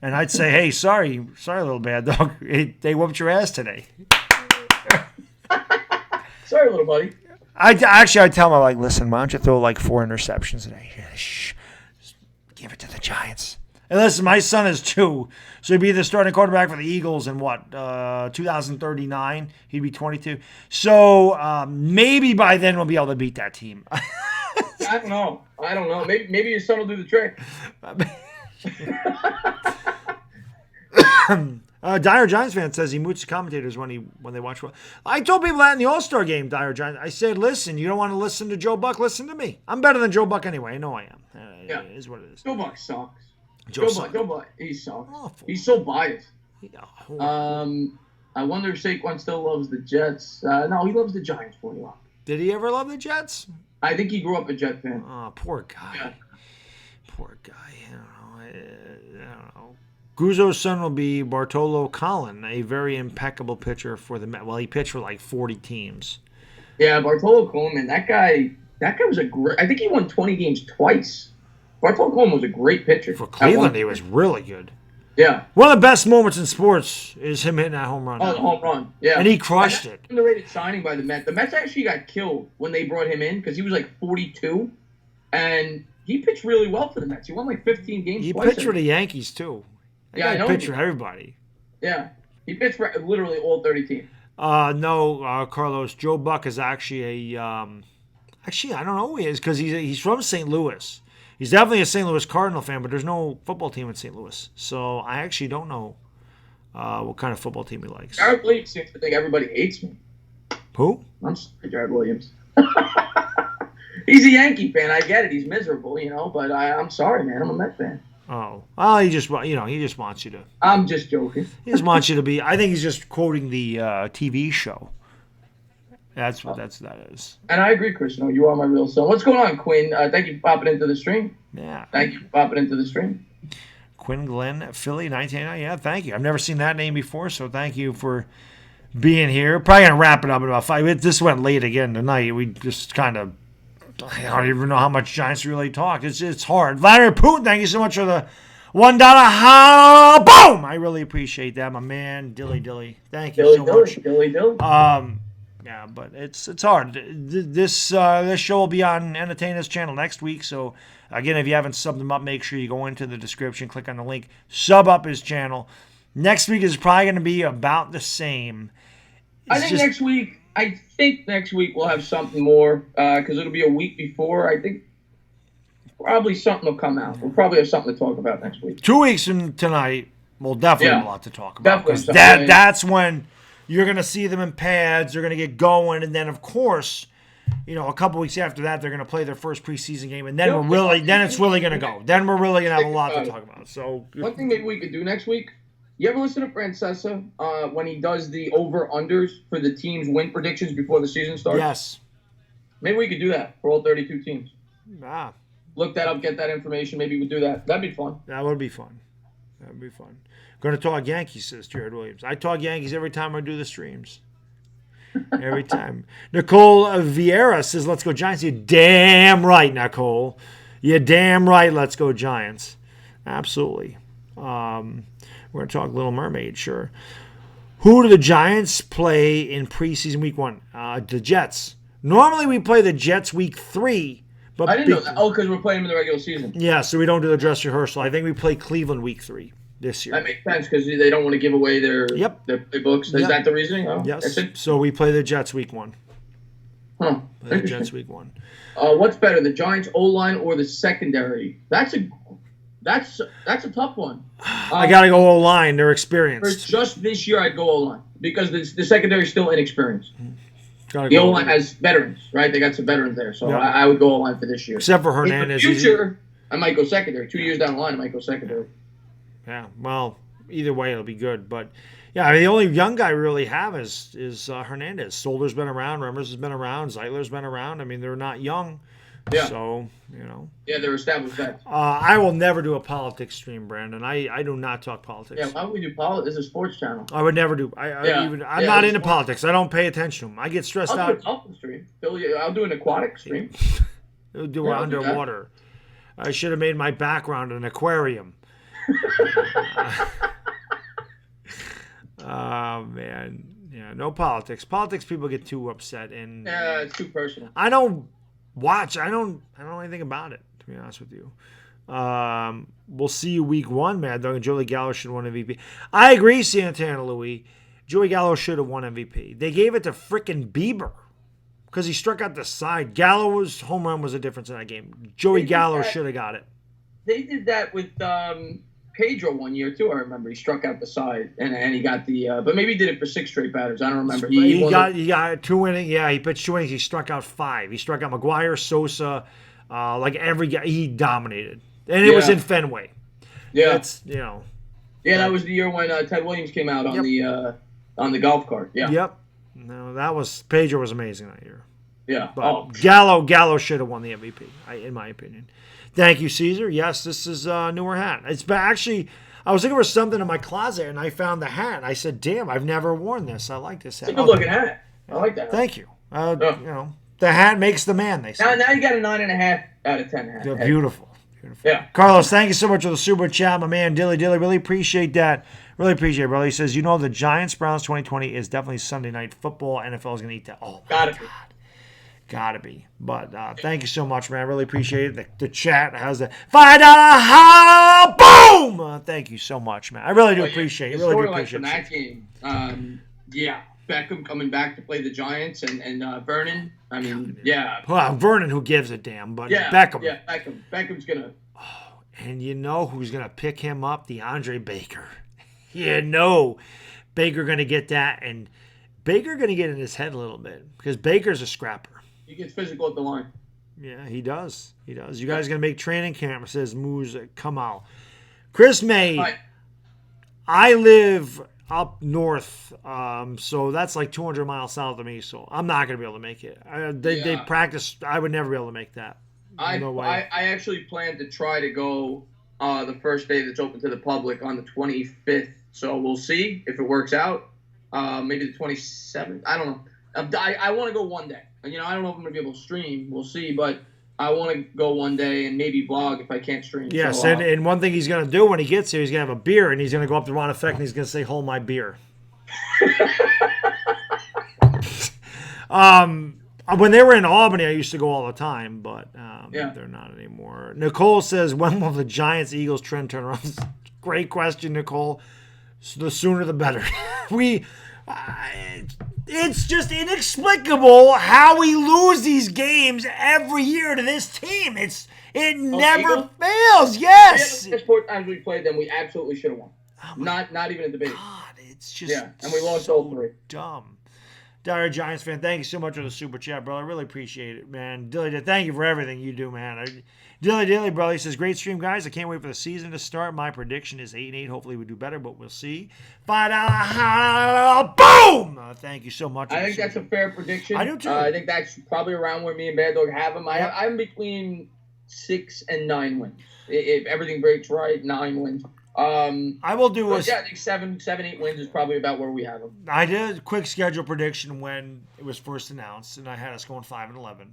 And I'd say, hey, sorry, Little Bad Dog. They whooped your ass today. Sorry, little buddy. I'd tell him, I'm like, listen, why don't you throw like 4 interceptions today? Shh. Just give it to the Giants. And listen, my son is 2, so he'd be the starting quarterback for the Eagles in 2039. He'd be 22. So maybe by then we'll be able to beat that team. I don't know. Maybe your son will do the trick. DieHardGiantsFan says he moots commentators when they watch. I told people that in the All-Star game, DieHardGiants. I said, listen, you don't want to listen to Joe Buck? Listen to me. I'm better than Joe Buck anyway. I know I am. Yeah. It is what it is. Joe Buck sucks. Joe Buck, he sucks. Awful. He's so biased. I wonder if Saquon still loves the Jets. No, he loves the Giants for a while. Did he ever love the Jets? I think he grew up a Jet fan. Oh, poor guy. Yeah. Poor guy. I don't know. Guzzo's son will be Bartolo Colon, a very impeccable pitcher for the Mets. Well, he pitched for like 40 teams. Yeah, Bartolo Colon, that guy was a great. I think he won 20 games twice. Bartolo Colon was a great pitcher. For Cleveland, he was really good. Yeah. One of the best moments in sports is him hitting that home run. Oh, the home run. Yeah. And he crushed it. Underrated signing by the Mets. The Mets actually got killed when they brought him in because he was like 42, and he pitched really well for the Mets. He won like 15 games. He pitched for the Yankees too. I know. He pitched for everybody. Yeah. He pitched for literally all 30 teams. No, Carlos. Joe Buck is actually actually, I don't know who he is because he's from St. Louis. He's definitely a St. Louis Cardinal fan, but there's no football team in St. Louis. So I actually don't know what kind of football team he likes. Jared Williams seems to think everybody hates me. Who? I'm sorry, Jared Williams. He's a Yankee fan. I get it. He's miserable, but I'm sorry, man. I'm a Met fan. Oh, well, he just wants you to. I'm just joking. He just wants you to be. I think he's just quoting the TV show. That is. And I agree, Chris. No, you are my real son. What's going on, Quinn? Thank you for popping into the stream. Yeah. Thank you for popping into the stream. Quinn Glenn, Philly, 1989. Yeah, thank you. I've never seen that name before, so thank you for being here. Probably gonna wrap it up in about 5 minutes. This went late again tonight. We just kind of. I don't even know how much Giants really talked. It's hard. Vladimir Putin, thank you so much for the $1. Boom! I really appreciate that, my man. Dilly. Thank you so much. Dilly. Yeah, but it's hard. This show will be on Entertainah's channel next week. So again, if you haven't subbed him up, make sure you go into the description, click on the link, sub up his channel. Next week is probably going to be about the same. I think next week we'll have something more because it'll be a week before. I think probably something will come out. We'll probably have something to talk about next week. 2 weeks from tonight, we'll definitely have a lot to talk about. Definitely. Because that's when you're going to see them in pads. They're going to get going. And then, of course, a couple weeks after that, they're going to play their first preseason game. And then it's really going to go. Then we're really going to have a lot to talk about. So one thing maybe we could do next week, you ever listen to Francesa when he does the over-unders for the team's win predictions before the season starts? Yes. Maybe we could do that for all 32 teams. Ah. Look that up, get that information. Maybe we'll do that. That'd be fun. That would be fun. Going to talk Yankees, says Jared Williams. I talk Yankees every time I do the streams. Every time. Nicole Vieira says, let's go Giants. You're damn right, Nicole. You're damn right, let's go Giants. Absolutely. We're going to talk Little Mermaid, sure. Who do the Giants play in preseason week 1? The Jets. Normally we play the Jets week 3. But I didn't know that. Oh, because we're playing them in the regular season. Yeah, so we don't do the dress rehearsal. I think we play Cleveland week 3 this year. That makes sense because they don't want to give away their books. Is that the reasoning? Oh, yes. So we play the Jets week 1. Huh. The Jets week 1. What's better, the Giants O-line or the secondary? That's a tough one. I got to go O-line. They're experienced. For just this year, I'd go O-line because the secondary is still inexperienced. The O-line has veterans, right? They got some veterans there. So I would go O-line for this year. Except for Hernandez. In the future, I might go secondary. 2 years down the line, I might go secondary. Yeah, well, either way, it'll be good. But, yeah, I mean, the only young guy we really have is Hernandez. Solder's been around. Remmers has been around. Zeitler's been around. I mean, they're not young. Yeah. So, Yeah, they're established vets. I will never do a politics stream, Brandon. I do not talk politics. Yeah, why would we do politics? This is a sports channel. I would never do. I'm not into politics. I don't pay attention to them. I get stressed out. I'll do a dolphin stream. I'll do an aquatic stream. Do it underwater. I should have made my background an aquarium. Oh, man. Yeah, no politics. Politics people get too upset. And yeah, it's too personal. I don't watch. I don't know anything about it, to be honest with you. We'll see you week 1, Mad Dog, and Joey Gallo should have won MVP. I agree, Santana Louis. Joey Gallo should have won MVP. They gave it to frickin' Bieber because he struck out the side. Gallo's home run was a difference in that game. Joey Gallo should have got it. They did that with Pedro one year too. I remember he struck out the side and he got the. But maybe he did it for 6 straight batters. I don't remember. He got 2 innings. Yeah, he pitched 2 innings. He struck out 5. He struck out McGuire, Sosa, like every guy. He dominated, and it was in Fenway. Yeah, that's Yeah, that was the year when Ted Williams came out on the golf cart. Yeah. Yep. No, Pedro was amazing that year. Yeah. But Gallo should have won the MVP, in my opinion. Thank you, Caesar. Yes, this is a newer hat. It's actually, I was looking for something in my closet, and I found the hat. I said, damn, I've never worn this. I like this hat. It's a good-looking hat. I like that. Thank you. The hat makes the man, they say. Now you got a 9.5 out of 10 hat. They're beautiful. Yeah. Carlos, thank you so much for the super chat, my man. Dilly. Really appreciate that. Really appreciate it, brother. He says, the Giants-Browns 2020 is definitely Sunday night football. NFL is going to eat that. Oh, my God. Gotta be. But thank you so much, man. I really appreciate it. The chat has a $5 boom! Thank you so much, man. I really do appreciate it. Really do appreciate it. That game, Beckham coming back to play the Giants and Vernon. I mean, yeah. Well, Vernon, who gives a damn, but Beckham. Yeah, Beckham. Beckham's going to. Oh, and you know who's going to pick him up? DeAndre Baker. Baker going to get that, and Baker going to get in his head a little bit because Baker's a scrapper. He gets physical at the line. Yeah, he does. You guys going to make training camp, says Moose Kamal. Chris May. Right. I live up north, so that's like 200 miles south of me. So I'm not gonna be able to make it. They practice. I would never be able to make that. No way. I actually plan to try to go the first day that's open to the public on the 25th. So we'll see if it works out. Maybe the 27th. I don't know. I want to go one day. You know, I don't know if I'm going to be able to stream. We'll see. But I want to go one day and maybe vlog if I can't stream. Yes, so, and one thing he's going to do when he gets here, he's going to have a beer, and he's going to go up to Ron Effect, and he's going to say, hold my beer. When they were in Albany, I used to go all the time, but they're not anymore. Nicole says, when will the Giants-Eagles trend turn around? Great question, Nicole. The sooner the better. It's just inexplicable how we lose these games every year to this team. It never fails. Yes. The sport times we played them, we absolutely should have won. Not even a debate. God, it's just and we lost all three. Dumb. Dire Giants fan, thank you so much for the super chat, brother. I really appreciate it, man. Dilly, thank you for everything you do, man. Dilly, brother, he says, great stream, guys. I can't wait for the season to start. My prediction is 8-8. Hopefully we do better, but we'll see. $5. Boom! Thank you so much. I think that's a fair prediction. I do, too. I think that's probably around where me and Bad Dog have them. I'm between 6 and 9 wins. If everything breaks right, 9 wins. I will do I think 7, 8 wins is probably about where we have them. I did a quick schedule prediction when it was first announced, and I had us going 5-11.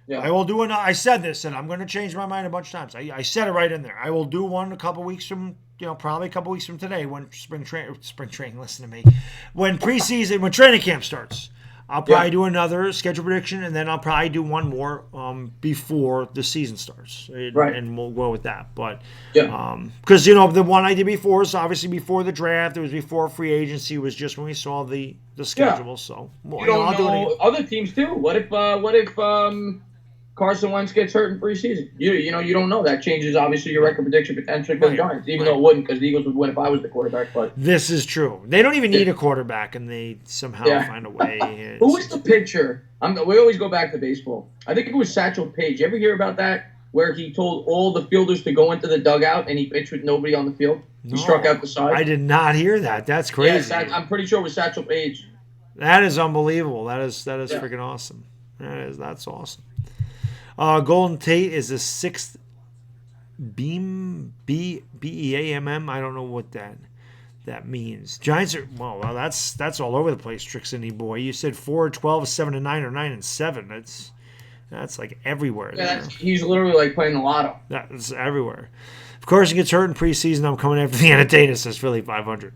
Yeah. I will do one. I said this, and I'm going to change my mind a bunch of times. I said it right in there. I will do one a couple weeks from, probably a couple weeks from today when spring training. Listen to me. When preseason, when training camp starts, I'll probably do another schedule prediction, and then I'll probably do one more before the season starts. Right. And we'll go with that. But because the one I did before is obviously before the draft. It was before free agency. It was just when we saw the schedule. Yeah. So I'll do it. Other teams too. What if Carson Wentz gets hurt in preseason? You don't know. That changes obviously your record prediction potentially for the Giants, even though it wouldn't, because the Eagles would win if I was the quarterback. But this is true. They don't even need a quarterback, and they somehow find a way. Who was the pitcher? We always go back to baseball. I think it was Satchel Paige. You ever hear about that? Where he told all the fielders to go into the dugout and he pitched with nobody on the field. He struck out the side. I did not hear that. That's crazy. Yeah, I'm pretty sure it was Satchel Paige. That is unbelievable. That is freaking awesome. That's awesome. Golden Tate is the 6th BEAMM. I don't know what that means. Giants are that's all over the place, Trixie boy. You said 4-12, 7-9, or 9-7. That's like everywhere. Yeah, he's literally like playing the lotto. That's everywhere. Of course, he gets hurt in preseason. I'm coming after the Entertainah, says Philly 500.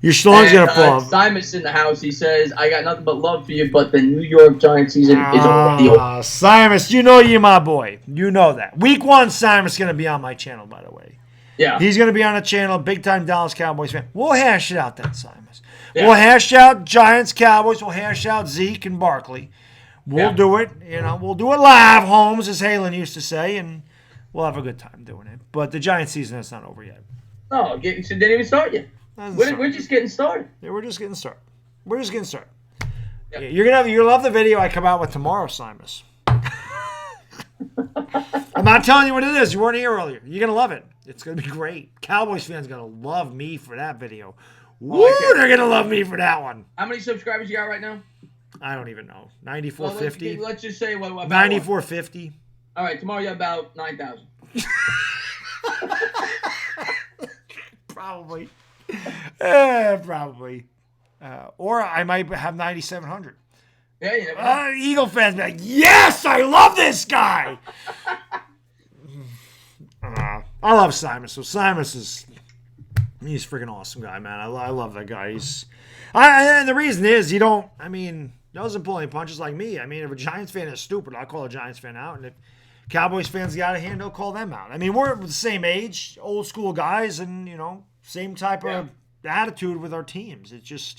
Your schlong's going to fall. Simon's in the house. He says, I got nothing but love for you, but the New York Giants season is already over. Simon, you're my boy. You know that. Week 1, Simon's going to be on my channel, by the way. Yeah. He's going to be on the channel, big-time Dallas Cowboys fan. We'll hash it out then, Simon. Yeah. We'll hash out Giants, Cowboys. We'll hash out Zeke and Barkley. We'll do it. We'll do it live, Holmes, as Halen used to say, and we'll have a good time doing it. But the Giants season is not over yet. No, it didn't even start yet. We're just getting started. Yeah, we're just getting started. Yeah. You're gonna love the video I come out with tomorrow, Simus. I'm not telling you what it is. You weren't here earlier. You're gonna love it. It's gonna be great. Cowboys fans gonna love me for that video. Woo! They're gonna love me for that one. How many subscribers you got right now? I don't even know. 9,450. Well, let's just say what 9,450. All right, tomorrow you have about 9,000. Probably. Probably. Or I might have 9,700. Yeah, you never know. Eagle fans be like, yes, I love this guy. I love Simus. So Simus he's a freaking awesome guy, man. I love that guy. And the reason is doesn't pull any punches like me. If a Giants fan is stupid, I'll call a Giants fan out. And if Cowboys fans got a hand, they'll call them out. We're the same age, old school guys, and, same type of attitude with our teams. It's just,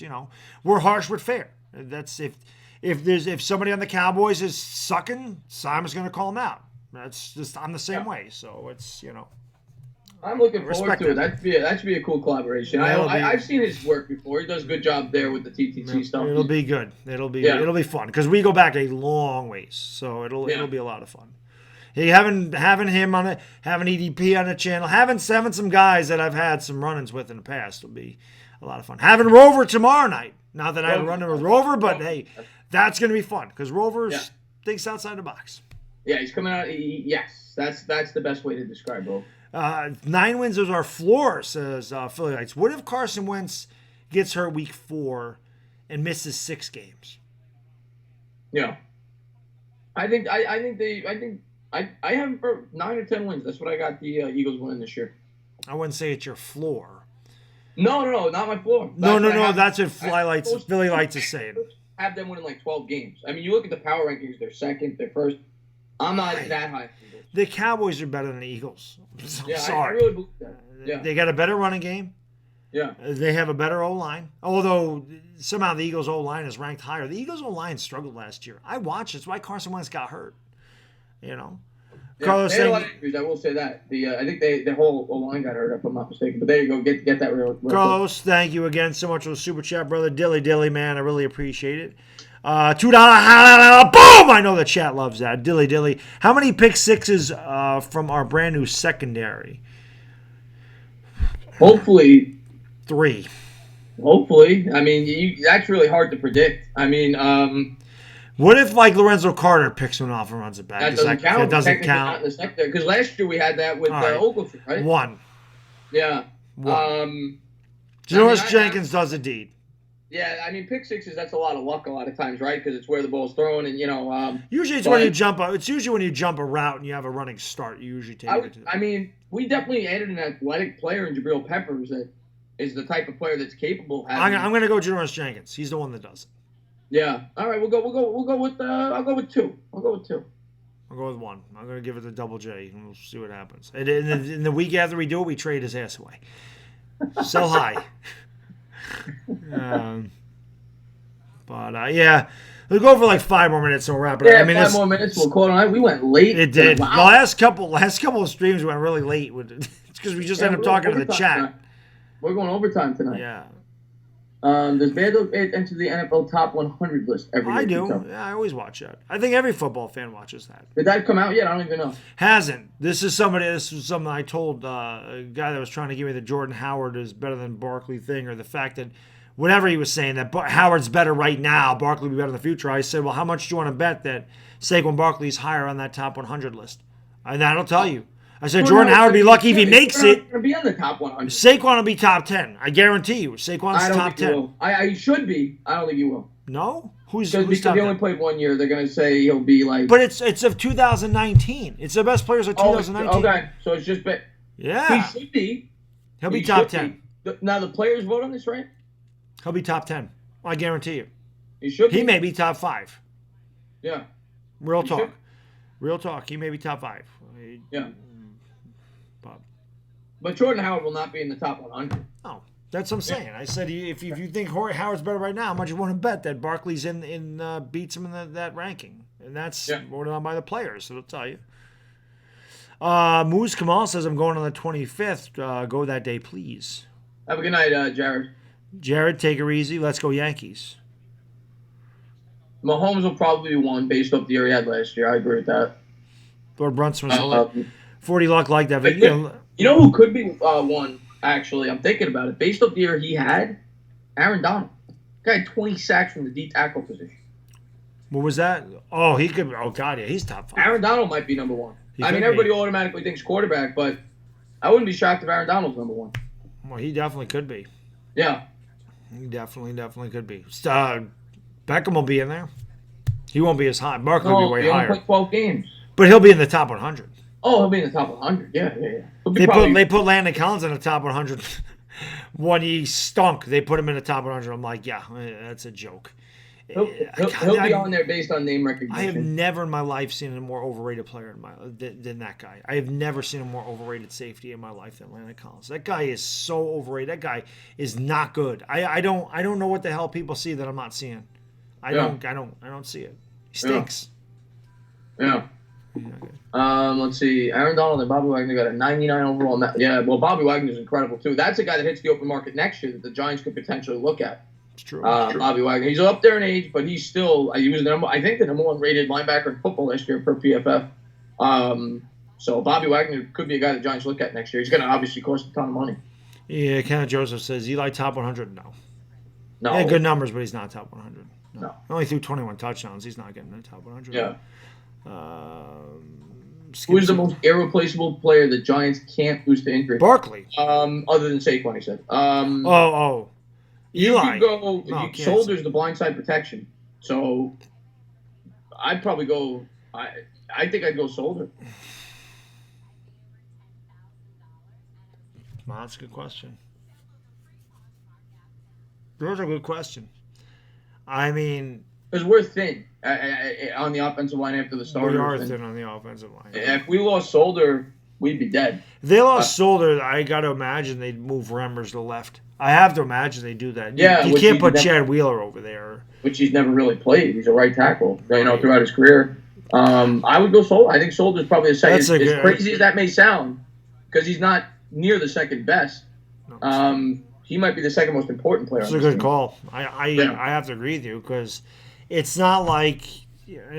we're harsh but fair. That's if somebody on the Cowboys is sucking, Simon's going to call them out. That's just, I'm the same way. So it's, I'm looking forward to it. That should be a cool collaboration. I've seen his work before. He does a good job there with the TTC stuff. It'll be good. It'll be fun because we go back a long ways. So it'll be a lot of fun. Having him on it, having EDP on the channel, having some guys that I've had some run-ins with in the past will be a lot of fun. Having Rover tomorrow night. Not that I had a run-in with Rover, but hey, that's going to be fun because Rover thinks outside the box. Yeah, he's coming out. Yes, that's the best way to describe Rover. 9 wins is our floor, says PHILLIES. What if Carson Wentz gets hurt week 4 and misses 6 games? Yeah, I think I have him for 9 or 10 wins. That's what I got the Eagles winning this year. I wouldn't say it's your floor. No, not my floor. That's what PHILLIES is saying. Have them winning like 12 games. I mean, you look at the power rankings; they're second, they're first. I'm not that high. The Cowboys are better than the Eagles. Yeah, sorry. I really believe that. Yeah. They got a better running game. Yeah. They have a better O-line. Although somehow the Eagles' O-line is ranked higher. The Eagles' O-line struggled last year. I watched. It's why Carson Wentz got hurt. You know. Yeah, Carlos they had a lot of injuries. I will say that. I think the whole O-line got hurt, if I'm not mistaken. But there you go. Get that real Carlos, thank you again so much for the super chat, brother. Dilly, man. I really appreciate it. $2. Boom! I know the chat loves that. Dilly. How many pick sixes from our brand new secondary? Hopefully 3. Hopefully. I mean, that's really hard to predict. I mean, what if like Lorenzo Carter picks one off and runs it back? That doesn't count. It doesn't count. Because last year we had that with Ogletree, right? 1. Yeah. 1. Janoris Jenkins does a deed. Yeah, I mean, pick sixes, that's a lot of luck a lot of times, right? Because it's where the ball's thrown and, usually it's when you jump – it's usually when you jump a route and you have a running start. You usually take it. I mean, we definitely added an athletic player in Jabril Peppers that is the type of player that's capable of having – I'm going to go Janoris Jenkins. He's the one that does it. Yeah. All right, we'll go with I'll go with 2. I'll go with 2. I'll go with 1. I'm going to give it the double J, and we'll see what happens. And in the week after we do it, we trade his ass away. Sell high. Yeah, we'll go for like 5 more minutes and we'll wrap it up. Yeah, 5 more minutes. We'll call it night. We went late. It did. Wow. The last couple of streams went really late. It's because we just ended up talking to the chat. Tonight. We're going overtime tonight. Yeah. Does Baddog enter the NFL top 100 list every year? I do. Yeah, I always watch that. I think every football fan watches that. Did that come out yet? I don't even know. Hasn't. This is something I told a guy that was trying to give me the Jordan Howard is better than Barkley thing, or the fact that whatever he was saying, that Howard's better right now, Barkley will be better in the future. I said, well, how much do you want to bet that Saquon Barkley's higher on that top 100 list? And that'll tell you. I said, Jordan Howard would be lucky if he makes it. He's going to be in the top 100. Saquon will be top 10. I guarantee you. Saquon's top 10. I should be. I don't think he will. No? Who's because top he only played 1 year. They're going to say he'll be like... But it's of 2019. It's the best players of 2019. Okay, so it's just... Yeah. He should be. He'll be top 10. Now, the players vote on this, right? He'll be top 10. I guarantee you. He should be. He may be top 5. Yeah. Real talk. Real talk. He may be top 5. Yeah. But Jordan Howard will not be in the top 100. Oh, that's what I'm saying. I said if you think Howard's better right now, how much you want to bet that Barkley's beats him in that ranking? And that's voted on by the players, so it'll tell you. Moose Kamal says, I'm going on the 25th. Go that day, please. Have a good night, Jared. Jared, take her easy. Let's go Yankees. Mahomes will probably be 1 based off the year he had last year. I agree with that. Lord Brunson was 40 luck like that. But, you know who could be 1, actually? I'm thinking about it. Based off the year he had, Aaron Donald. Guy had 20 sacks from the deep tackle position. What was that? Oh, he could. Oh, God, yeah, he's top 5. Aaron Donald might be number 1. Everybody automatically thinks quarterback, but I wouldn't be shocked if Aaron Donald's number 1. Well, he definitely could be. Yeah. He definitely could be. Beckham will be in there. He won't be as high. Barkley will be way higher. He'll play 12 games. But he'll be in the top 100. Oh, he'll be in the top 100. Yeah. They put Landon Collins in the top 100 when he stunk. They put him in the top 100. I'm like, yeah, that's a joke. He'll be on there based on name recognition. I have never in my life seen a more overrated player than that guy. I have never seen a more overrated safety in my life than Landon Collins. That guy is so overrated. That guy is not good. I don't know what the hell people see that I'm not seeing. I don't see it. He stinks. Yeah. Let's see. Aaron Donald and Bobby Wagner got a 99 overall. Yeah, well, Bobby Wagner's incredible too. That's a guy that hits the open market next year that the Giants could potentially look at. It's true. Bobby Wagner. He's up there in age, but he's still. He was the number 1 rated linebacker in football last year per PFF. So Bobby Wagner could be a guy the Giants look at next year. He's going to obviously cost a ton of money. Yeah, Kenneth Joseph says Eli top 100. No. He had good numbers, but he's not top 100. No. He only threw 21 touchdowns. He's not getting the top 100. Yeah. Who's the most irreplaceable player the Giants can't lose to injury? Barkley. Other than Saquon, he said. Eli. You go. Shoulders the blindside protection. So I'd probably go. I think I'd go shoulder. Well, that's a good question. Those are a good question. I mean, because we're thin on the offensive line after the starters. We are thin on the offensive line. If we lost Solder, we'd be dead. If they lost Solder, I got to imagine they'd move Remmers to the left. I have to imagine they do that. Yeah, you can't put Chad Wheeler over there. Which he's never really played. He's a right tackle, throughout his career. I would go Solder. I think Solder's probably the second. As crazy as that may sound, because he's not near the second best. No. He might be the second most important player. That's a good call. I have to agree with you because it's not like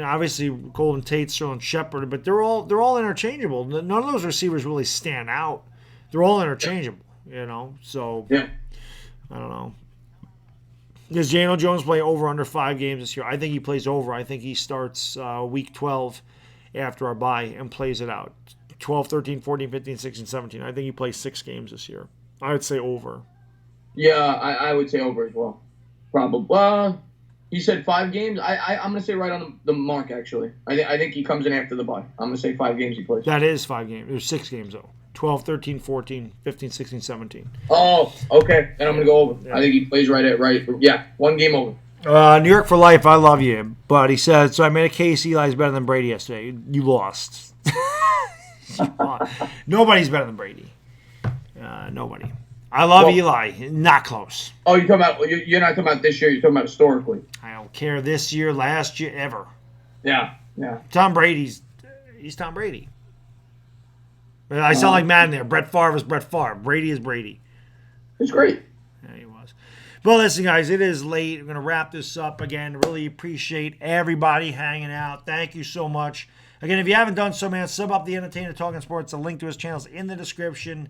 obviously Golden Tate, Sterling Shepard, but they're all interchangeable. None of those receivers really stand out. They're all interchangeable, So yeah. I don't know. Does Jano Jones play over under 5 games this year? I think he plays over. I think he starts week 12 after our bye and plays it out. 12, 13, 14, 15, 16, 17. I think he plays 6 games this year. I would say over. Yeah, I would say over as well. Probably. You said 5 games? I'm going to say right on the mark, actually. I think he comes in after the bye. I'm going to say 5 games he plays. That is 5 games. There's 6 games, though. 12, 13, 14, 15, 16, 17. Oh, okay. Then I'm going to go over. Yeah. I think he plays right. Yeah, 1 game over. New York for life, I love you. But he said, so I made a case Eli's better than Brady yesterday. You lost. Nobody's better than Brady. Nobody. I love Eli. Not close. Oh, you're not talking about this year. You're talking about historically. I don't care this year, last year, ever. Yeah. Tom Brady's Tom Brady. I sound like Madden there. Brett Favre is Brett Favre. Brady is Brady. It's great. Yeah, he was. Well, listen, guys, it is late. We're going to wrap this up again. Really appreciate everybody hanging out. Thank you so much. Again, if you haven't done so, man, sub up the Entertainah Talking Sports. The link to his channel is in the description.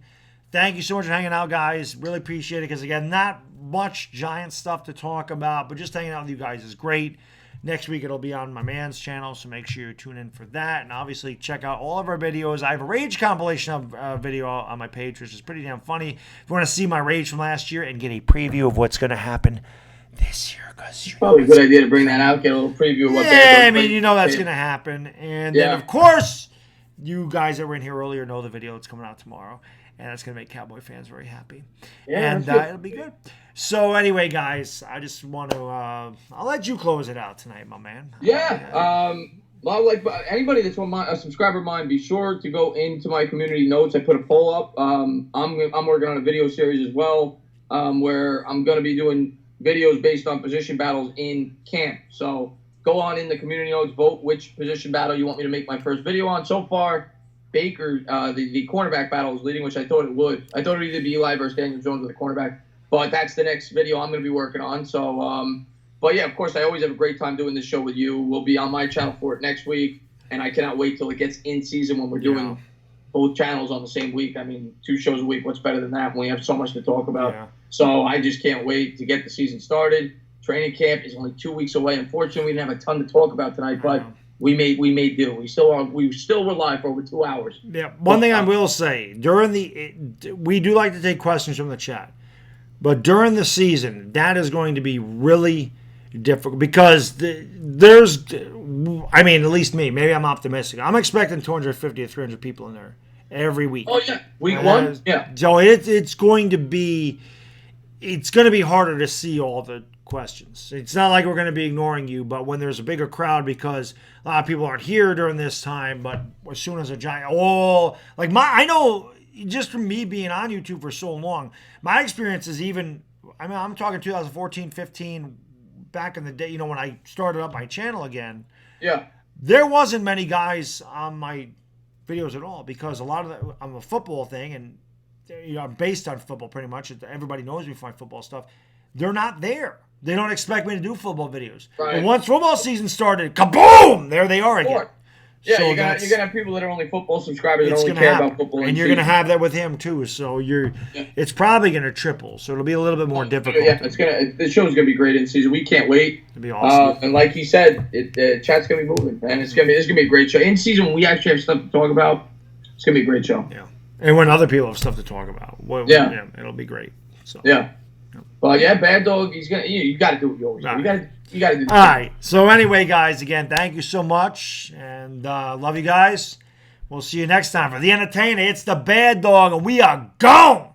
Thank you so much for hanging out, guys. Really appreciate it because, again, not much Giant stuff to talk about, but just hanging out with you guys is great. Next week, it'll be on my man's channel, so make sure you tune in for that. And obviously, check out all of our videos. I have a Rage compilation of video on my page, which is pretty damn funny. If you want to see my Rage from last year and get a preview of what's going to happen this year, because probably a good idea to bring that out, get a little preview of what that's going to happen. And then, of course, you guys that were in here earlier know the video that's coming out tomorrow. And that's going to make Cowboy fans very happy. Yeah, and it'll be good. So anyway, guys, I just want to I'll let you close it out tonight, my man. Yeah. Well, like anybody that's a subscriber of mine, be sure to go into my community notes. I put a poll up. I'm working on a video series as well, where I'm going to be doing videos based on position battles in camp. So go on in the community notes, vote which position battle you want me to make my first video on. So far, Baker, the cornerback battle is leading, which I thought it would. I thought it would either be Eli versus Daniel Jones with the cornerback, but that's the next video I'm going to be working on. So, but yeah, of course, I always have a great time doing this show with you. We'll be on my channel for it next week, and I cannot wait till it gets in season when we're doing both channels on the same week. I mean, 2 shows a week. What's better than that when we have so much to talk about? Yeah. So I just can't wait to get the season started. Training camp is only 2 weeks away. Unfortunately, we didn't have a ton to talk about tonight, but we made do. We still were live for over 2 hours. Yeah. One thing I will say, we do like to take questions from the chat, but during the season, that is going to be really difficult because at least me, maybe I'm optimistic. I'm expecting 250 to 300 people in there every week. Oh yeah, week 1. Yeah. So it's going to be harder to see all the questions. It's not like we're going to be ignoring you, but when there's a bigger crowd, because a lot of people aren't here during this time, but as soon as a Giant, I know just from me being on YouTube for so long, my experience is I'm talking 2014, 15, back in the day, when I started up my channel again. Yeah. There wasn't many guys on my videos at all because a lot of I'm a football thing and I'm based on football pretty much. Everybody knows me for my football stuff. They're not there. They don't expect me to do football videos. Right. But once football season started, kaboom! There they are again. Yeah, So you're gonna have people that are only football subscribers that it's only gonna care happen. about football. And you're gonna have that with him too. So it's probably gonna triple. So it'll be a little bit more difficult. Yeah, the show's gonna be great in season. We can't wait. It'll be awesome. And like he said, chat's gonna be moving, and it's gonna be a great show. In season, when we actually have stuff to talk about. It's gonna be a great show. Yeah, and when other people have stuff to talk about, it'll be great. So yeah. Well, yeah, Bad Dog. He's gonna. You got to do what you always do. You got to do. All right. So anyway, guys, again, thank you so much, and love you guys. We'll see you next time for the Entertainah. It's the Bad Dog, and we are gone.